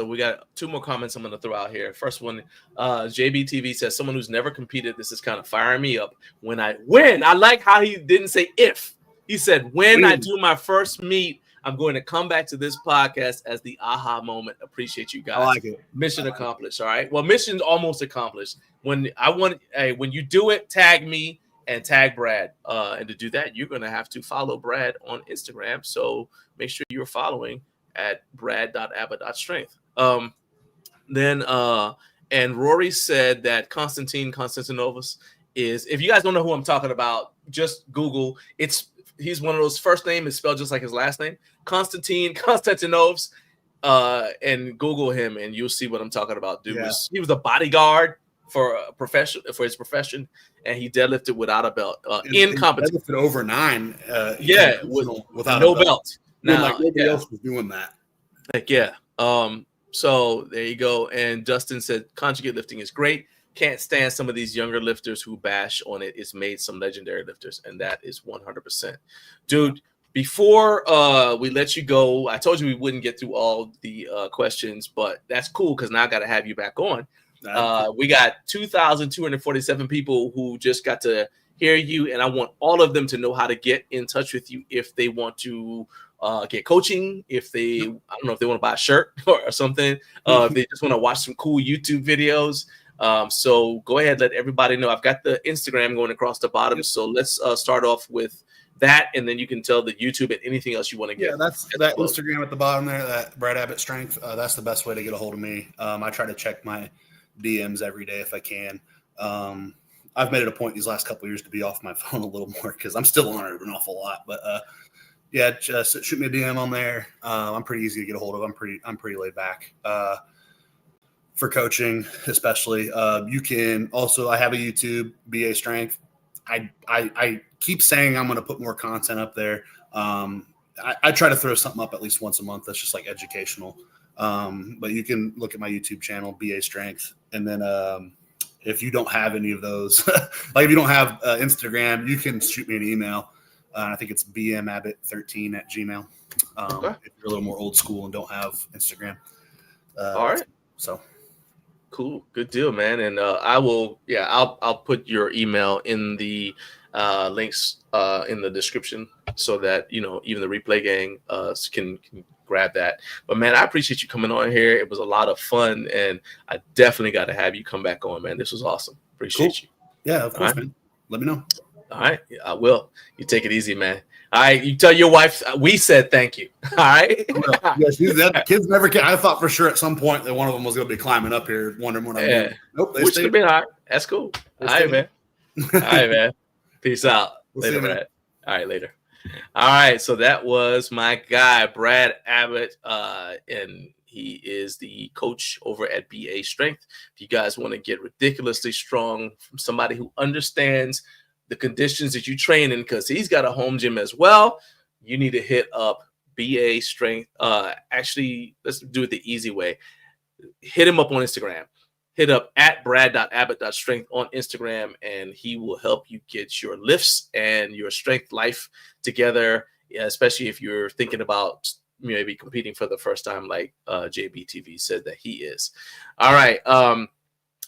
we got two more comments I'm going to throw out here. First one, JBTV says, someone who's never competed, this is kind of firing me up. When I win, I like how he didn't say if. He said, when I do my first meet, I'm going to come back to this podcast as the aha moment. Appreciate you guys. I like it. Mission accomplished. All right. Well, mission's almost accomplished. When you do it, tag me and tag Brad. And to do that, you're going to have to follow Brad on Instagram. So make sure you're following at brad.abbot.strength. And Rory said that Konstantin Konstantinovas is, if you guys don't know who I'm talking about, just Google. He's one of those, first name is spelled just like his last name, Konstantin Konstantinovas, and Google him and you'll see what I'm talking about. Dude, he was a bodyguard for his profession, and he deadlifted without a belt in competition. Deadlifted over 9. Without no belt. Now, like nobody else was doing that. Like, yeah. So there you go. And Dustin said conjugate lifting is great. Can't stand some of these younger lifters who bash on it. It's made some legendary lifters, and that is 100%. Dude, before we let you go, I told you we wouldn't get through all the questions, but that's cool because now I got to have you back on. We got 2,247 people who just got to hear you, and I want all of them to know how to get in touch with you if they want to get coaching, I don't know if they want to buy a shirt or something, if they just want to watch some cool YouTube videos. So go ahead, let everybody know. I've got the Instagram going across the bottom. So let's start off with that, and then you can tell the YouTube and anything else you want to get. Yeah, that's that Instagram at the bottom there, that Brad Abbott Strength. That's the best way to get a hold of me. I try to check my DMs every day if I can. I've made it a point these last couple of years to be off my phone a little more because I'm still on it an awful lot. But just shoot me a DM on there. I'm pretty easy to get a hold of. I'm pretty laid back. For coaching, especially. You can also, I have a YouTube, BA Strength. I keep saying I'm going to put more content up there. I try to throw something up at least once a month that's just like educational. But you can look at my YouTube channel, BA Strength, and then if you don't have any of those, like if you don't have Instagram, you can shoot me an email. I think it's bmabbott13@gmail. Okay. If you're a little more old school and don't have Instagram. All right. So cool. Good deal, man. And I'll put your email in the links in the description so that, even the replay gang can grab that. But man, I appreciate you coming on here. It was a lot of fun, and I definitely got to have you come back on, man. This was awesome. Appreciate you. Yeah, of course, man. Let me know. All right. I will. You take it easy, man. All right. You tell your wife we said thank you. All right. Yeah, kids never can. I thought for sure at some point that one of them was going to be climbing up here, wondering what I'm doing. Nope. Which would have been all right. That's cool. All right, man. All right, man. Peace out. Later, Brad. All right, later. All right. So that was my guy, Brad Abbott. And he is the coach over at BA Strength. If you guys want to get ridiculously strong from somebody who understands the conditions that you train in, because he's got a home gym as well, you need to hit up BA Strength. Actually, let's do it the easy way. Hit him up on Instagram. Hit up at brad.abbott.strength on Instagram, and he will help you get your lifts and your strength life together, especially if you're thinking about maybe competing for the first time like JBTV said that he is. All right.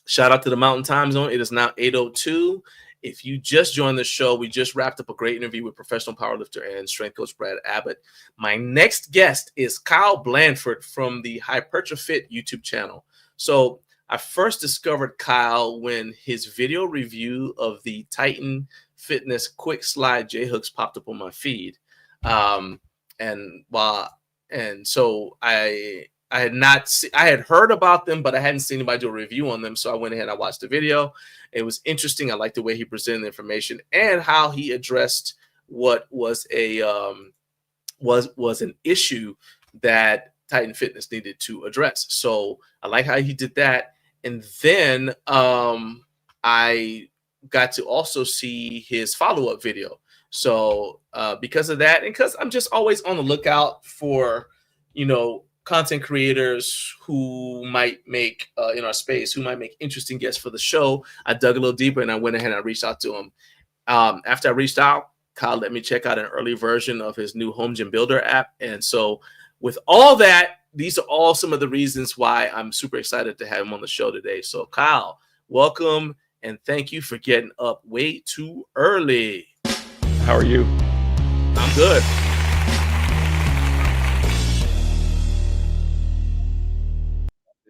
Shout out to the Mountain Time Zone. It is now 8:02. If you just joined the show, we just wrapped up a great interview with professional powerlifter and strength coach Brad Abbott. My next guest is Kyle Blanford from the HypertroFit YouTube channel. So I first discovered Kyle when his video review of the Titan Fitness Quick Slide J-Hooks popped up on my feed. So I had heard about them, but I hadn't seen anybody do a review on them. So I went ahead and I watched the video. It was interesting. I liked the way he presented the information and how he addressed what was an issue that Titan Fitness needed to address. So I like how he did that. And then I got to also see his follow-up video. So because of that, and because I'm just always on the lookout for, content creators who might make in our space, who might make interesting guests for the show, I dug a little deeper and I went ahead and I reached out to him. After I reached out, Kyle let me check out an early version of his new Home Gym Builder app. And so with all that, these are all some of the reasons why I'm super excited to have him on the show today. So Kyle, welcome, and thank you for getting up way too early. How are you? I'm good.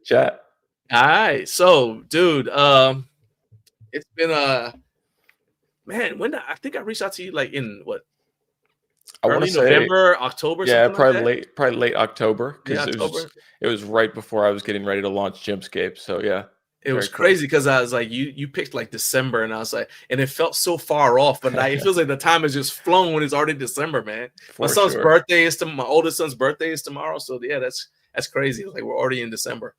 Chat. All right. So, dude, it's been man, I think I reached out to you like in what? I want to say November, October. Yeah, probably late October, because it was right before I was getting ready to launch Gymscape. So yeah, it was crazy because I was like, you picked like December, and I was like, and it felt so far off, but it feels like the time has just flown when it's already December, man. My oldest son's birthday is tomorrow, so yeah, that's crazy. Like we're already in December.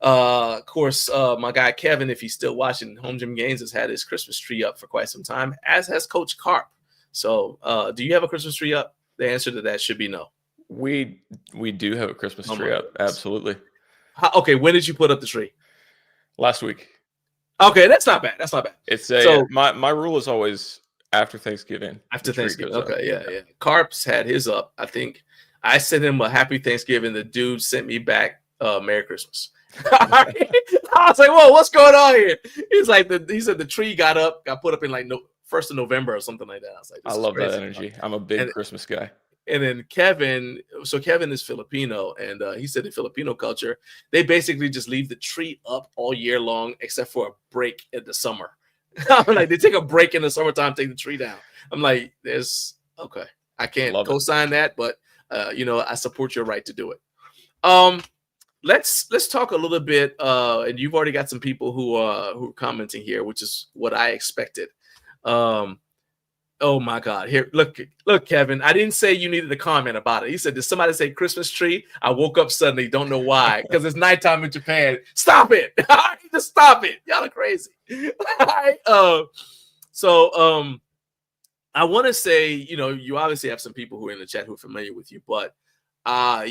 Of course, my guy Kevin, if he's still watching Home Gym Games, has had his Christmas tree up for quite some time, as has Coach Carp. So, do you have a Christmas tree up? The answer to that should be no. We do have a Christmas tree up. Absolutely. Okay, when did you put up the tree? Last week. Okay, that's not bad. It's my rule is always after Thanksgiving. After Thanksgiving. Okay, yeah. Carp's had his up. I think I sent him a happy Thanksgiving. The dude sent me back Merry Christmas. I was like, whoa, what's going on here? He said the tree got put up in like 1st of November or something like that. I was like, I love that energy. I'm a big Christmas guy. And then Kevin is Filipino, and he said in Filipino culture, they basically just leave the tree up all year long, except for a break in the summer. I'm like, they take a break in the summertime, take the tree down. I'm like, I can't co-sign that, but I support your right to do it. Let's talk a little bit, and you've already got some people who are commenting here, which is what I expected. Oh my God! Here, look, Kevin. I didn't say you needed to comment about it. He said, "Did somebody say Christmas tree?" I woke up suddenly, don't know why, because it's nighttime in Japan. Stop it! Just stop it! Y'all are crazy. All right. I want to say, you obviously have some people who are in the chat who are familiar with you, but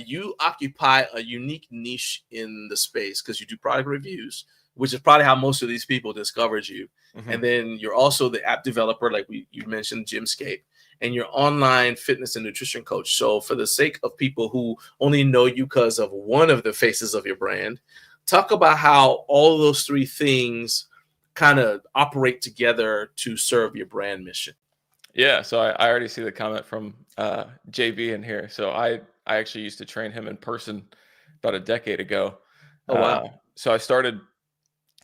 you occupy a unique niche in the space because you do product reviews, which is probably how most of these people discovered you. Mm-hmm. And then you're also the app developer, like you mentioned, Scape, and you're online fitness and nutrition coach. So for the sake of people who only know you because of one of the faces of your brand, talk about how all those three things kind of operate together to serve your brand mission. Yeah, so I already see the comment from JB in here. So I actually used to train him in person about a decade ago. Oh, wow. So I started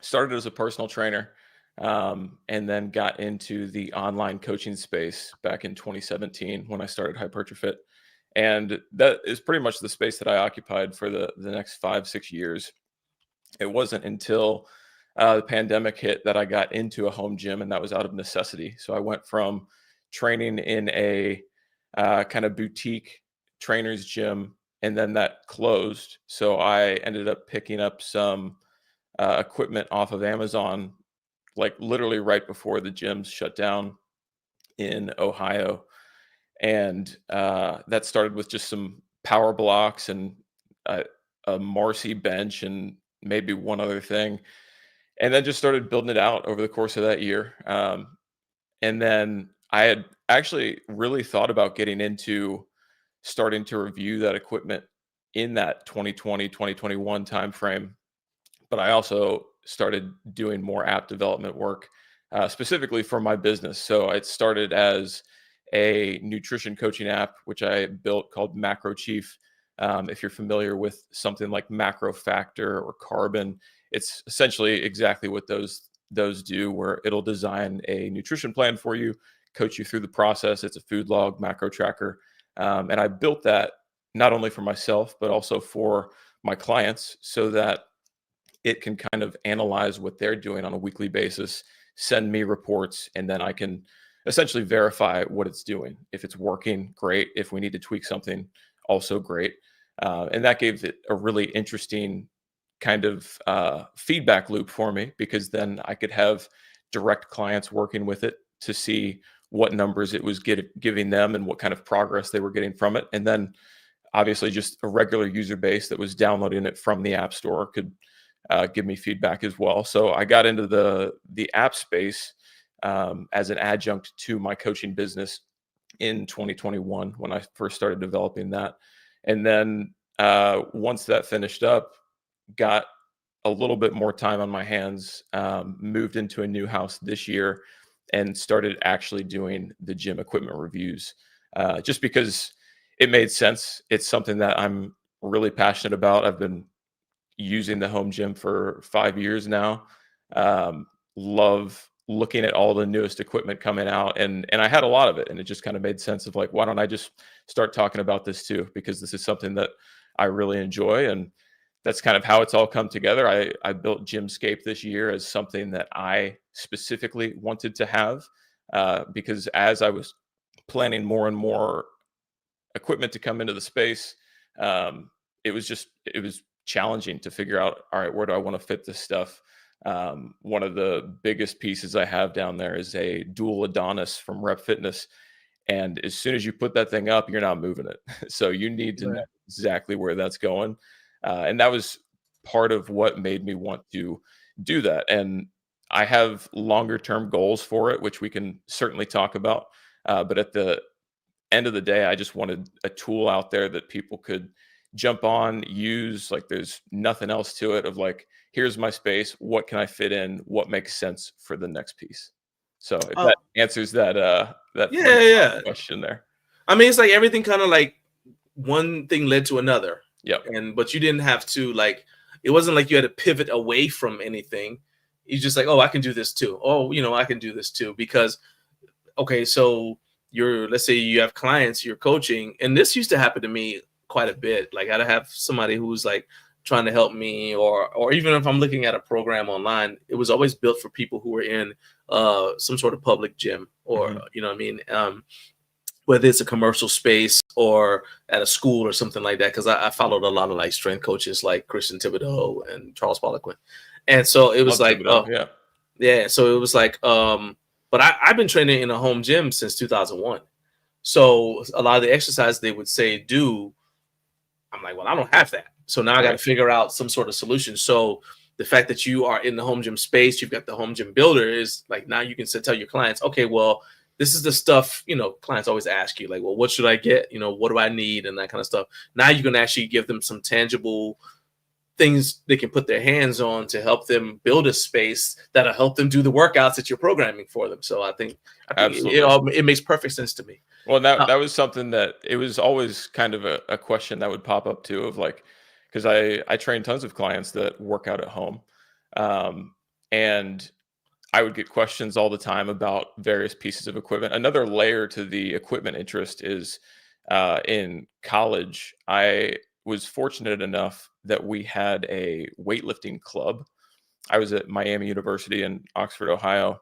as a personal trainer, and then got into the online coaching space back in 2017 when I started HypertroFit. And that is pretty much the space that I occupied for the next 5-6 years. It wasn't until the pandemic hit that I got into a home gym, and that was out of necessity. So I went from training in a kind of boutique trainer's gym, and then that closed. So I ended up picking up some equipment off of Amazon, like literally right before the gyms shut down in Ohio. And that started with just some power blocks and a Marcy bench and maybe one other thing. And then just started building it out over the course of that year. And then I had actually really thought about getting into starting to review that equipment in that 2020, 2021 timeframe. But I also started doing more app development work, specifically for my business. So it started as a nutrition coaching app, which I built called Macro Chief. If you're familiar with something like Macro Factor or Carbon, it's essentially exactly what those do, where it'll design a nutrition plan for you, coach you through the process. It's a food log, macro tracker. And I built that not only for myself, but also for my clients so that it can kind of analyze what they're doing on a weekly basis, send me reports, and then I can essentially verify what it's doing. If it's working, great. If we need to tweak something, also great. And that gave it a really interesting kind of feedback loop for me, because then I could have direct clients working with it to see what numbers it was giving them and what kind of progress they were getting from it. And then obviously just a regular user base that was downloading it from the App Store could give me feedback as well. So I got into the app space as an adjunct to my coaching business in 2021 when I first started developing that. And then once that finished up, got a little bit more time on my hands, moved into a new house this year, and started actually doing the gym equipment reviews, just because it made sense. It's something that I'm really passionate about. I've been using the home gym for 5 years now. Love looking at all the newest equipment coming out, and I had a lot of it, and it just kind of made sense of like, why don't I just start talking about this too? Because this is something that I really enjoy, and that's kind of how it's all come together. I built Scape this year as something that I specifically wanted to have, because as I was planning more and more equipment to come into the space, it was challenging to figure out, all right, where do I want to fit this stuff? One of the biggest pieces I have down there is a dual Adonis from Rep Fitness. And as soon as you put that thing up, you're not moving it. So you need to know exactly where that's going. And that was part of what made me want to do that. And I have longer term goals for it, which we can certainly talk about. But at the end of the day, I just wanted a tool out there that people could jump on, use. Like there's nothing else to it of like, here's my space. What can I fit in? What makes sense for the next piece? So if that answers that question there. I mean, it's like everything kind of like one thing led to another. Yep. But you didn't have to like, it wasn't like you had to pivot away from anything. You just like, oh, I can do this too. Oh, I can do this too. Because, okay, so let's say you have clients you're coaching, and this used to happen to me quite a bit. Like I'd have somebody who's like trying to help me, or even if I'm looking at a program online, it was always built for people who were in some sort of public gym, or you know what I mean, whether it's a commercial space or at a school or something like that. Because I followed a lot of like strength coaches like Christian Thibodeau and Charles Poliquin, and so it was like, so it was like But I've been training in a home gym since 2001. So a lot of the exercise they would say do, I'm like, well, I don't have that. So now I got to figure out some sort of solution. So the fact that you are in the home gym space, you've got the home gym builder, is like, now you can tell your clients, okay, well, this is the stuff, clients always ask you, like, well, what should I get? What do I need? And that kind of stuff. Now you can actually give them some tangible things they can put their hands on to help them build a space that'll help them do the workouts that you're programming for them. So I think it makes perfect sense to me. Well, that was something that it was always kind of a question that would pop up too, of like, because I train tons of clients that work out at home, and I would get questions all the time about various pieces of equipment. Another layer to the equipment interest is in college, I was fortunate enough that we had a weightlifting club. I was at Miami University in Oxford, Ohio,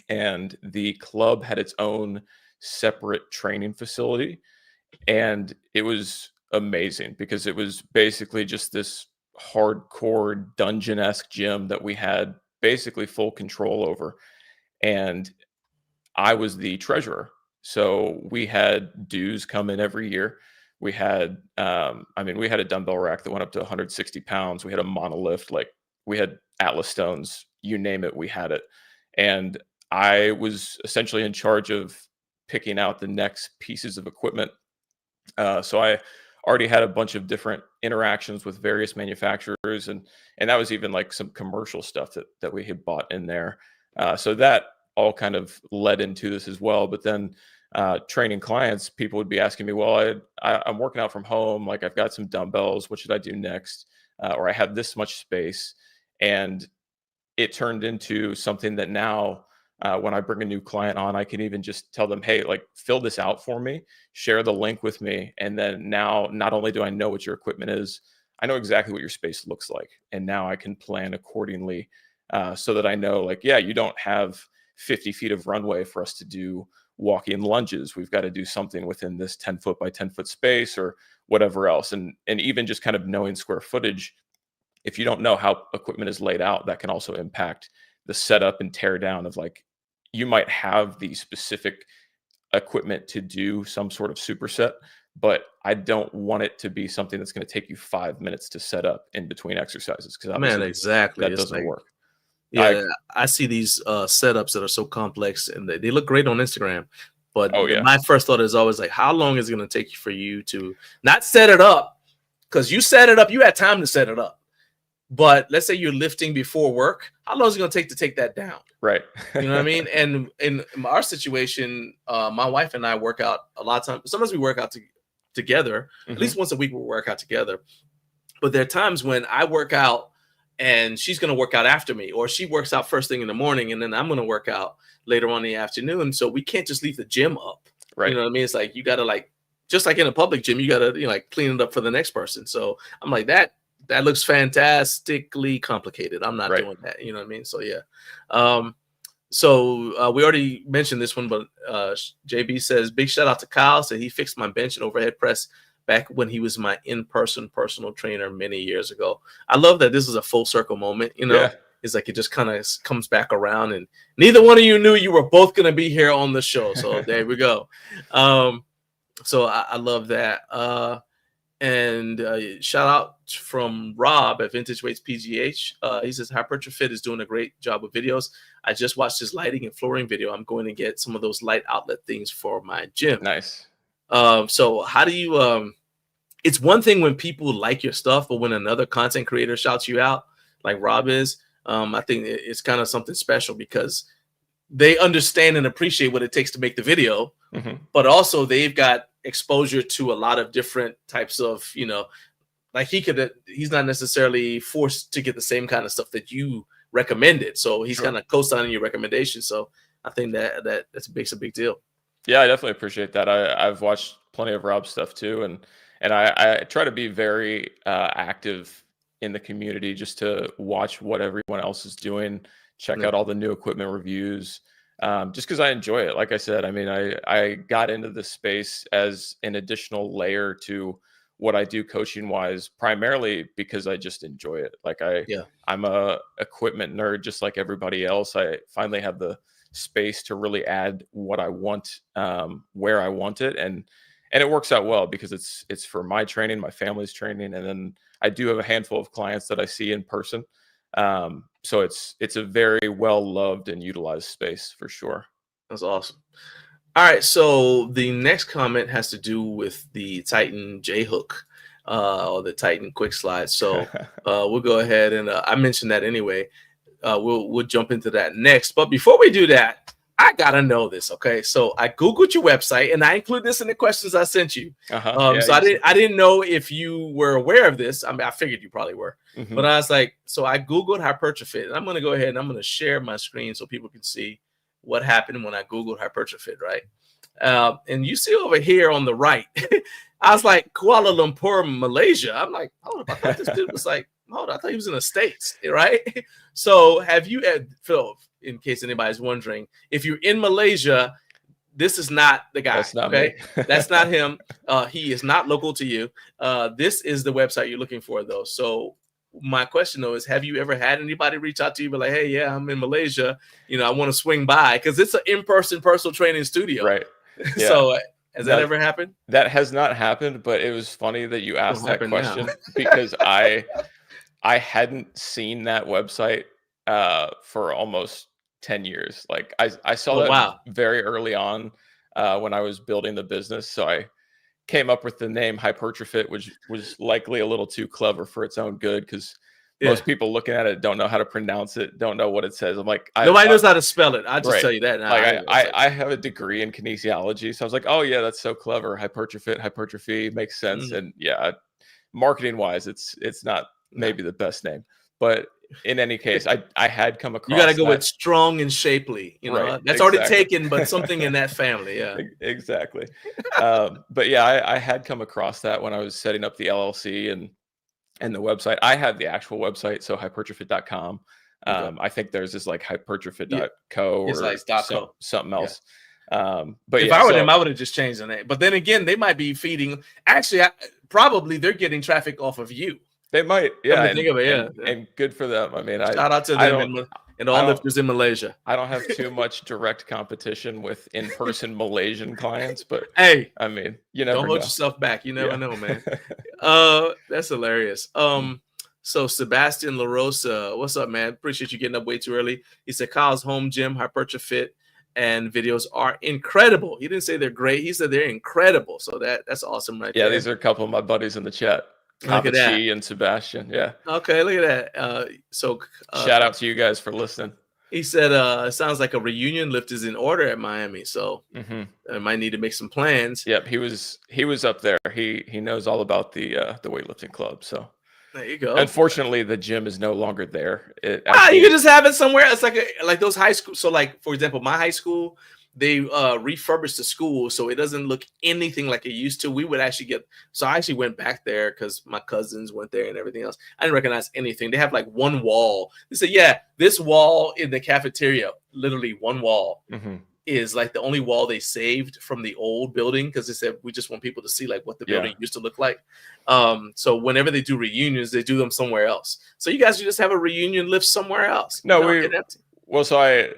and the club had its own separate training facility. And it was amazing because it was basically just this hardcore dungeon-esque gym that we had basically full control over. And I was the treasurer. So we had dues come in every year. We had, we had a dumbbell rack that went up to 160 pounds. We had a monolift, like we had Atlas stones, you name it, we had it. And I was essentially in charge of picking out the next pieces of equipment. So I already had a bunch of different interactions with various manufacturers, and that was even like some commercial stuff that we had bought in there. So that all kind of led into this as well. But then training clients, people would be asking me, well, I'm working out from home. Like I've got some dumbbells. What should I do next? Or I have this much space. And it turned into something that now when I bring a new client on, I can even just tell them, hey, like fill this out for me, share the link with me. And then now not only do I know what your equipment is, I know exactly what your space looks like. And now I can plan accordingly so that I know, like, yeah, you don't have 50 feet of runway for us to do walk-in lunges. We've got to do something within this 10 foot by 10 foot space or whatever else. And even just kind of knowing square footage, if you don't know how equipment is laid out, that can also impact the setup and tear down of, like, you might have the specific equipment to do some sort of superset, but I don't want it to be something that's going to take you 5 minutes to set up in between exercises. Because exactly, that doesn't work. Yeah, I see these setups that are so complex and they look great on Instagram. But my first thought is always like, how long is it going to take for you to not set it up? Because you set it up, you had time to set it up. But let's say you're lifting before work. How long is it going to take that down? Right. You know what I mean? And in our situation, my wife and I work out a lot of times. Sometimes we work out together. At least once a week we work out together. But there are times when I work out and she's going to work out after me, or she works out first thing in the morning, and then I'm going to work out later on in the afternoon. So we can't just leave the gym up. Right. You know what I mean? It's like, you got to, like, just like in a public gym, you got to, like, clean it up for the next person. So I'm like, that looks fantastically complicated. I'm not doing that. You know what I mean? So, yeah. So we already mentioned this one, but JB says, big shout out to Kyle. Said he fixed my bench and overhead press back when he was my in-person personal trainer many years ago. I love that this is a full circle moment. It's like it just kind of comes back around, and neither one of you knew you were both going to be here on the show. So there we go. So I love that. And shout out from Rob at Vintage Weights PGH. He says HypertroFit is doing a great job with videos. I just watched his lighting and flooring video. I'm going to get some of those light outlet things for my gym. Nice. So how do you it's one thing when people like your stuff, but when another content creator shouts you out like Rob is, I think it's kind of something special because they understand and appreciate what it takes to make the video, but also they've got exposure to a lot of different types of, like he's not necessarily forced to get the same kind of stuff that you recommended. So he's kind of co-signing your recommendation. So I think that makes a big deal. Yeah, I definitely appreciate that. I've watched plenty of Rob's stuff too. And I try to be very active in the community just to watch what everyone else is doing, check out all the new equipment reviews, just because I enjoy it. Like I said, I mean, I got into this space as an additional layer to what I do coaching wise, primarily because I just enjoy it. Like I'm a equipment nerd, just like everybody else. I finally have the space to really add what I want, where I want it. And it works out well because it's for my training, my family's training. And then I do have a handful of clients that I see in person. So it's a very well loved and utilized space for sure. That's awesome. All right, so the next comment has to do with the Titan J hook, or the Titan quick slide. So we'll go ahead and I mentioned that anyway. We'll jump into that next. But before we do that, I gotta know this. Okay, so I googled your website and I include this in the questions I sent you. So I didn't know if you were aware of this. I mean, I figured you probably were, but I was like, so I googled HypertroFit, and I'm gonna go ahead and I'm gonna share my screen so people can see what happened when I googled HypertroFit, right? And you see over here on the right, I was like, Kuala Lumpur, Malaysia. I'm like, hold up, I thought this dude was like, hold on, I thought he was in the States, right? So have you, Phil, in case anybody's wondering, if you're in Malaysia, this is not the guy. That's not okay? me. That's not him. He is not local to you. This is the website you're looking for, though. So my question, though, is have you ever had anybody reach out to you, be like, hey, yeah, I'm in Malaysia. You know, I want to swing by, because it's an in-person personal training studio. Right. Yeah. So has that ever happened? That has not happened, but it was funny that you asked that question because I hadn't seen that website for almost 10 years. Like I saw that very early on when I was building the business. So I came up with the name HypertroFit, which was likely a little too clever for its own good, because most people looking at it don't know how to pronounce it, don't know what it says. I'm like, nobody knows how to spell it. I'll just tell you that. Like I have a degree in kinesiology, so I was like, oh yeah, that's so clever. HypertroFit, hypertrophy makes sense. And yeah, marketing wise, it's not maybe the best name, but in any case, I had come across. You got to go with strong and shapely. You know, that's already taken, but something in that family. Yeah, exactly. But yeah, I had come across that when I was setting up the LLC and the website. I had the actual website, so hypertrofit.com. I think there's this like hypertrofit.co or like something else. But if I were them, I would have just changed the name. But then again, they might be feeding. Actually, probably they're getting traffic off of you. They might, yeah. Think of it, and good for them. I mean, shout out to them and all lifters in Malaysia. I don't have too much direct competition with in-person Malaysian clients, but hey, I mean, you never don't hold know. yourself back. You never know, man. That's hilarious. So Sebastian LaRosa, what's up, man? Appreciate you getting up way too early. He said Kyle's home gym, HypertroFit, and videos are incredible. He didn't say they're great. He said they're incredible. So that's awesome, right there. Yeah, these are a couple of my buddies in the chat. Look at that. and Sebastian. Yeah. Okay, look at that. So shout out to you guys for listening. He said it sounds like a reunion lift is in order at Miami. So I might need to make some plans. Yep, he was up there. He knows all about the weightlifting club. So there you go. Unfortunately, the gym is no longer there. You can just have it somewhere. It's like those high school. So like, for example, my high school, they refurbished the school, so it doesn't look anything like it used to. We would actually I actually went back there because my cousins went there and everything else. I didn't recognize anything. They have like one wall. They said, yeah, this wall in the cafeteria, literally one wall, is like the only wall they saved from the old building, because they said we just want people to see like what the building used to look like. So whenever they do reunions, they do them somewhere else. So you guys should just have a reunion lift somewhere else. So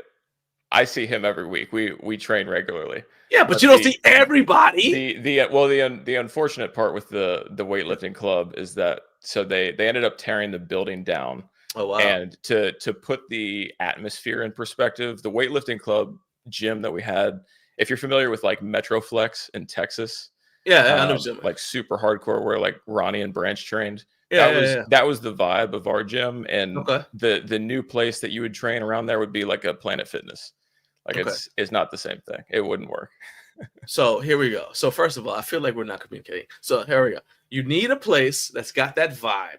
I see him every week. We train regularly. Yeah, but you don't see everybody. The unfortunate part with the weightlifting club is that they ended up tearing the building down. Oh wow! And to put the atmosphere in perspective, the weightlifting club gym that we had, if you're familiar with like Metroflex in Texas, I know gym. Like super hardcore, where like Ronnie and Branch trained. That was the vibe of our gym, and the new place that you would train around there would be like a Planet Fitness. Like it's not the same thing. It wouldn't work. So here we go. So first of all, I feel like we're not communicating. So here we go. You need a place that's got that vibe.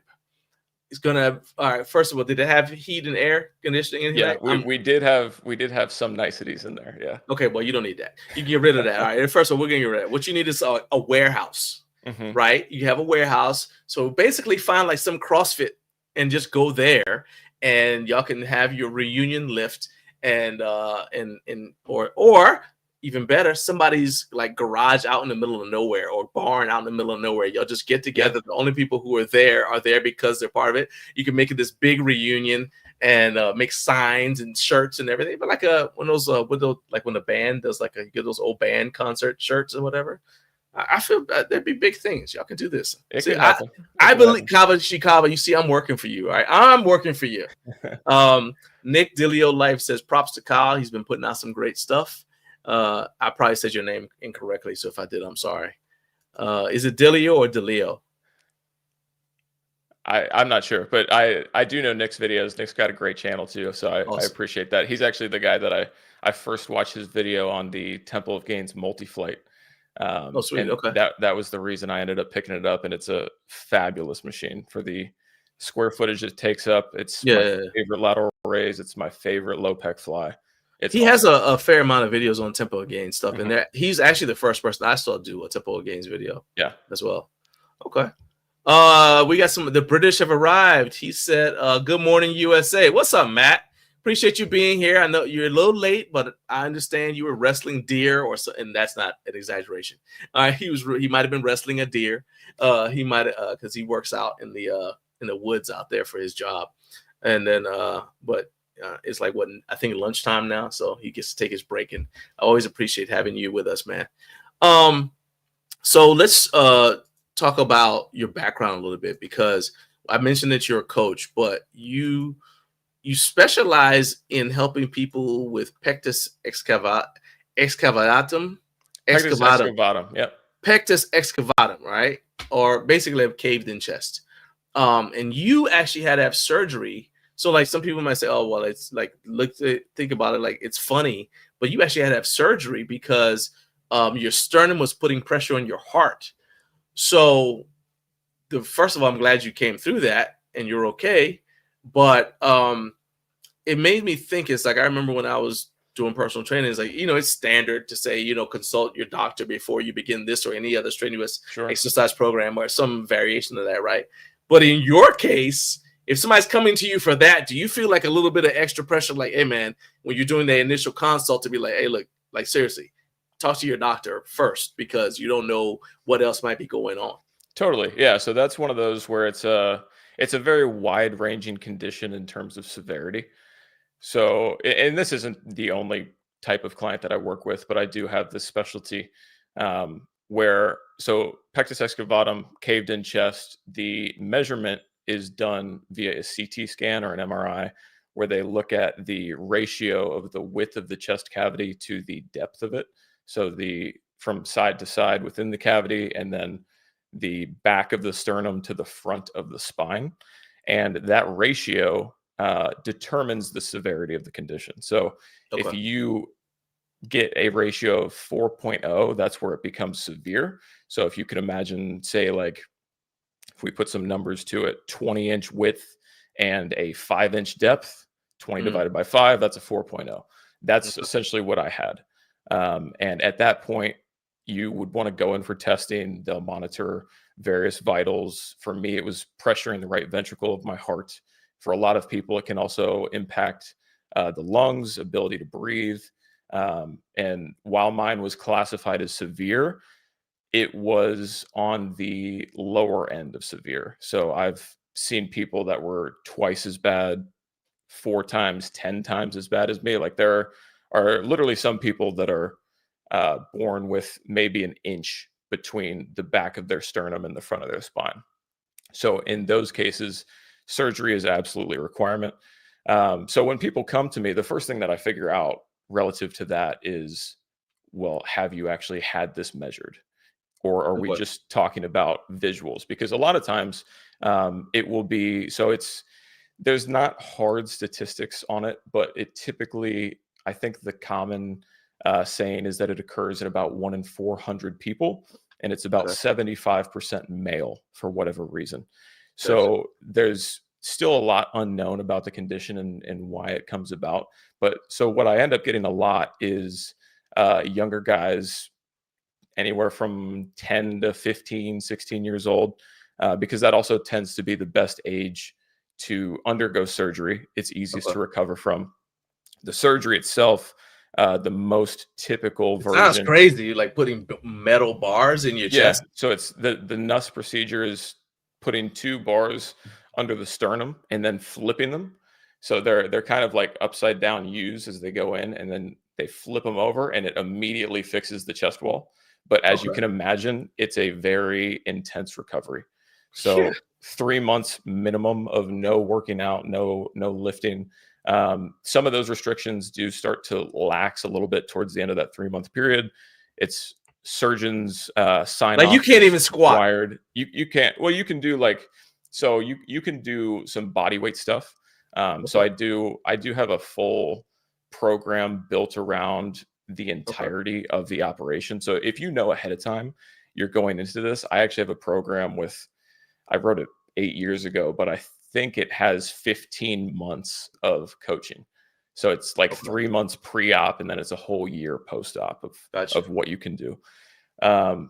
It's gonna. All right. First of all, did it have heat and air conditioning in here? Yeah, we did have some niceties in there. Yeah. Okay. Well, you don't need that. You can get rid of that. All right. First of all, we're gonna get rid of that. What you need is a warehouse. Right. You have a warehouse. So basically, find like some CrossFit and just go there, and y'all can have your reunion lift. Or even better, somebody's like garage out in the middle of nowhere, or barn out in the middle of nowhere. Y'all just get together. The only people who are there because they're part of it. You can make it this big reunion, and make signs and shirts and everything. But like one of those like when the band does like you get those old band concert shirts or whatever. I feel that there'd be big things. Y'all can do this. It See, can happen. I believe Kava Shikava. You see, I'm working for you. All right, I'm working for you. Nick Dilio Life says props to Kyle. He's been putting out some great stuff. I probably said your name incorrectly, so if I did, I'm sorry. Is it Dilio or Dilio? I'm not sure, but I do know Nick's videos. Nick's got a great channel too, so Awesome. I appreciate that. He's actually the guy that I first watched his video on the Temple of Gains multi-flight. Oh, sweet. Okay. That was the reason I ended up picking it up, and it's a fabulous machine for the square footage it takes up. It's my favorite lateral raise. It's my favorite low pec fly. He has a fair amount of videos on Tempo of Gains stuff, and he's actually the first person I saw do a Tempo of Gains video. Yeah, as well. Okay. We got the British have arrived. He said, "Good morning, USA." What's up, Matt? Appreciate you being here. I know you're a little late, but I understand you were wrestling deer or so, and that's not an exaggeration. He might have been wrestling a deer. He might because he works out in the woods out there for his job, and then but it's like I think lunchtime now, so he gets to take his break. And I always appreciate having you with us, man. So let's talk about your background a little bit, because I mentioned that you're a coach, but you specialize in helping people with pectus excavatum. Yep. Pectus excavatum, right? Or basically a caved in chest. And you actually had to have surgery. So like some people might say, oh, well, it's like, think about it, like it's funny, but you actually had to have surgery because your sternum was putting pressure on your heart. So first of all, I'm glad you came through that and you're okay. But it made me think, it's like, I remember when I was doing personal training, it's like, it's standard to say, consult your doctor before you begin this or any other strenuous exercise program or some variation of that, right? But in your case, if somebody's coming to you for that, do you feel like a little bit of extra pressure? Like, hey, man, when you're doing the initial consult, to be like, hey, look, like seriously, talk to your doctor first, because you don't know what else might be going on. Totally. Yeah. So that's one of those where it's a very wide ranging condition in terms of severity. So, and this isn't the only type of client that I work with, but I do have this specialty so pectus excavatum, caved in chest, the measurement is done via a CT scan or an MRI, where they look at the ratio of the width of the chest cavity to the depth of it. So from side to side within the cavity, and then the back of the sternum to the front of the spine. And that ratio determines the severity of the condition. So if you get a ratio of 4.0, that's where it becomes severe. So if you can imagine, say, like if we put some numbers to it, 20-inch width and a 5-inch depth, 20 divided by 5, that's a 4.0. That's essentially what I had. And at that point, you would want to go in for testing. They'll monitor various vitals. For me, it was pressuring the right ventricle of my heart. For a lot of people, it can also impact the lungs, ability to breathe. And while mine was classified as severe, it was on the lower end of severe. So I've seen people that were twice as bad, 4 times, 10 times as bad as me. Like there are literally some people that are born with maybe an inch between the back of their sternum and the front of their spine. So in those cases, surgery is absolutely a requirement. So when people come to me, the first thing that I figure out relative to that is, well, have you actually had this measured? Or are we just talking about visuals? Because a lot of times it will be, there's not hard statistics on it, but it typically, I think the common saying is that it occurs in about 1 in 400 people, and it's about 75% male for whatever reason. So there's still a lot unknown about the condition and why it comes about. But so what I end up getting a lot is younger guys, anywhere from 10 to 15, 16 years old, because that also tends to be the best age to undergo surgery. It's easiest to recover from. The surgery itself, the most typical version. Sounds crazy. You like putting metal bars in your chest. So it's the NUS procedure is putting 2 bars under the sternum and then flipping them. So they're kind of like upside down U's as they go in, and then they flip them over, and it immediately fixes the chest wall. But as you can imagine, it's a very intense recovery. So 3 months minimum of no working out, no lifting. Some of those restrictions do start to lax a little bit towards the end of that 3-month period. It's surgeons sign Like off. you can't even squat. Required. You can't. Well, you can do like, so you can do some body weight stuff. So I do have a full program built around the entirety of the operation. So if you know ahead of time you're going into this, I actually have a program I wrote it 8 years ago, but I think it has 15 months of coaching. So it's like 3 months pre-op, and then it's a whole year post-op of what you can do. And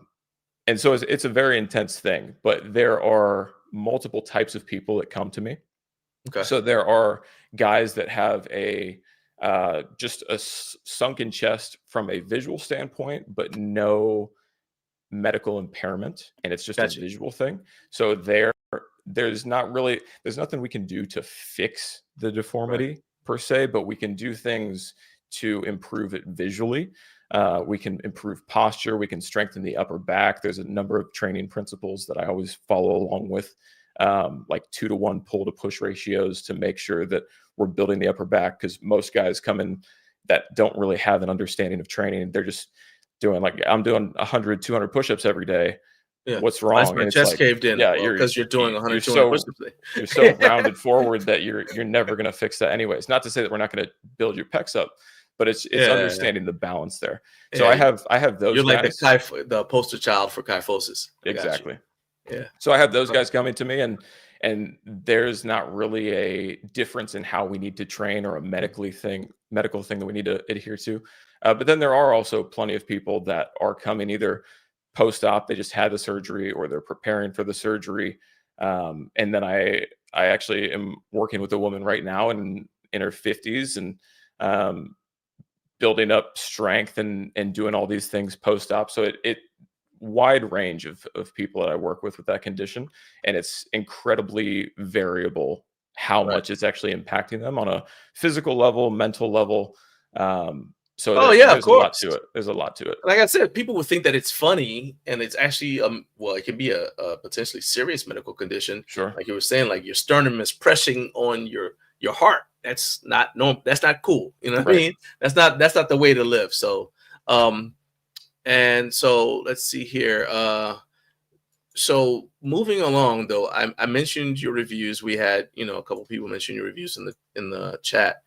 so it's a very intense thing, but there are multiple types of people that come to me. Okay. So there are guys that have just a sunken chest from a visual standpoint, but no medical impairment, and it's just a visual thing. So there's nothing we can do to fix the deformity per se, but we can do things to improve it visually. We can improve posture. We can strengthen the upper back. There's a number of training principles that I always follow along with, like 2-to-1 pull to push ratios to make sure that we're building the upper back, because most guys come in that don't really have an understanding of training. They're just doing, like, I'm doing 100, 200 push-ups every day. Yeah. What's wrong? My chest caved in. Yeah, because you're doing 100, 200 push-ups a day. You're so rounded forward that you're never going to fix that anyways. Not to say that we're not going to build your pecs up, but it's understanding the balance there. So I have those. You're guys. like the poster child for kyphosis. Exactly. Yeah. So I have those guys coming to me, and there's not really a difference in how we need to train or a medical thing that we need to adhere to. But then there are also plenty of people that are coming either post-op, they just had the surgery, or they're preparing for the surgery. And then I actually am working with a woman right now in her 50s, and building up strength and doing all these things post-op. So it wide range of people that I work with that condition, and it's incredibly variable how much it's actually impacting them on a physical level, mental level. So there's of course. A lot to it. There's a lot to it. Like I said, people would think that it's funny, and it's actually it can be a potentially serious medical condition. Sure. Like you were saying, like your sternum is pressing on your heart. That's not That's not cool. You know what I mean? That's not the way to live. So and so let's see here. So moving along, though, I mentioned your reviews. We had, a couple of people mention your reviews in the chat.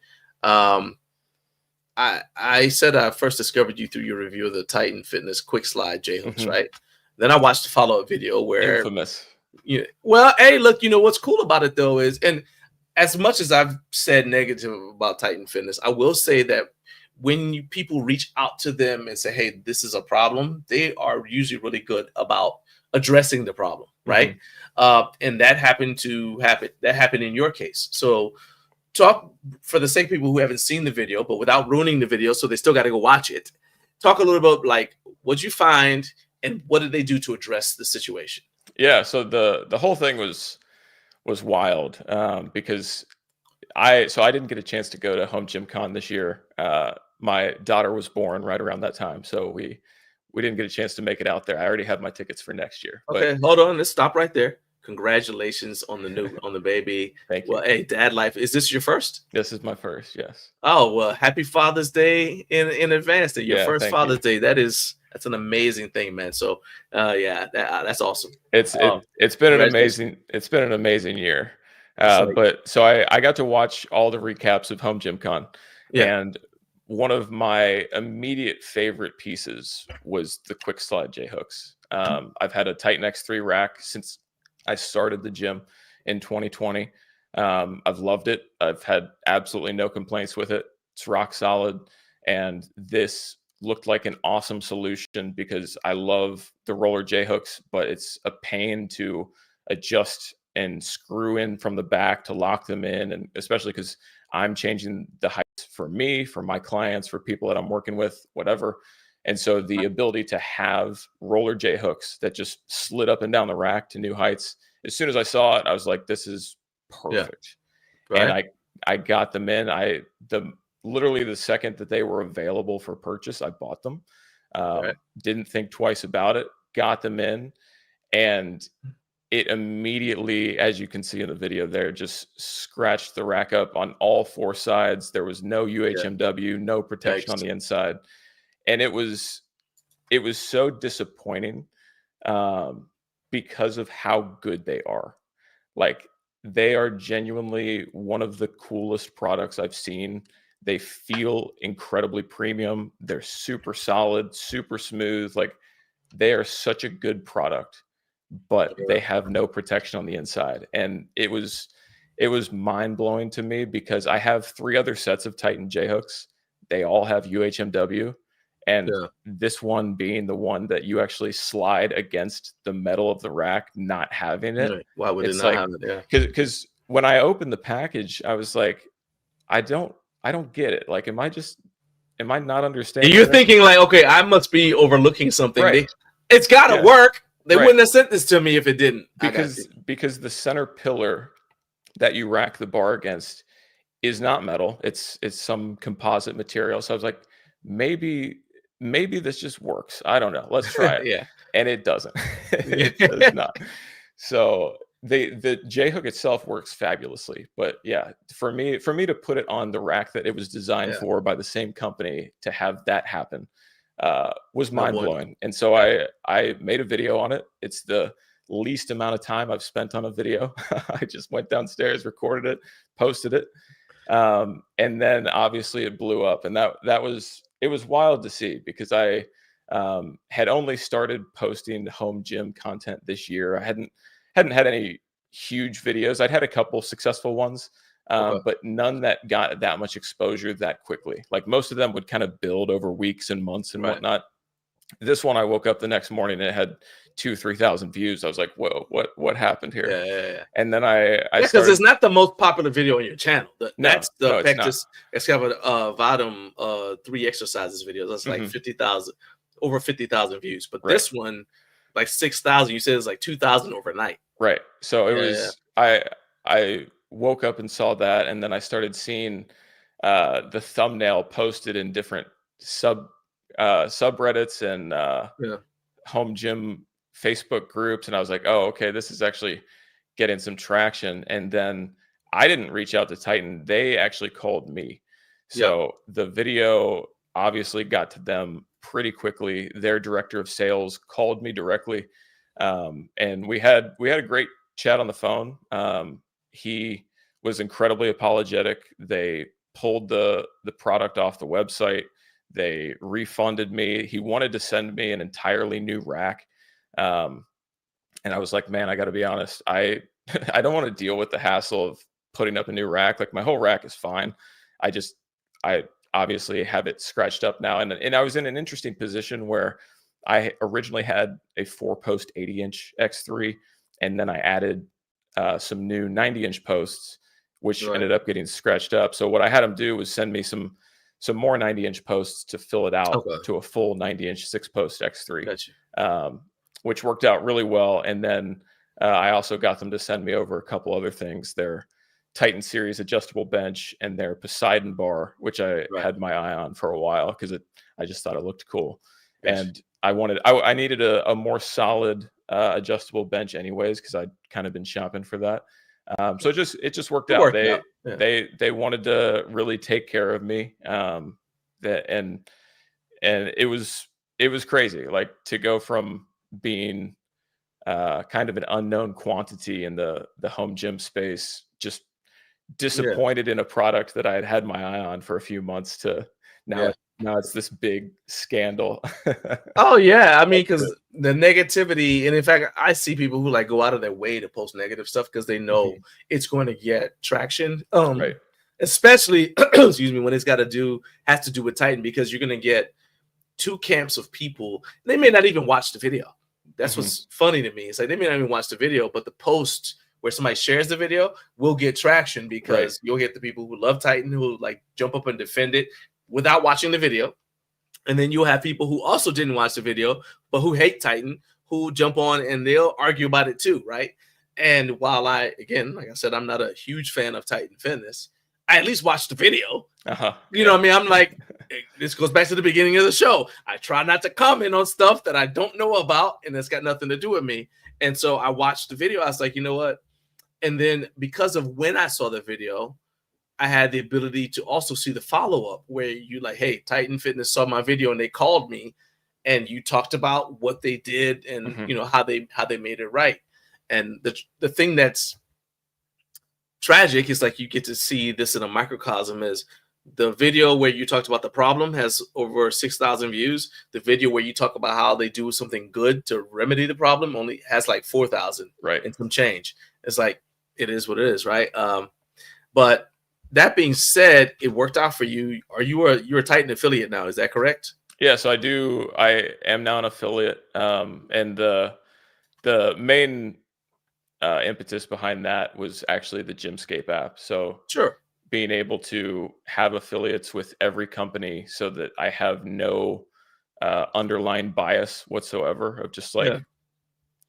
I said I first discovered you through your review of the Titan Fitness Quick Slide J hooks, right? Then I watched the follow-up video where infamous. Well, hey, look, what's cool about it though is, and as much as I've said negative about Titan Fitness, I will say that when people reach out to them and say, hey, this is a problem, they are usually really good about addressing the problem, right? And that happened in your case. So talk, for the sake of people who haven't seen the video, but without ruining the video, so they still got to go watch it. Talk a little bit about, like, what'd you find and what did they do to address the situation? Yeah, so the whole thing was wild, because I didn't get a chance to go to Home Gym Con this year. My daughter was born right around that time, so we didn't get a chance to make it out there. I already have my tickets for next year. Okay, hold on, let's stop right there. Congratulations on the baby. Thank you. Well, hey, dad life. Is this your first? This is my first, yes. Oh, well, happy Father's Day in advance. Your first Father's Day. That's an amazing thing, man. So, that's awesome. It's been an amazing year. But so I got to watch all the recaps of Home Gym Con, and one of my immediate favorite pieces was the Quick Slide J hooks. I've had a Titan X3 rack since I started the gym in 2020. I've loved it. I've had absolutely no complaints with it. It's rock solid. And this looked like an awesome solution because I love the roller J hooks, but it's a pain to adjust and screw in from the back to lock them in. And especially because I'm changing the heights for me, for my clients, for people that I'm working with, whatever. And so the ability to have roller J hooks that just slid up and down the rack to new heights. As soon as I saw it, I was like, this is perfect. Yeah. Right. And I got them in. Literally the second that they were available for purchase, I bought them. Right. Didn't think twice about it, got them in, and it immediately, as you can see in the video there, just scratched the rack up on all four sides. There was no UHMW, no protection on the inside. And it was so disappointing because of how good they are. Like, they are genuinely one of the coolest products I've seen. They feel incredibly premium. They're super solid, super smooth. Like, they are such a good product, but they have no protection on the inside. And it was mind-blowing to me because I have 3 other sets of Titan J-hooks. They all have UHMW. And this one being the one that you actually slide against the metal of the rack, not having it. Why would it not have it? Yeah. Because when I opened the package, I was like, I don't get it. Like, am I not understanding? You're thinking like, okay, I must be overlooking something. Right. It's got to work. They wouldn't have sent this to me if it didn't. Because the center pillar that you rack the bar against is not metal. It's some composite material. So I was like, maybe this just works. I don't know. Let's try it. And it doesn't. It does not. So the J-hook itself works fabulously. But yeah, for me to put it on the rack that it was designed for by the same company, to have that happen was mind-blowing. And so I made a video on it. It's the least amount of time I've spent on a video. I just went downstairs, recorded it, posted it. And then obviously it blew up. And it was wild to see, because I had only started posting home gym content this year. I hadn't had any huge videos. I'd had a couple successful ones, but none that got that much exposure that quickly. Like, most of them would kind of build over weeks and months and whatnot. This one, I woke up the next morning and it had 2,000-3,000 views. I was like, whoa, what happened here? Yeah. And then I because it's not the most popular video on your channel. That's the Pectus Excavatum 3 exercises video. That's like 50,000, over 50,000 views. But this one, like 6,000. You said it's like 2,000 overnight. Right. So it was. I woke up and saw that, and then I started seeing the thumbnail posted in different subreddits and home gym Facebook groups, and I was like, oh, okay, this is actually getting some traction. And then I didn't reach out to Titan. They actually called me. So the video obviously got to them pretty quickly. Their director of sales called me directly. And we had a great chat on the phone. He was incredibly apologetic. They pulled the product off the website. They refunded me. He wanted to send me an entirely new rack. And I was like, man, I got to be honest. I don't want to deal with the hassle of putting up a new rack. Like, my whole rack is fine. I obviously have it scratched up now. And I was in an interesting position where I originally had a 4-post 80-inch X3, and then I added some new 90-inch posts, which ended up getting scratched up. So what I had him do was send me some more 90-inch posts to fill it out to a full 90-inch 6-post X3, which worked out really well. And then I also got them to send me over a couple other things: their Titan Series adjustable bench and their Poseidon bar, which I had my eye on for a while because I just thought it looked cool. And I needed a more solid adjustable bench anyways, because I'd kind of been shopping for that. So it just worked out. They wanted to really take care of me. And it was crazy, like, to go from being kind of an unknown quantity in the home gym space, just disappointed in a product that I had had my eye on for a few months, to now it's this big scandal. Oh yeah, I mean, because the negativity, and in fact, I see people who like go out of their way to post negative stuff because they know it's going to get traction. Especially excuse me, when it's has to do with Titan, because you're going to get 2 camps of people. They may not even watch the video. That's what's funny to me. It's like they may not even watch the video, but the post where somebody shares the video will get traction, because you'll get the people who love Titan who will like jump up and defend it without watching the video. And then you'll have people who also didn't watch the video, but who hate Titan, who jump on and they'll argue about it too, right? And while again, like I said, I'm not a huge fan of Titan Fitness, I at least watched the video. You Yeah. know what I mean? I'm like, this goes back to the beginning of the show. I try not to comment on stuff that I don't know about and it's got nothing to do with me. And so I watched the video. I was like, you know what? And then because of when I saw the video, I had the ability to also see the follow-up where you like, hey, Titan Fitness saw my video and they called me and you talked about what they did and you know how they made it right. And the thing that's tragic is like you get to see this in a microcosm is the video where you talked about the problem has over 6,000 views. The video where you talk about how they do something good to remedy the problem only has like 4,000 and some change. It's like, it is what it is, right? But that being said, it worked out for you. You're a Titan affiliate now, is that correct? Yeah, so I am now an affiliate. And the main impetus behind that was actually the Scape app. So being able to have affiliates with every company so that I have no underlying bias whatsoever of just like,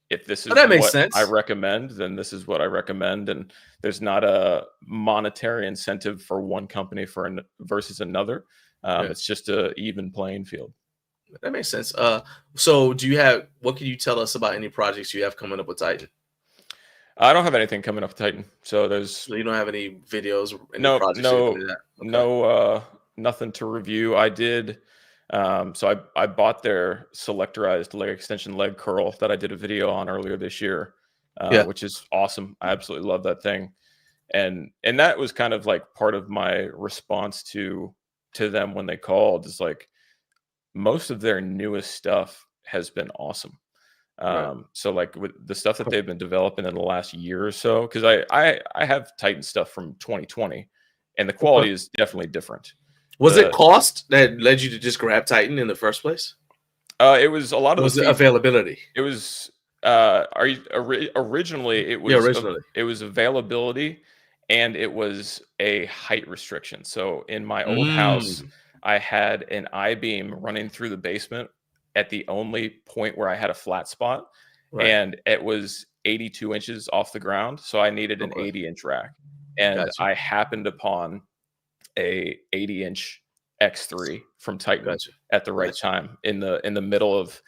if this is that makes what sense. I recommend, then this is what I recommend. And there's not a monetary incentive for one company versus another. It's just an even playing field. That makes sense. So what can you tell us about any projects you have coming up with Titan? I don't have anything coming up with Titan. So you don't have any videos? Nothing to review. I did. So I bought their selectorized leg extension leg curl that I did a video on earlier this year, which is awesome. I absolutely love that thing. And that was kind of like part of my response to them when they called, is like most of their newest stuff has been awesome. So like with the stuff that they've been developing in the last year or so, because I have Titan stuff from 2020 and the quality is definitely different. Was it cost that led you to just grab Titan in the first place? It was a lot of availability. It was originally it was availability, and it was a height restriction. So in my old house, I had an I-beam running through the basement at the only point where I had a flat spot, and it was 82 inches off the ground. So I needed an 80-inch rack, and I happened upon a 80-inch X3 from Titan at the right time in the middle of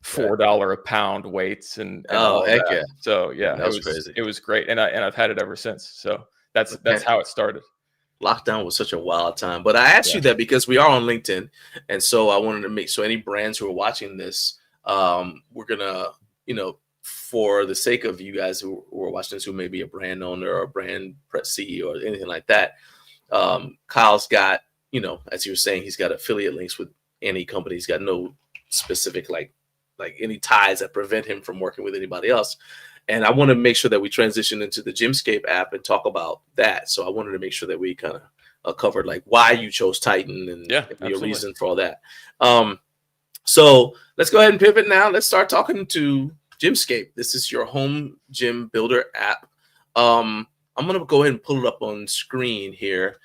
$4 a pound weights and all heck that. yeah. So yeah, that was crazy. It was great, and I've had it ever since. So that's how it started. Lockdown was such a wild time, but I asked you that because we are on LinkedIn, and so I wanted to make so any brands who are watching this, we're gonna, for the sake of you guys who are watching this, who may be a brand owner or a brand CEO or anything like that, Kyle's got, as you were saying, he's got affiliate links with any company. He's got no specific like any ties that prevent him from working with anybody else. And I want to make sure that we transition into the Scape app and talk about that. So I wanted to make sure that we kind of covered like why you chose Titan and your reason for all that. So let's go ahead and pivot now. Let's start talking to Scape. This is your home gym builder app. I'm going to go ahead and pull it up on screen here.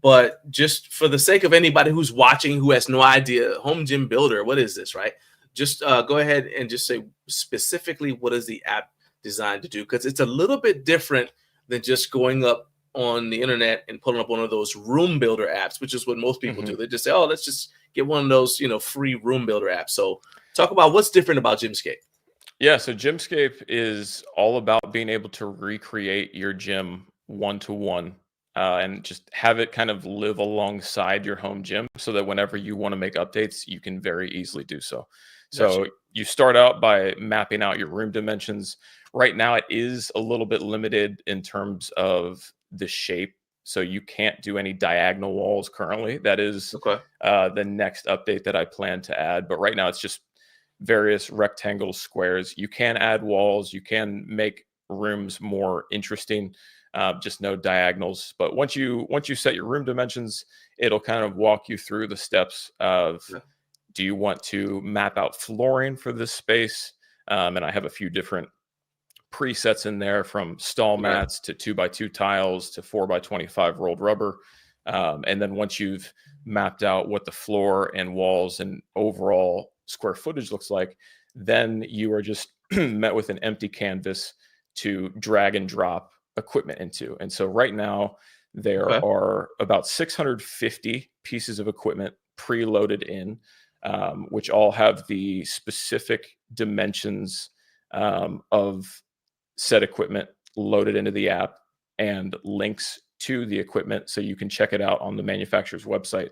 But just for the sake of anybody who's watching who has no idea, home gym builder, what is this, right? Just go ahead and just say specifically what is the app designed to do, because it's a little bit different than just going up on the internet and pulling up one of those room builder apps, which is what most people do. They just say, oh, let's just get one of those, free room builder apps. So talk about what's different about Scape. Yeah, so Scape is all about being able to recreate your gym one-to-one and just have it kind of live alongside your home gym so that whenever you want to make updates, you can very easily do so. So you start out by mapping out your room dimensions. Right now, it is a little bit limited in terms of the shape. So you can't do any diagonal walls currently. That is the next update that I plan to add. But right now, it's just various rectangles, squares. You can add walls. You can make rooms more interesting. Just no diagonals. But once you set your room dimensions, it'll kind of walk you through the steps of do you want to map out flooring for this space? And I have a few different presets in there, from stall mats to 2x2 tiles to 4x25 rolled rubber. And then once you've mapped out what the floor and walls and overall square footage looks like, then you are just met with an empty canvas to drag and drop equipment into. And so right now, there Okay. are about 650 pieces of equipment preloaded in, which all have the specific dimensions of said equipment loaded into the app and links to the equipment so you can check it out on the manufacturer's website.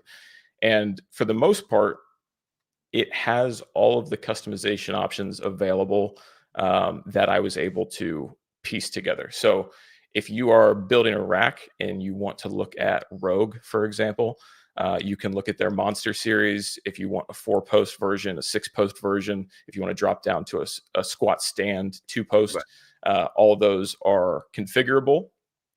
And for the most part, it has all of the customization options available that I was able to piece together. So if you are building a rack and you want to look at Rogue, for example, you can look at their Monster series. If you want a 4-post version, a 6-post version, if you want to drop down to a squat stand 2-post, all those are configurable.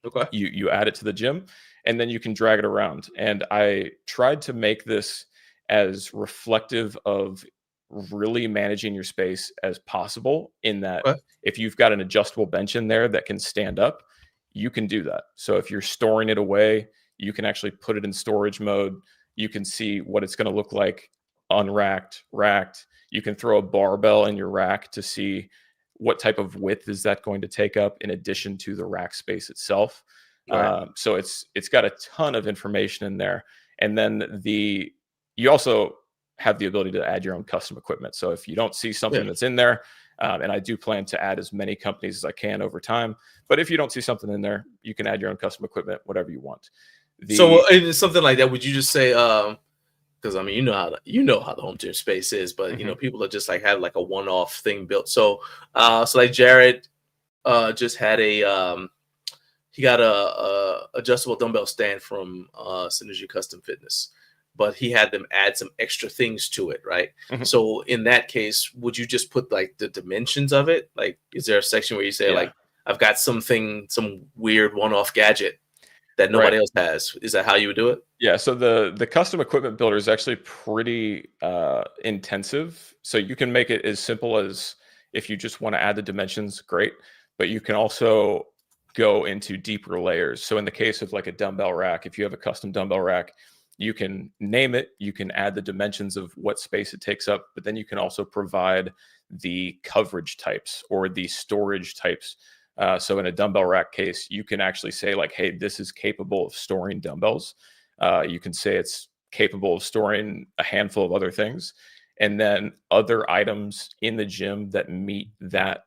Okay. You add it to the gym, and then you can drag it around. And I tried to make this as reflective of really managing your space as possible, in that Okay. if you've got an adjustable bench in there that can stand up, you can do that. So if you're storing it away, you can actually put it in storage mode. You can see what it's going to look like unracked, racked. You can throw a barbell in your rack to see what type of width is that going to take up in addition to the rack space itself. Right. So it's got a ton of information in there. And then you also have the ability to add your own custom equipment. So if you don't see something that's in there, and I do plan to add as many companies as I can over time, but if you don't see something in there, you can add your own custom equipment, whatever you want. So in something like that, would you just say, because I mean, you know how the home gym space is, but you know, people are just like have like a one-off thing built. So like Jared just had he got a adjustable dumbbell stand from Synergy Custom Fitness, but he had them add some extra things to it, right? So in that case, would you just put like the dimensions of it? Like, is there a section where you say like, I've got some weird one-off gadget that nobody else has? Is that how you would do it? Yeah. So the custom equipment builder is actually pretty intensive. So you can make it as simple as, if you just want to add the dimensions, great. But you can also go into deeper layers. So in the case of like a dumbbell rack, if you have a custom dumbbell rack, you can name it, you can add the dimensions of what space it takes up, but then you can also provide the coverage types or the storage types. So in a dumbbell rack case, you can actually say like, hey, this is capable of storing dumbbells. You can say it's capable of storing a handful of other things. And then other items in the gym that meet that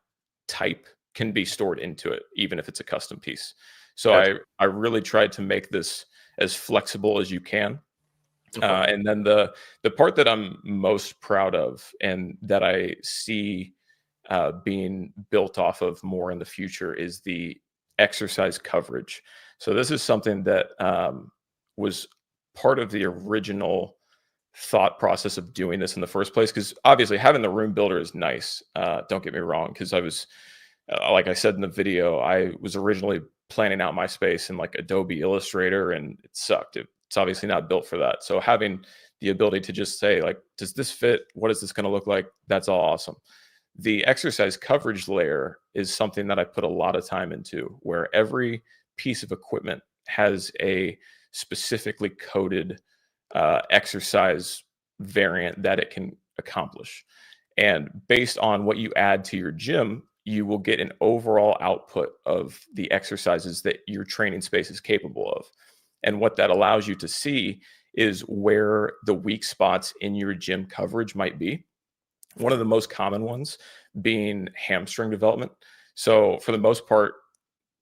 type can be stored into it, even if it's a custom piece. So I really tried to make this as flexible as you can. And then the part that I'm most proud of, and that I see being built off of more in the future, is the exercise coverage. So this is something that was part of the original thought process of doing this in the first place, because obviously having the room builder is nice. Don't get me wrong, because I was like I said in the video, I was originally planning out my space in like Adobe Illustrator, and it sucked. It's obviously not built for that. So having the ability to just say like, does this fit? What is this going to look like? That's all awesome. The exercise coverage layer is something that I put a lot of time into, where every piece of equipment has a specifically coded exercise variant that it can accomplish. And based on what you add to your gym, you will get an overall output of the exercises that your training space is capable of. And what that allows you to see is where the weak spots in your gym coverage might be. One of the most common ones being hamstring development. So for the most part,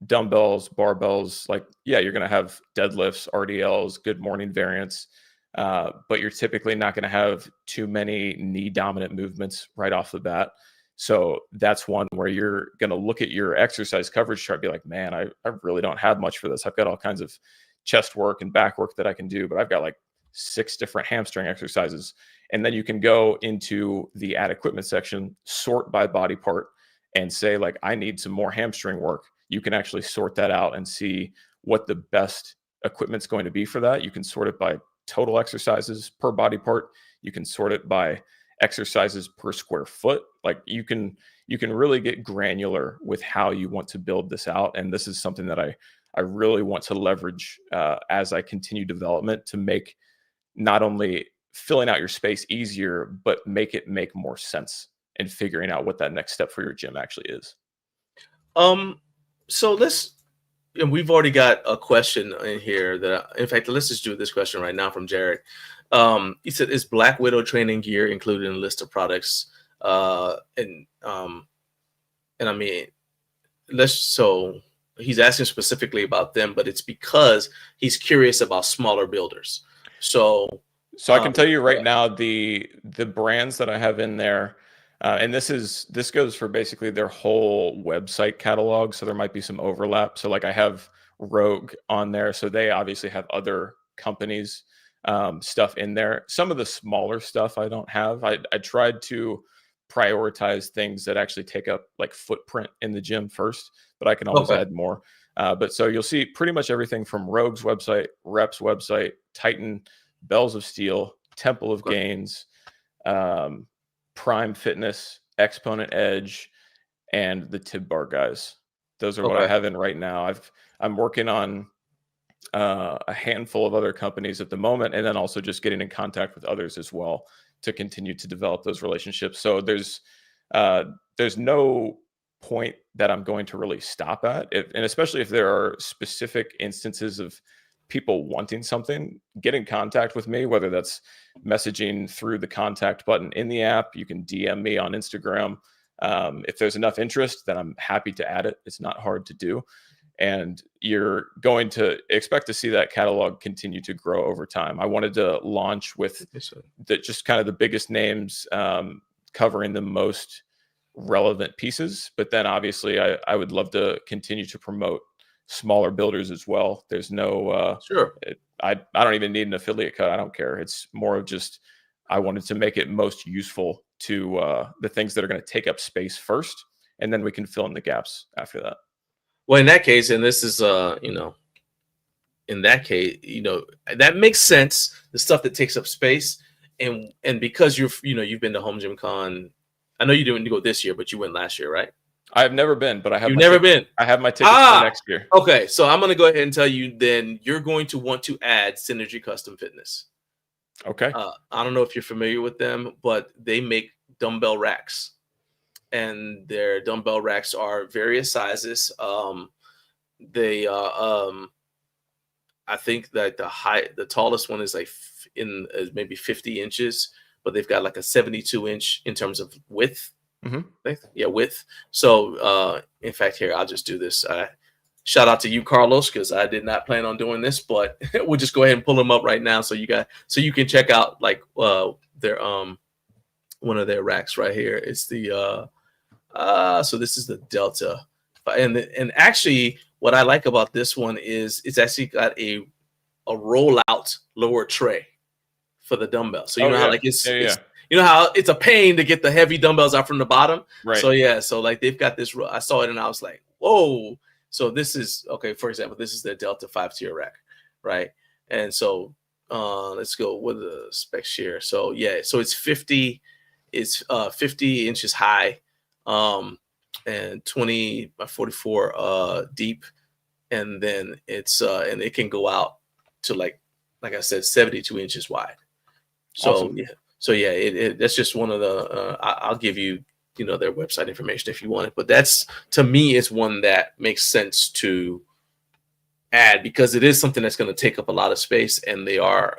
dumbbells, barbells, like, yeah, you're going to have deadlifts, RDLs, good morning variants, but you're typically not going to have too many knee dominant movements right off the bat. So that's one where you're going to look at your exercise coverage chart and be like, man, I really don't have much for this. I've got all kinds of chest work and back work that I can do, but I've got like 6 different hamstring exercises. And then you can go into the add equipment section, sort by body part, and say like, I need some more hamstring work. You can actually sort that out and see what the best equipment's going to be for that. You can sort it by total exercises per body part. You can sort it by exercises per square foot. Like you can really get granular with how you want to build this out. And this is something that I really want to leverage as I continue development, to make not only filling out your space easier, but make it make more sense in figuring out what that next step for your gym actually is. So let's and we've already got a question in here that, in fact, let's just do this question right now from Jared. He said, "Is Black Widow training gear included in the list of products?" And I mean, so he's asking specifically about them, but it's because he's curious about smaller builders. So I can tell you right now, the brands that I have in there, and this goes for basically their whole website catalog. So there might be some overlap. So like I have Rogue on there, so they obviously have other companies stuff in there. Some of the smaller stuff I don't have. I tried to prioritize things that actually take up like footprint in the gym first, but I can always add more. But so you'll see pretty much everything from Rogue's website, Rep's website, Titan, Bells of Steel, Temple of Gains, Prime Fitness, Exponent Edge, and the Tib Bar guys. Those are what I have in right now. I'm working on a handful of other companies at the moment, and then also just getting in contact with others as well to continue to develop those relationships. So there's no point that I'm going to really stop at, and especially if there are specific instances of people wanting something, get in contact with me, whether that's messaging through the contact button in the app. You can DM me on Instagram. If there's enough interest, then I'm happy to add it. It's not hard to do. And you're going to expect to see that catalog continue to grow over time. I wanted to launch with just kind of the biggest names, covering the most relevant pieces. But then obviously I would love to continue to promote smaller builders as well. There's no, I don't even need an affiliate cut. I don't care. It's more of just, I wanted to make it most useful to the things that are going to take up space first, and then we can fill in the gaps after that. Well, in that case, and this is, in that case, that makes sense. The stuff that takes up space, and because you've been to Home Gym Con, I know you didn't go this year, but you went last year, right? I've never been, but I have. You've never been. I have my tickets for next year. Okay, so I'm going to go ahead and tell you. Then you're going to want to add Synergy Custom Fitness. Okay. I don't know if you're familiar with them, but they make dumbbell racks. And their dumbbell racks are various sizes. They I think that the tallest one is like maybe 50 inches, but they've got like a 72-inch in terms of width. Mm-hmm. Yeah, width. So in fact, here, I'll just do this. Shout out to you, Carlos, because I did not plan on doing this, but we'll just go ahead and pull them up right now so you can check out like their one of their racks right here. It's the so this is the Delta, and actually what I like about this one is it's actually got a rollout lower tray for the dumbbell. So you know how like it's you know how it's a pain to get the heavy dumbbells out from the bottom, right? So like they've got this. I saw it and I was like, whoa. So this is okay. For example, this is the Delta 5-tier rack, right? And so let's go with the specs here. So yeah, so it's 50 inches high, and 20 by 44 deep, and then it's and it can go out to like I said, 72 inches wide. So awesome. That's just one of the I'll give you their website information if you want it, but that's, to me, it's one that makes sense to add because it is something that's going to take up a lot of space, and they are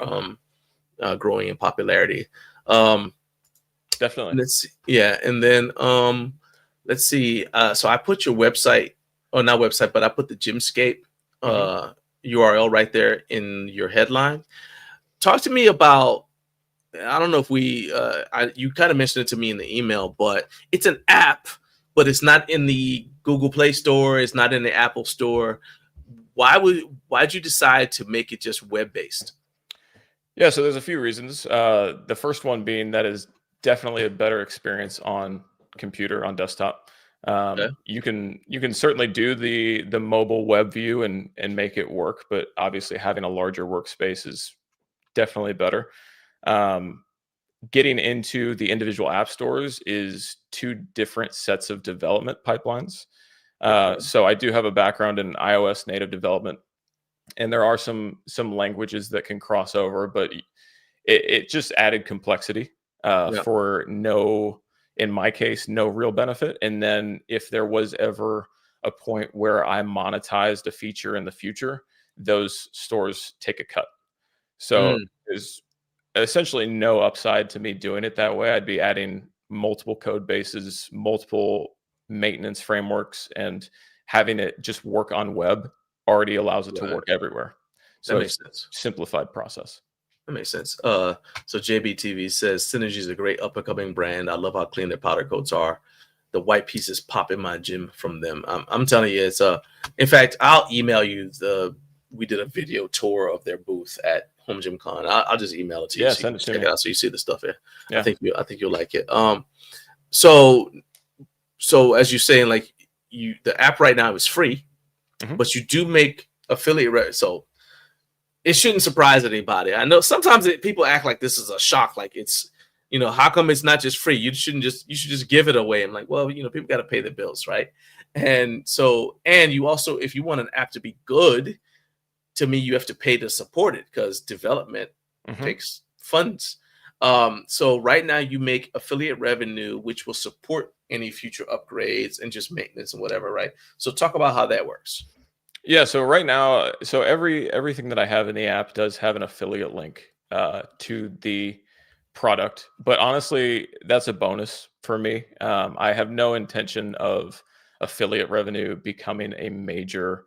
growing in popularity. Definitely. Let's see. And then let's see. So I put your website, or not website, but I put the Gymscape URL right there in your headline. Talk to me about, I don't know if you kind of mentioned it to me in the email, but it's an app, but it's not in the Google Play Store. It's not in the Apple Store. Why'd you decide to make it just web-based? Yeah, so there's a few reasons. The first one being that is definitely a better experience on computer, on desktop. You can certainly do the mobile web view and make it work, but obviously having a larger workspace is definitely better. Getting into the individual app stores is two different sets of development pipelines. So I do have a background in iOS native development, and there are some languages that can cross over, but it just added complexity for in my case, no real benefit. And then if there was ever a point where I monetized a feature in the future, those stores take a cut. So there's essentially no upside to me doing it that way. I'd be adding multiple code bases, multiple maintenance frameworks, and having it just work on web already allows it to work everywhere. So that makes sense. Simplified process. That makes sense. So JBTV says Synergy is a great up and coming brand. I love how clean their powder coats are. The white pieces pop in my gym from them. I'm telling you, it's in fact, I'll email you we did a video tour of their booth at Home Gym Con. I'll just email it to you. Yeah, so send it to check me. it out so you see the stuff here. Yeah. I think you'll like it. So as you're saying, like the app right now is free, but you do make affiliate so it shouldn't surprise anybody. I know sometimes people act like this is a shock, like it's, how come it's not just free? You should just give it away. I'm like, well, people got to pay the bills, right? And you also, if you want an app to be good, to me, you have to pay to support it because development takes funds. So right now you make affiliate revenue, which will support any future upgrades and just maintenance and whatever, right? So talk about how that works. Yeah. So right now, everything that I have in the app does have an affiliate link to the product, but honestly, that's a bonus for me. I have no intention of affiliate revenue becoming a major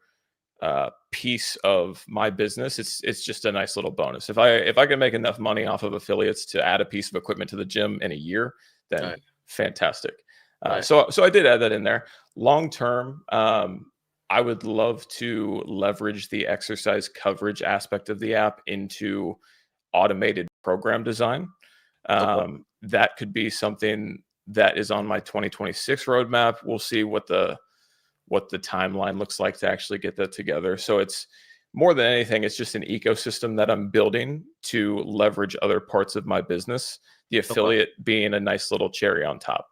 piece of my business. It's just a nice little bonus. If I can make enough money off of affiliates to add a piece of equipment to the gym in a year, then fantastic. So I did add that in there. Long term, I would love to leverage the exercise coverage aspect of the app into automated program design. That could be something that is on my 2026 roadmap. We'll see what the timeline looks like to actually get that together. So it's more than anything, it's just an ecosystem that I'm building to leverage other parts of my business, the affiliate being a nice little cherry on top.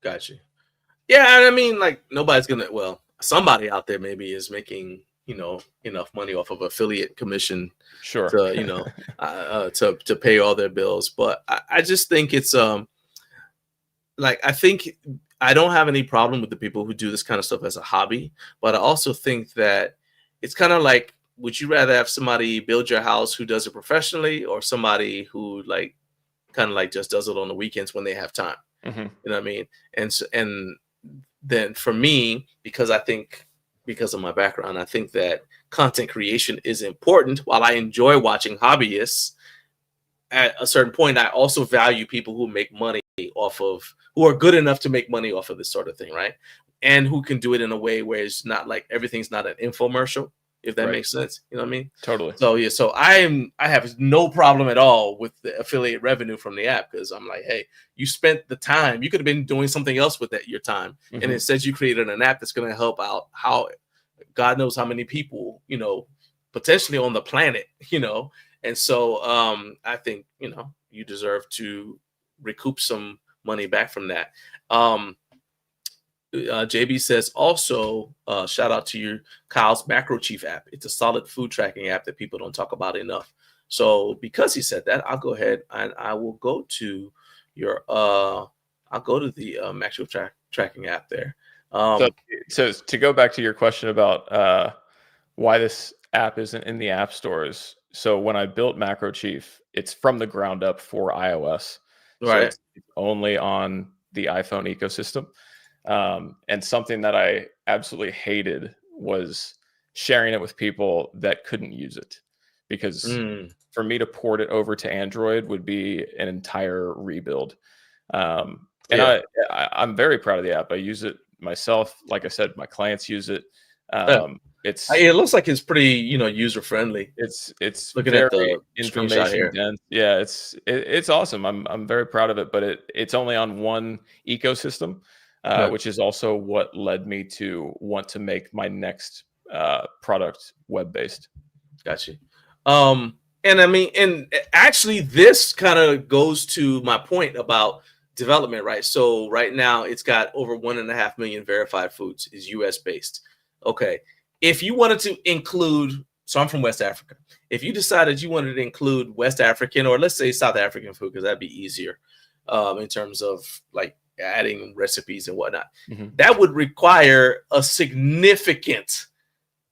Gotcha. Yeah, I mean, like somebody out there maybe is making, enough money off of affiliate commission Sure. to, to pay all their bills. But I just think it's I think I don't have any problem with the people who do this kind of stuff as a hobby, but I also think that it's kind of like, would you rather have somebody build your house who does it professionally or somebody who just does it on the weekends when they have time? You know what I mean? And then for me, because of my background, I think that content creation is important. While I enjoy watching hobbyists, at a certain point, I also value people who make money who are good enough to make money off of this sort of thing, right? And who can do it in a way where it's not like everything's not an infomercial, if that makes sense. You know what I mean? Totally. So yeah, so I have no problem at all with the affiliate revenue from the app because I'm like, hey, you spent the time. You could have been doing something else with your time, and instead you created an app that's going to help out how God knows how many people, potentially on the planet, And so I think you deserve to recoup some money back from that. JB says also, shout out to your Kyle's Macro Chief app. It's a solid food tracking app that people don't talk about enough. So because he said that, I'll go ahead and I will go to the Macro tracking app there. So to go back to your question about why this app isn't in the app stores. So when I built Macro Chief, it's from the ground up for iOS. Right. So it's only on the iPhone ecosystem. And something that I absolutely hated was sharing it with people that couldn't use it, because for me to port it over to Android would be an entire rebuild. And I'm very proud of the app. I use it myself. Like I said, my clients use it. It looks like it's pretty, user friendly. It's looking very at the information dense. Yeah, it's awesome. I'm very proud of it, but it's only on one ecosystem, which is also what led me to want to make my next product web-based. Gotcha. And I mean, and actually this kind of goes to my point about development, right? So right now it's got over 1.5 million verified foods, is US based. Okay. If you wanted to include, so I'm from West Africa. If you decided you wanted to include West African, or let's say South African food, because that'd be easier in terms of like adding recipes and whatnot. Mhm. That would require a significant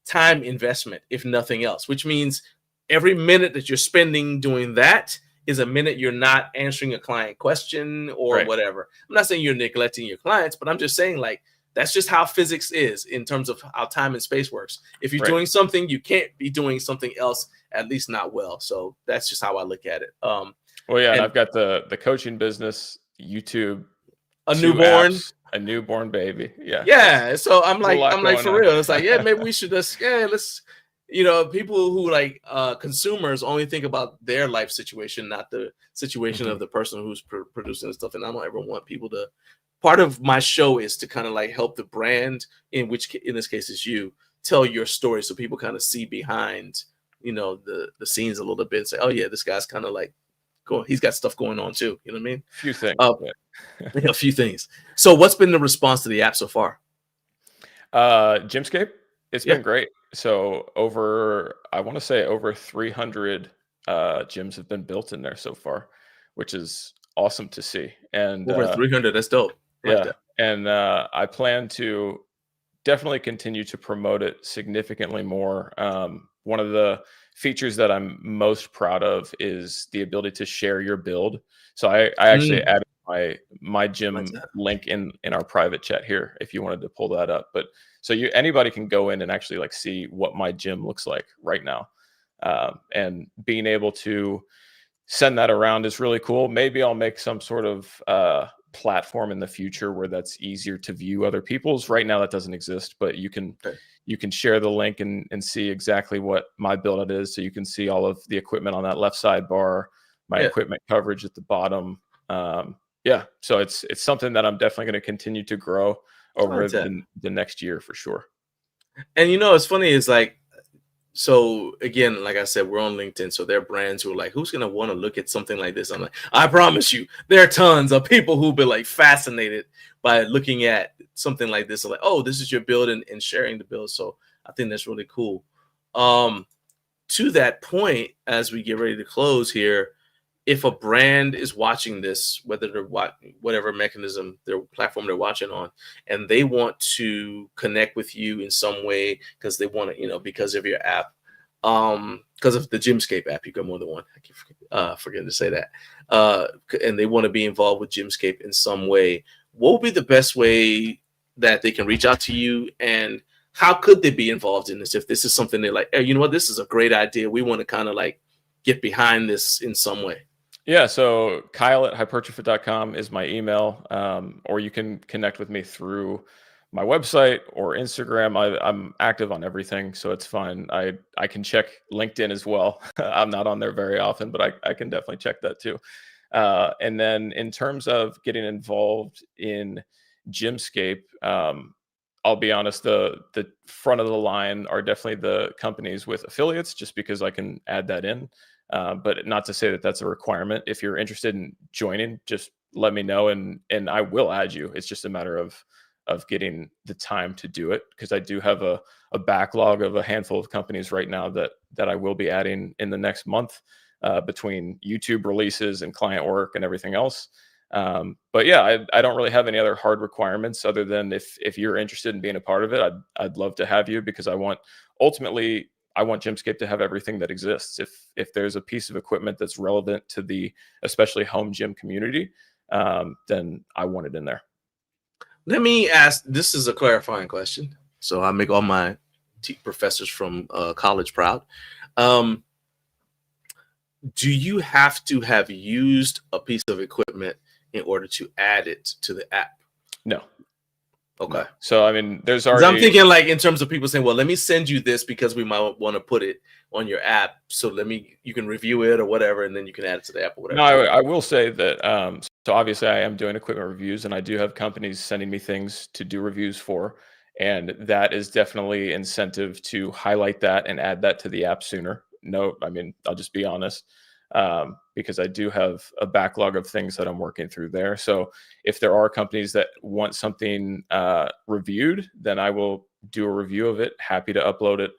time investment, if nothing else, which means every minute that you're spending doing that is a minute you're not answering a client question or Right. whatever. I'm not saying you're neglecting your clients, but I'm just saying, like, that's just how physics is in terms of how time and space works. If you're Right. doing something, you can't be doing something else, at least not well. So that's just how I look at it. Well, yeah, and And I've got the coaching business, YouTube, a 2 newborn. apps, a newborn baby. Yeah, Yeah. So I'm there's a lot like, going for on. real. It's like, yeah, maybe we should just, yeah, let's, people who like consumers only think about their life situation, not the situation of Mhm. the person who's producing the stuff. And I don't ever want people to, part of my show is to kind of like help the brand, in this case is you, tell your story so people kind of see behind, the scenes a little bit and say, oh yeah, this guy's kind of like he's got stuff going on too. You know what I mean? Few things. Uh, a few things. So what's been the response to the app so far? Gymscape, it's Yeah. been great. So I want to say over 300 gyms have been built in there so far, which is awesome to see. And Over 300. That's dope. I like yeah, that. and I plan to definitely continue to promote it significantly more. One of the features that I'm most proud of is the ability to share your build. So I actually Mm, added my I like gym that. link in our private chat here if you wanted to pull that up. But so anybody can go in and actually like see what my gym looks like right now, and being able to send that around is really cool. Maybe I'll make some sort of platform in the future where that's easier to view other people's. Right now that doesn't exist, but Okay. you can share the link and see exactly what my build is. So you can see all of the equipment on that left sidebar, my Yeah. equipment coverage at the bottom. Yeah, so it's something that I'm definitely going to continue to grow I like over that. the next year for sure. And it's funny is like, so again, like I said, we're on LinkedIn, so there are brands who are like, who's gonna want to look at something like this? I'm like, I promise you, there are tons of people who've been like fascinated by looking at something like this. Like, oh, this is your build and sharing the build. So I think that's really cool. To that point, as we get ready to close here, if a brand is watching this, whether they're whatever mechanism, their platform they're watching on, and they want to connect with you in some way because they want to, because of your app, because of the Gymscape app, you got more than one. I keep forgetting to say that. And they want to be involved with Gymscape in some way. What would be the best way that they can reach out to you, and how could they be involved in this if this is something they're like, hey, you know what, this is a great idea. We want to kind of like get behind this in some way. Yeah, so Kyle at hypertrofit.com is my email, or you can connect with me through my website or Instagram. I'm active on everything, so it's fine. I can check LinkedIn as well. I'm not on there very often, but I can definitely check that too. And then in terms of getting involved in Gymscape, I'll be honest, the front of the line are definitely the companies with affiliates, just because I can add that in. But not to say that that's a requirement. If you're interested in joining, just let me know and I will add you. It's just a matter of getting the time to do it, because I do have a backlog of a handful of companies right now that I will be adding in the next month, between YouTube releases and client work and everything else. But yeah, I don't really have any other hard requirements other than if you're interested in being a part of it, I'd love to have you, because ultimately I want Gymscape to have everything that exists. If there's a piece of equipment that's relevant to the especially home gym community, then I want it in there. Let me ask, this is a clarifying question, so I make all my professors from college proud. Do you have to have used a piece of equipment in order to add it to the app? No. Okay. No. So I mean, there's 'Cause already. I'm thinking like in terms of people saying, well, let me send you this because we might want to put it on your app. So you can review it or whatever, and then you can add it to the app or whatever. No, I will say that. So obviously, I am doing equipment reviews, and I do have companies sending me things to do reviews for, and that is definitely incentive to highlight that and add that to the app sooner. No, I mean, I'll just be honest, because I do have a backlog of things that I'm working through there. So if there are companies that want something reviewed, then I will do a review of it. Happy to upload it.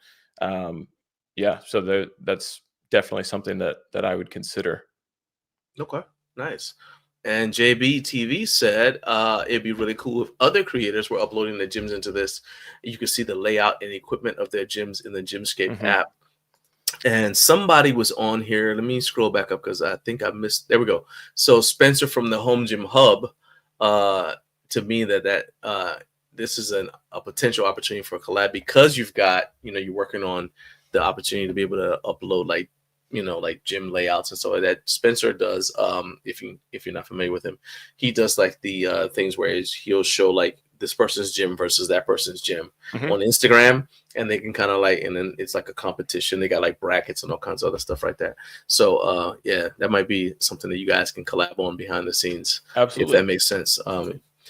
Yeah, so that's definitely something that I would consider. Okay, nice. And JB TV said it'd be really cool if other creators were uploading their gyms into this. You could see the layout and equipment of their gyms in the Gymscape app. And somebody was on here. Let me scroll back up because I think I missed. There we go. So Spencer from the Home Gym Hub, to me that this is a potential opportunity for a collab, because you've got, you're working on the opportunity to be able to upload like gym layouts and so like that. Spencer does, if you're not familiar with him, he does like the things where he'll show like this person's gym versus that person's gym on Instagram, and they can kind of like, and then it's like a competition. They got like brackets and all kinds of other stuff right there. So yeah, that might be something that you guys can collab on behind the scenes. Absolutely, if that makes sense.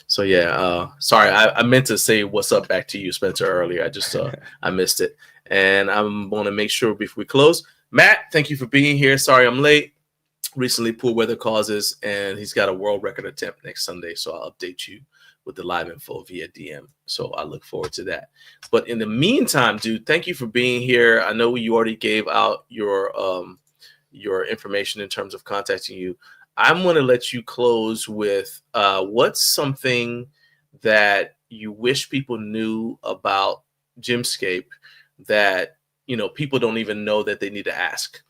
So yeah, sorry, I meant to say what's up back to you, Spencer, earlier. I just I missed it, and I'm going to make sure before we close. Matt, thank you for being here. Sorry I'm late. Recently, poor weather causes, and he's got a world record attempt next Sunday. So I'll update you with the live info via DM. So I look forward to that. But in the meantime, dude, thank you for being here. I know you already gave out your information in terms of contacting you. I'm going to let you close with what's something that you wish people knew about Gymscape that people don't even know that they need to ask.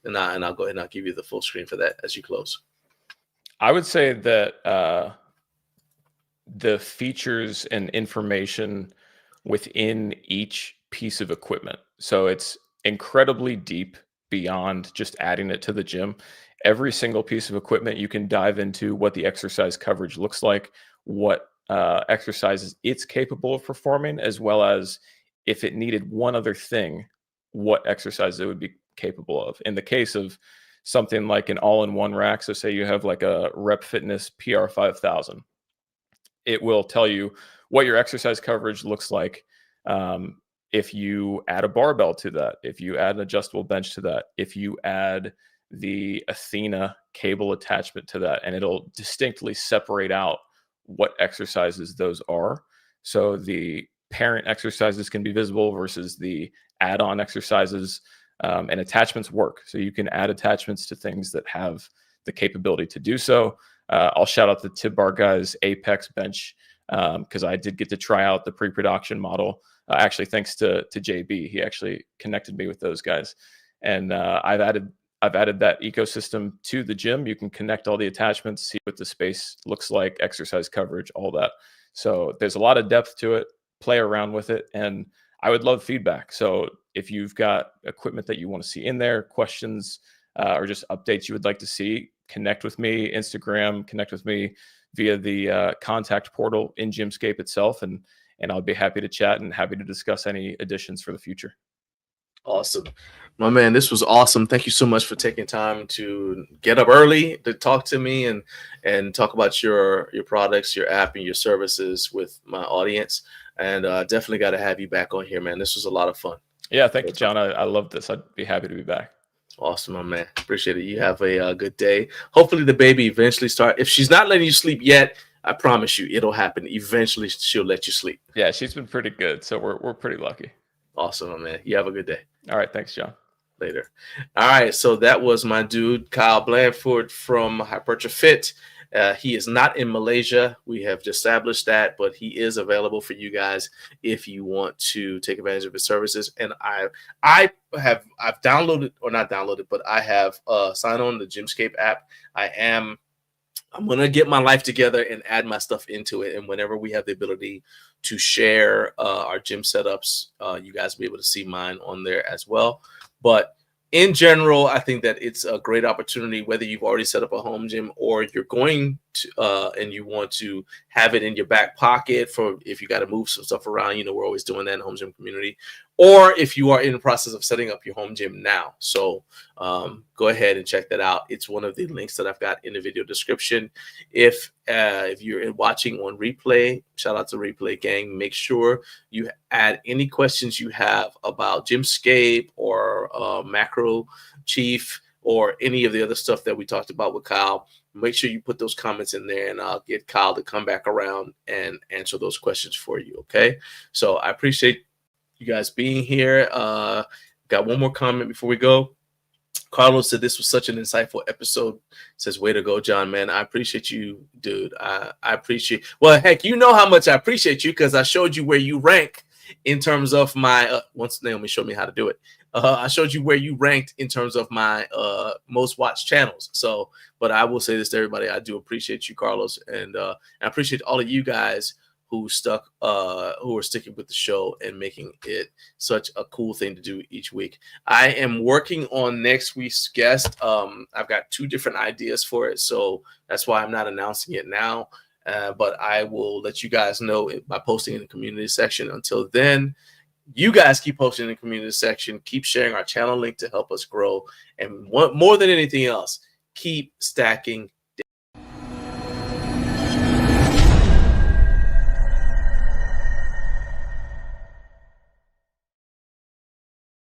And I'll go ahead and I'll give you the full screen for that as you close. I would say that the features and information within each piece of equipment. So it's incredibly deep beyond just adding it to the gym. Every single piece of equipment, you can dive into what the exercise coverage looks like, what exercises it's capable of performing, as well as if it needed one other thing, what exercise it would be capable of. In the case of something like an all-in-one rack, so say you have like a Rep Fitness PR 5000, it will tell you what your exercise coverage looks like. If you add a barbell to that, if you add an adjustable bench to that, if you add the Athena cable attachment to that, and it'll distinctly separate out what exercises those are. So the parent exercises can be visible versus the add-on exercises, and attachments work. So you can add attachments to things that have the capability to do so. I'll shout out the Tib Bar guys Apex bench, because I did get to try out the pre-production model. Actually, thanks to JB, he actually connected me with those guys, and I've added that ecosystem to the gym. You can connect all the attachments, see what the space looks like, exercise coverage, all that. So there's a lot of depth to it. Play around with it, and I would love feedback. So if you've got equipment that you want to see in there, questions, or just updates you would like to see, connect with me, Instagram, connect with me via the contact portal in Gymscape itself, and I'll be happy to chat and happy to discuss any additions for the future. Awesome. My man, this was awesome. Thank you so much for taking time to get up early to talk to me and talk about your products, your app, and your services with my audience. And definitely got to have you back on here, man. This was a lot of fun. Yeah, thank you, John. I love this. I'd be happy to be back. Awesome, my man. Appreciate it. You have a good day. Hopefully the baby eventually start. If she's not letting you sleep yet, I promise you it'll happen. Eventually she'll let you sleep. Yeah, she's been pretty good. So we're pretty lucky. Awesome, my man. You have a good day. All right. Thanks, John. Later. All right. So that was my dude, Kyle Blandford from HypertroFit. He is not in Malaysia. We have established that, but he is available for you guys if you want to take advantage of his services. And I've downloaded, or not downloaded, but I have signed on the Gymscape app. I'm going to get my life together and add my stuff into it. And whenever we have the ability to share our gym setups, you guys will be able to see mine on there as well. But in general, I think that it's a great opportunity, whether you've already set up a home gym or you're going to and you want to have it in your back pocket for if you got to move some stuff around. We're always doing that in the home gym community. Or if you are in the process of setting up your home gym now. So go ahead and check that out. It's one of the links that I've got in the video description. If you're watching on replay, shout out to Replay Gang. Make sure you add any questions you have about Gymscape or Macro Chief or any of the other stuff that we talked about with Kyle. Make sure you put those comments in there, and I'll get Kyle to come back around and answer those questions for you. Okay. So I appreciate you guys being here. Got one more comment before we go. Carlos said this was such an insightful episode. Says, way to go, John, man. I appreciate you, dude. I appreciate, well, heck, you know how much I appreciate you because I showed you where you rank in terms of my, once Naomi showed me how to do it. I showed you where you ranked in terms of my most watched channels. So, but I will say this to everybody. I do appreciate you, Carlos. And I appreciate all of you guys who are sticking with the show and making it such a cool thing to do each week. I am working on next week's guest. I've got 2 different ideas for it, so that's why I'm not announcing it now. But I will let you guys know by posting in the community section. Until then, you guys keep posting in the community section. Keep sharing our channel link to help us grow. And more than anything else, keep stacking